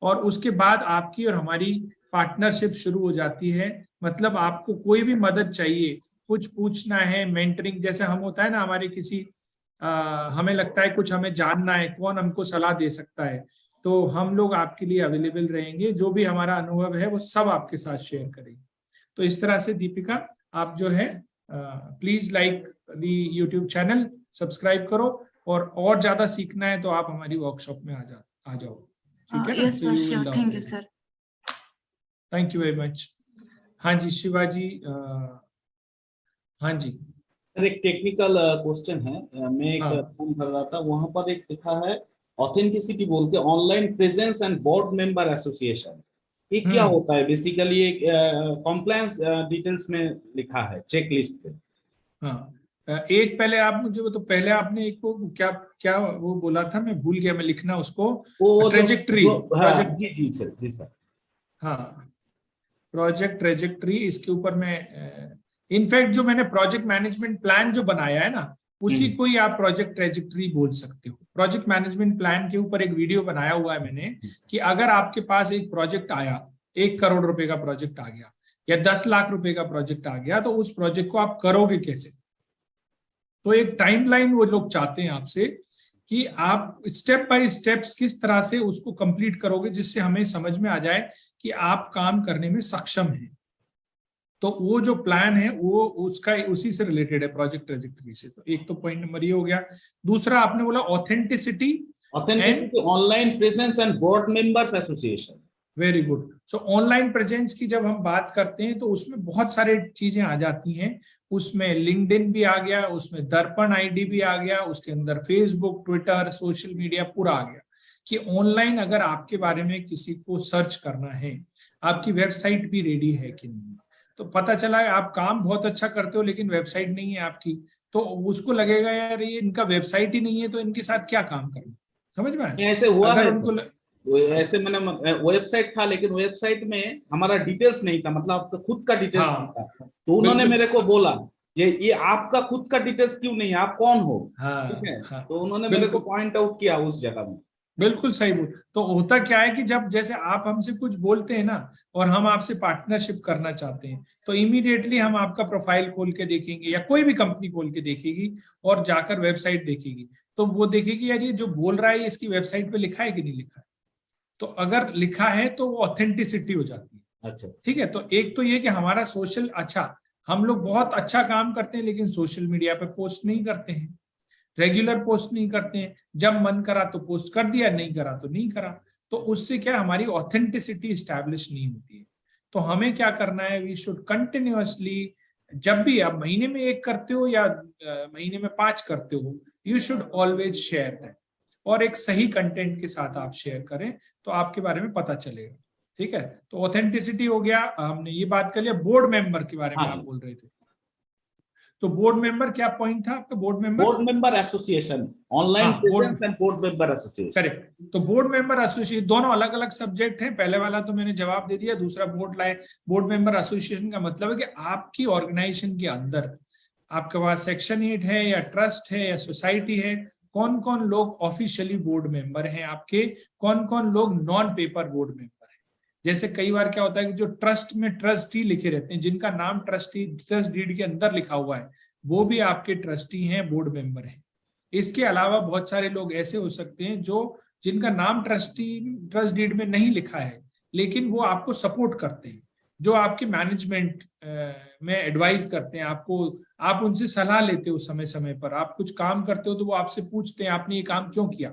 Speaker 1: और उसके बाद आपकी और हमारी पार्टनरशिप शुरू हो जाती है। मतलब आपको कोई भी मदद चाहिए, कुछ पूछना है, मेंटरिंग जैसे हम होता है ना, हमारे किसी हमें लगता है कुछ हमें जानना है, कौन हमको सलाह दे सकता है, तो हम लोग आपके लिए अवेलेबल रहेंगे। जो भी हमारा अनुभव है वो सब आपके साथ शेयर करेंगे। तो इस तरह से दीपिका आप जो है please like the YouTube channel, subscribe करो, और ज्यादा सीखना है तो आप हमारी वर्कशॉप में आ जाओ, ठीक है ना?
Speaker 17: Yes sir, sure, thank you sir.
Speaker 1: Thank you very much. हाँ जी शिवाजी, हाँ जी
Speaker 3: सर एक टेक्निकल क्वेश्चन है, मैं एक फॉर्म भर रहा था, वहां पर एक लिखा है ऑथेंटिसिटी बोल के, online presence and board member association, ये क्या होता है? बेसिकली एक कॉम्प्लायंस डिटेल्स में लिखा है चेक लिस्ट पे।
Speaker 1: हाँ, एक पहले आप मुझे वो, तो पहले आपने एक को क्या वो बोला था, मैं भूल गया मैं लिखना उसको, ट्रेजेक्ट्री।
Speaker 3: जी सर, जी सर।
Speaker 1: हाँ, प्रोजेक्ट ट्रेजेक्ट्री, इसके ऊपर मैं इनफैक्ट जो मैंने प्रोजेक्ट मैनेजमेंट प्लान जो बनाया है ना, उसी को ही आप प्रोजेक्ट ट्रेजेक्ट्री बोल सकते हो। प्रोजेक्ट मैनेजमेंट प्लान के ऊपर एक वीडियो बनाया हुआ है मैंने, कि अगर आपके पास एक प्रोजेक्ट आया, 1 करोड़ रुपए का प्रोजेक्ट आ गया या 10 लाख रुपए का प्रोजेक्ट आ गया, तो उस प्रोजेक्ट को आप करोगे कैसे? तो एक टाइमलाइन वो लोग चाहते हैं आपसे कि आप स्टेप बाय स्टेप्स किस तरह से उसको कंप्लीट करोगे, जिससे हमें समझ में आ जाए कि आप काम करने में सक्षम हैं। तो वो जो प्लान है वो उसका उसी से रिलेटेड है, प्रोजेक्ट ट्रेजेक्टरी से। तो एक तो पॉइंट नंबर ये हो गया। दूसरा आपने बोला authenticity
Speaker 3: online presence and board members association.
Speaker 1: Very good. So online presence की जब हम बात करते हैं तो उसमें बहुत सारे चीजें आ जाती हैं। उसमें लिंक्डइन भी आ गया, उसमें दर्पण आईडी भी आ गया, उसके अंदर फेसबुक, ट्विटर, सोशल मीडिया पूरा आ गया। कि ऑनलाइन अगर आपके बारे में किसी को सर्च करना है, आपकी वेबसाइट भी रेडी है कि नहीं, तो पता चला आप काम बहुत अच्छा करते हो लेकिन वेबसाइट नहीं है आपकी, तो उसको लगेगा यार ये इनका वेबसाइट ही नहीं है, तो इनके साथ क्या काम करना। समझ में आया?
Speaker 3: ऐसे हुआ है
Speaker 1: उनको
Speaker 3: ऐसे मैंने वेबसाइट था, लेकिन वेबसाइट में हमारा डिटेल्स नहीं था, मतलब आपका खुद का डिटेल्स नहीं था। तो उन्होंने मेरे को बोला ये आपका खुद का डिटेल्स क्यों नहीं है, आप कौन हो? ठीक है, तो उन्होंने मेरे को पॉइंट आउट किया उस जगह में।
Speaker 1: बिल्कुल सही बोल। तो होता क्या है कि जब जैसे आप हमसे कुछ बोलते हैं ना, और हम आपसे पार्टनरशिप करना चाहते हैं, तो इमीडिएटली हम आपका प्रोफाइल खोल के देखेंगे, या कोई भी कंपनी खोल के देखेगी और जाकर वेबसाइट देखेगी, तो वो देखेगी यार ये जो बोल रहा है इसकी वेबसाइट पे लिखा है कि नहीं लिखा है। तो अगर लिखा है तो वो ऑथेंटिसिटी हो जाती है।
Speaker 3: अच्छा,
Speaker 1: ठीक है। तो एक तो ये कि हमारा सोशल, अच्छा हम लोग बहुत अच्छा काम करते हैं लेकिन सोशल मीडिया पे पोस्ट नहीं करते हैं, रेगुलर पोस्ट नहीं करते हैं। जब मन करा तो पोस्ट कर दिया, नहीं करा तो नहीं करा। तो उससे क्या हमारी ऑथेंटिसिटी स्टैब्लिश नहीं होती है। तो हमें क्या करना है, वी शुड कंटिन्यूअसली, जब भी आप महीने में 1 करते हो या महीने में 5 करते हो, you should always share that, और एक सही कंटेंट के साथ आप शेयर करें तो आपके बारे में पता चलेगा। ठीक है। तो ऑथेंटिसिटी हो गया, हमने ये बात कर लिया। बोर्ड मेंबर के बारे में आप बोल रहे थे, तो बोर्ड मेंबर क्या पॉइंट था आपका? Board
Speaker 3: member association, online presence and board member association.
Speaker 1: Correct. तो बोर्ड मेंबर एसोसिएशन दोनों अलग अलग सब्जेक्ट हैं। पहले वाला तो मैंने जवाब दे दिया, दूसरा बोर्ड मेंबर एसोसिएशन का मतलब है कि आपकी ऑर्गेनाइजेशन के अंदर आपके पास सेक्शन 8 है या ट्रस्ट है या सोसाइटी है, कौन कौन लोग ऑफिशियली बोर्ड मेंबर हैं आपके, कौन कौन लोग नॉन पेपर बोर्ड मेंबर हैं। जैसे कई बार क्या होता है कि जो ट्रस्ट में ट्रस्टी लिखे रहते हैं, जिनका नाम ट्रस्ट डीड के अंदर लिखा हुआ है, वो भी आपके ट्रस्टी हैं, बोर्ड मेंबर हैं। इसके अलावा बहुत सारे लोग ऐसे हो सकते हैं जो जिनका नाम ट्रस्ट डीड में नहीं लिखा है, लेकिन वो आपको सपोर्ट करते हैं, जो आपके मैनेजमेंट में एडवाइस करते हैं आपको, आप उनसे सलाह लेते हो समय समय पर, आप कुछ काम करते हो तो वो आपसे पूछते हैं आपने ये काम क्यों किया।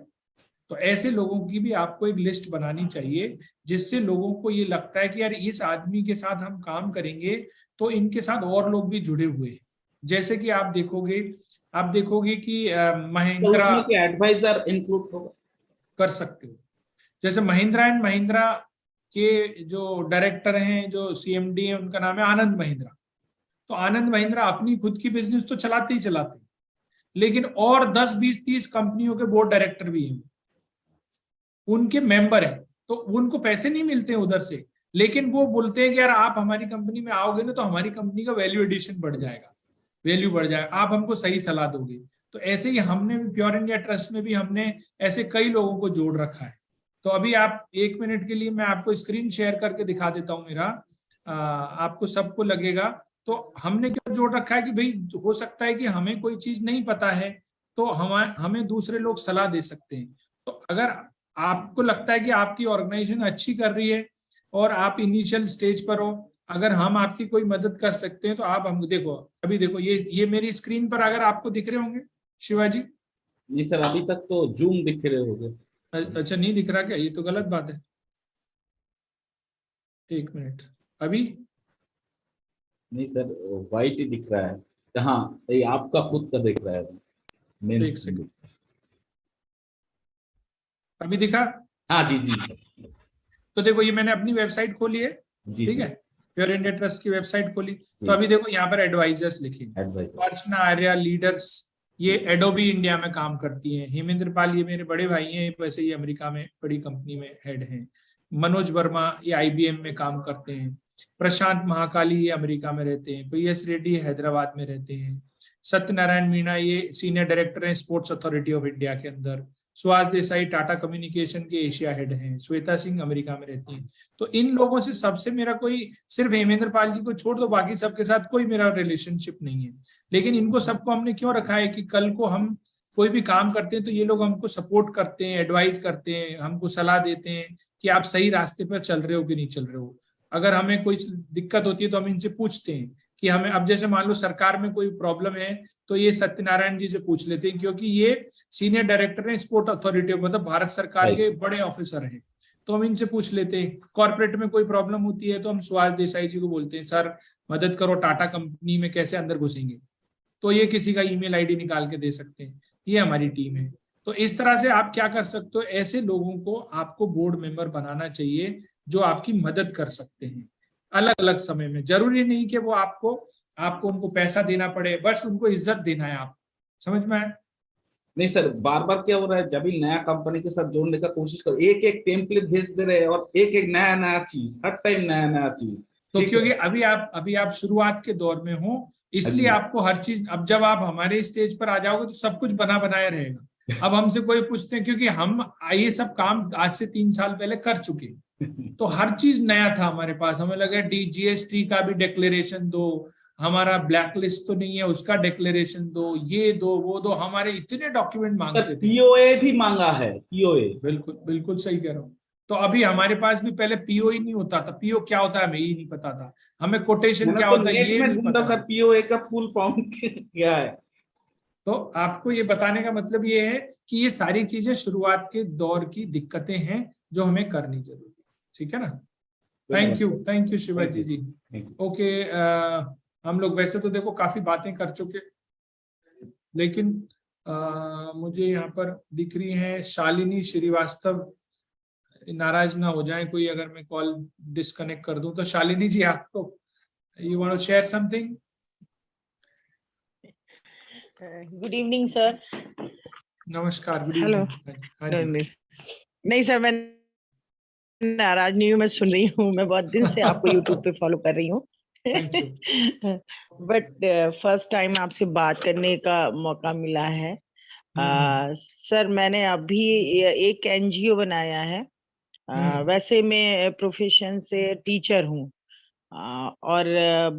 Speaker 1: तो ऐसे लोगों की भी आपको एक लिस्ट बनानी चाहिए, जिससे लोगों को ये लगता है कि यार इस आदमी के साथ हम काम करेंगे तो इनके साथ और लोग भी जुड़े हुए हैं। जैसे कि आप देखोगे कि महिंद्रा
Speaker 3: एडवाइजर इंक्लूड
Speaker 1: कर सकते हो। जैसे महिंद्रा एंड महिंद्रा के जो डायरेक्टर हैं, जो सीएमडी है, उनका नाम है आनंद महिंद्रा। तो आनंद महिंद्रा अपनी खुद की बिजनेस तो चलाते ही चलाते हैं, लेकिन और 10, 20, 30 कंपनियों के बोर्ड डायरेक्टर भी हैं, उनके मेंबर हैं। तो उनको पैसे नहीं मिलते हैं उधर से, लेकिन वो बोलते हैं कि यार आप हमारी कंपनी में आओगे ना तो हमारी कंपनी का वैल्यू एडिशन बढ़ जाएगा, वैल्यू बढ़ जाएगा, आप हमको सही सलाह दोगे। तो ऐसे ही हमने भी प्योर इंडिया ट्रस्ट में भी हमने ऐसे कई लोगों को जोड़ रखा है। तो अभी आप 1 मिनट के लिए मैं आपको स्क्रीन शेयर करके दिखा देता हूं मेरा, आपको सबको लगेगा। तो हमने क्यों जोड़ रखा है कि भाई हो सकता है कि हमें कोई चीज नहीं पता है, तो हमें दूसरे लोग सलाह दे सकते हैं। तो अगर आपको लगता है कि आपकी ऑर्गेनाइजेशन अच्छी कर रही है और आप इनिशियल स्टेज पर हो, अगर हम आपकी कोई मदद कर सकते हैं तो आप हमको देखो, अभी देखो ये मेरी स्क्रीन पर अगर आपको दिख रहे होंगे शिवाजी।
Speaker 3: नहीं सर, अभी तक तो जूम दिख रहे होंगे।
Speaker 1: अच्छा नहीं दिख रहा क्या? ये तो गलत बात है। एक मिनट, अभी
Speaker 3: नहीं सर, व्हाइट ही दिख रहा है। हाँ, ये आपका खुद का दिख रहा है मेन
Speaker 1: एक
Speaker 3: स्क्रीन।
Speaker 1: सेकंड, अभी दिखा?
Speaker 3: हाँ जी जी सर।
Speaker 1: तो देखो ये मैंने अपनी वेबसाइट खोली है,
Speaker 3: जी
Speaker 1: ठीक
Speaker 3: सर।
Speaker 1: है, प्योर इंडिया ट्रस्ट की वेबसाइट खोली।
Speaker 3: जी।
Speaker 1: तो अभी देखो यहाँ पर एडवाइजर्स लिखे,
Speaker 3: एडवाइजर।
Speaker 1: अर्चना आर्या लीडर्स, ये एडोबी इंडिया में काम करती हैं। हेमेंद्र पाल ये मेरे बड़े भाई हैं, वैसे ये अमेरिका में बड़ी कंपनी में हेड हैं। मनोज वर्मा ये IBM में काम करते हैं। प्रशांत महाकाली ये अमेरिका में रहते हैं। PS रेड्डी हैदराबाद में रहते हैं। सत्यनारायण मीणा ये सीनियर डायरेक्टर हैं स्पोर्ट्स अथॉरिटी ऑफ इंडिया के अंदर। सुहास देसाई टाटा कम्युनिकेशन के एशिया हेड हैं। श्वेता सिंह अमेरिका में रहती हैं। तो इन लोगों से सबसे मेरा कोई, सिर्फ हेमेंद्र पाल जी को छोड़ दो, बाकी सबके साथ कोई मेरा रिलेशनशिप नहीं है। लेकिन इनको सबको हमने क्यों रखा है कि कल को हम कोई भी काम करते हैं तो ये लोग हमको सपोर्ट करते हैं, एडवाइस करते हैं, हमको सलाह देते हैं कि आप सही रास्ते पर चल रहे हो कि नहीं चल रहे हो। अगर हमें कोई दिक्कत होती है तो हम इनसे पूछते हैं कि हमें, अब जैसे मान लो सरकार में कोई प्रॉब्लम है तो ये सत्यनारायण जी से पूछ लेते हैं, क्योंकि ये सीनियर डायरेक्टर हैं स्पोर्ट अथॉरिटी, मतलब भारत सरकार के बड़े ऑफिसर हैं। तो हम इनसे पूछ लेते हैं। कॉर्पोरेट में कोई प्रॉब्लम होती है तो हम सुहास देसाई जी को बोलते हैं, सर मदद करो, टाटा कंपनी में कैसे अंदर घुसेंगे। तो ये किसी का ईमेल आईडी निकाल के दे सकते हैं। ये हमारी टीम है। तो इस तरह से आप क्या कर सकते हो, ऐसे लोगों को आपको बोर्ड मेंबर बनाना चाहिए जो आपकी मदद कर सकते हैं अलग अलग समय में। जरूरी नहीं कि वो आपको उनको पैसा देना पड़े, बस उनको इज्जत देना है। आप समझ में आए?
Speaker 3: नहीं सर, बार बार क्या हो रहा है, जब भी नया कंपनी के साथ जोड़ने का कोशिश करो, एक एक टेम्पलेट भेज दे रहे हैं और एक एक नया नया चीज, हर टाइम नया नया चीज।
Speaker 1: तो क्योंकि अभी आप शुरुआत के दौर में हो, इसलिए आपको हर चीज, अब जब आप हमारे स्टेज पर आ जाओगे तो सब कुछ बना बनाया रहेगा। अब हमसे कोई पूछते हैं, क्योंकि हम ये सब काम आज से 3 साल पहले कर चुके, तो हर चीज नया था हमारे पास। हमें लगा GST का भी डिक्लेरेशन दो, हमारा ब्लैक लिस्ट तो नहीं है उसका डिक्लेरेशन दो, ये दो वो दो, हमारे इतने डॉक्यूमेंट मांगते थे।
Speaker 3: POA भी मांगा है, POA।
Speaker 1: बिल्कुल बिल्कुल सही कह रहा हूँ। तो अभी हमारे पास भी पहले PO ही नहीं होता था। PO क्या होता है हमें ही नहीं पता था, हमें कोटेशन क्या होता है ये नहीं पता
Speaker 3: सर। POA का फुल फॉर्म क्या है?
Speaker 1: तो आपको ये बताने का मतलब ये है कि ये सारी चीजें शुरुआत के दौर की दिक्कतें हैं जो हमें करनी जरूरी है। ठीक है ना? Thank you Shivaji ji. Okay, हम लोग वैसे तो देखो काफी बातें कर चुके, लेकिन मुझे यहाँ पर दिख रही है शालिनी श्रीवास्तव। नाराज ना हो जाए कोई अगर मैं कॉल डिस्कनेक्ट कर दूं। तो शालिनी जी, आपको you want to share something?
Speaker 18: Good evening sir.
Speaker 1: नमस्कार, गुड
Speaker 18: हेलो।
Speaker 1: इवनिंग।
Speaker 18: नहीं सर, मैं नाराज नहीं हूँ, मैं सुन रही हूँ। मैं बहुत दिन से आपको यूट्यूब पे फॉलो कर रही हूँ। बट फर्स्ट टाइम आपसे बात करने का मौका मिला है। सर मैंने अभी एक NGO बनाया है। वैसे मैं प्रोफेशन से टीचर हूँ और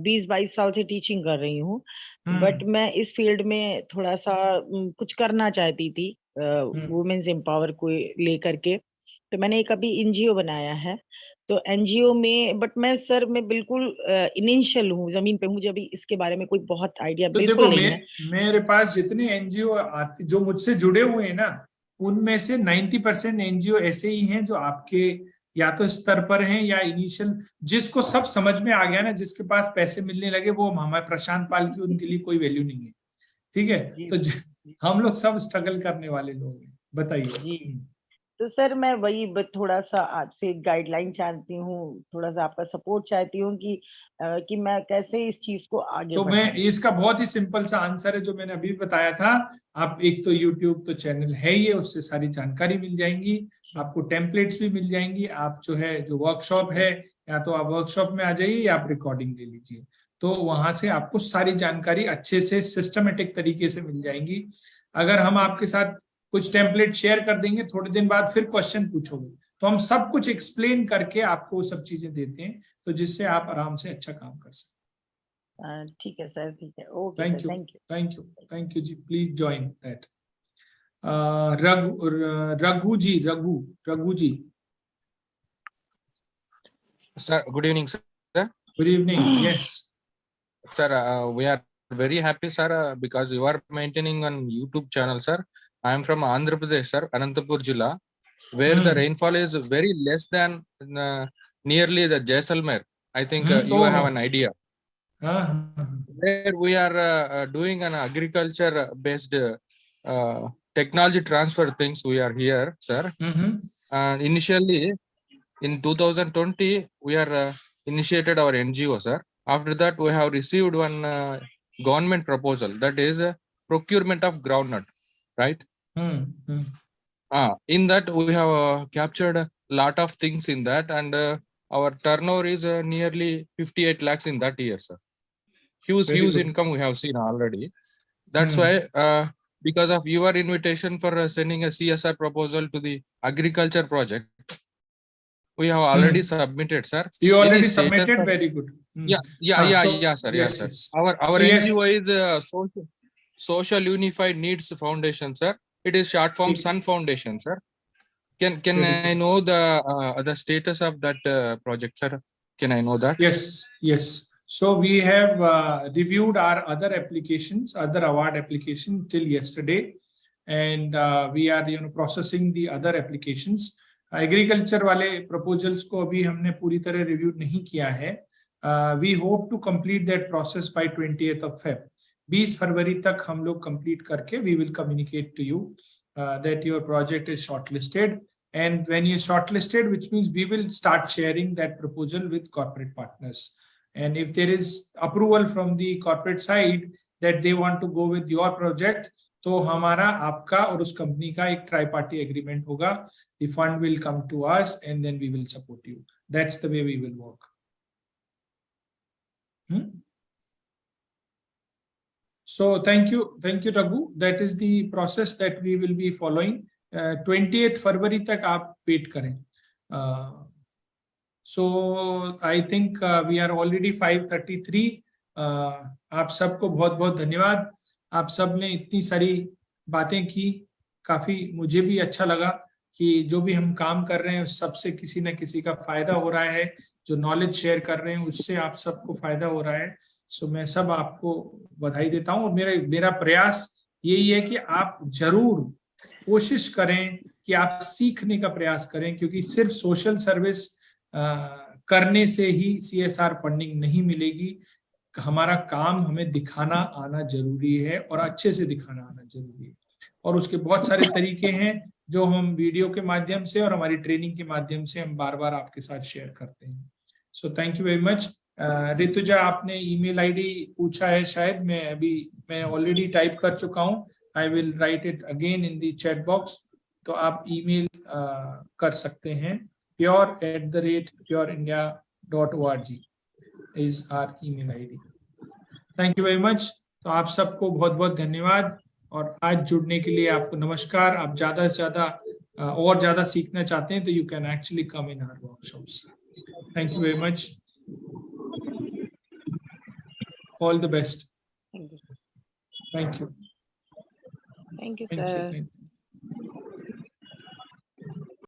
Speaker 18: 20-22 साल से टीचिंग कर रही हूँ। बट मैं इस फील्ड में थोड़ा सा कुछ करना चाहती थी वुमेन्स एम्पावर को लेकर के। तो मैंने एक अभी NGO बनाया है। तो NGO में, बट मैं सर मैं बिल्कुल इनिशियल हूँ जमीन पे, मुझे अभी इसके बारे में कोई बहुत आइडिया
Speaker 1: तो
Speaker 18: बिल्कुल
Speaker 1: देखो,
Speaker 18: नहीं है।
Speaker 1: मेरे पास जितने NGO जो मुझसे जुड़े हुए हैं ना, उनमें से 90% NGO ऐसे ही हैं जो आपके या तो स्तर पर हैं या इनिशियल, जिसको सब समझ में आ गया ना, जिसके पास पैसे मिलने लगे, वो हमारे प्रशांत पाल की उनके लिए कोई वैल्यू नहीं है। ठीक है? तो हम लोग सब स्ट्रगल करने वाले लोग हैं। बताइए।
Speaker 18: तो सर मैं वही थोड़ा सा आपसे गाइडलाइन चाहती हूँ, थोड़ा सा आपका सपोर्ट चाहती हूँ कि मैं कैसे इस चीज को आगे
Speaker 1: तो मैं इसका बहुत ही सिंपल सा आंसर है जो मैंने अभी बताया था। आप एक तो YouTube तो चैनल है ही, उससे सारी जानकारी मिल जाएंगी, आपको टेम्पलेट्स भी मिल जाएंगी। आप जो वर्कशॉप है, या तो आप वर्कशॉप में आ जाइए या आप रिकॉर्डिंग ले लीजिए, तो वहां से आपको सारी जानकारी अच्छे से सिस्टमेटिक तरीके से मिल जाएंगी। अगर हम आपके साथ कुछ टेम्पलेट शेयर कर देंगे, थोड़े दिन बाद फिर क्वेश्चन पूछोगे, तो हम सब कुछ एक्सप्लेन करके आपको वो सब चीजें देते हैं, तो जिससे आप आराम से अच्छा काम कर सकते।
Speaker 18: ठीक है सर, ठीक है। ओके,
Speaker 1: थैंक यू जी। Please join that. Raghu ji.
Speaker 19: Sir good evening sir.
Speaker 1: Good evening. Yes.
Speaker 19: Sir, we are very happy, sir, because you are maintaining on YouTube channel, sir. I am from Andhra Pradesh, sir, Anantapur Jilla, where the rainfall is very less than nearly the Jaisalmer. I think you have an idea. Where we are doing an agriculture-based technology transfer things. We are here, sir. And initially, in 2020, we are initiated our NGO, sir. After that, we have received one government proposal, that is procurement of groundnut, right? In that, we have captured a lot of things in that, and our turnover is nearly 58 lakhs in that year, sir. Huge income we have seen already. That's why, because of your invitation for sending a CSR proposal to the agriculture project, we have already submitted, sir.
Speaker 1: You already
Speaker 19: Status,
Speaker 1: submitted.
Speaker 19: sir?
Speaker 1: Very good.
Speaker 19: Yeah, sir.
Speaker 1: Yes,
Speaker 19: Sir.
Speaker 1: yes.
Speaker 19: Our
Speaker 1: So, yes.
Speaker 19: NGO is Social Unified Needs Foundation, sir. It is short form Sun Foundation, sir. Can I know the status of that project, sir? Can I know that?
Speaker 1: Yes. So we have reviewed our other applications, other award application till yesterday, and we are processing the other applications. Agriculture वाले proposals को अभी हमने पूरी तरह review नहीं किया है. We hope to complete that process by 20th of Feb. 20 फरवरी तक हम लोग कंप्लीट करके we will communicate to you that your project is shortlisted, and when you shortlisted, which means we will start sharing that proposal with corporate partners, and if there is approval from the corporate side that they want to go with your project, तो हमारा आपका और उस company का एक ट्राईपार्टी agreement होगा. The fund will come to us and then we will support you. That's the way we will work. So thank you Raghu. That is the process that we will be following. 20th फरवरी तक आप wait करें. So I think we are already 5:33. आप सबको बहुत बहुत धन्यवाद. आप सब ने इतनी सारी बातें की, काफी मुझे भी अच्छा लगा कि जो भी हम काम कर रहे हैं उस सबसे किसी न किसी का फायदा हो रहा है. जो नॉलेज शेयर कर रहे हैं उससे आप सबको फायदा हो रहा है. सो मैं सब आपको बधाई देता हूं, और मेरा प्रयास यही है कि आप जरूर कोशिश करें कि आप सीखने का प्रयास करें, क्योंकि सिर्फ सोशल सर्विस करने से ही CSR फंडिंग नहीं मिलेगी. हमारा काम हमें दिखाना आना जरूरी है, और अच्छे से दिखाना आना जरूरी है, और उसके बहुत सारे तरीके हैं जो हम वीडियो के माध्यम से और हमारी ट्रेनिंग के माध्यम से हम बार बार आपके साथ शेयर करते हैं. So thank you very much. Rutuja, आपने ईमेल आईडी पूछा है शायद, मैं ऑलरेडी टाइप कर चुका हूं. I will write it again in the chat box, तो आप ईमेल कर सकते हैं. pure@pureindia.org is our email ID. Thank you very much. तो आप सबको बहुत बहुत धन्यवाद, और आज जुड़ने के लिए आपको नमस्कार. आप ज्यादा से ज्यादा और ज्यादा सीखना चाहते हैं तो you can actually come in our workshops. Thank you very much. All the best.
Speaker 18: Thank you.
Speaker 1: Thank you.
Speaker 18: Thank you,
Speaker 1: Thank you.
Speaker 18: sir.
Speaker 1: Thank you.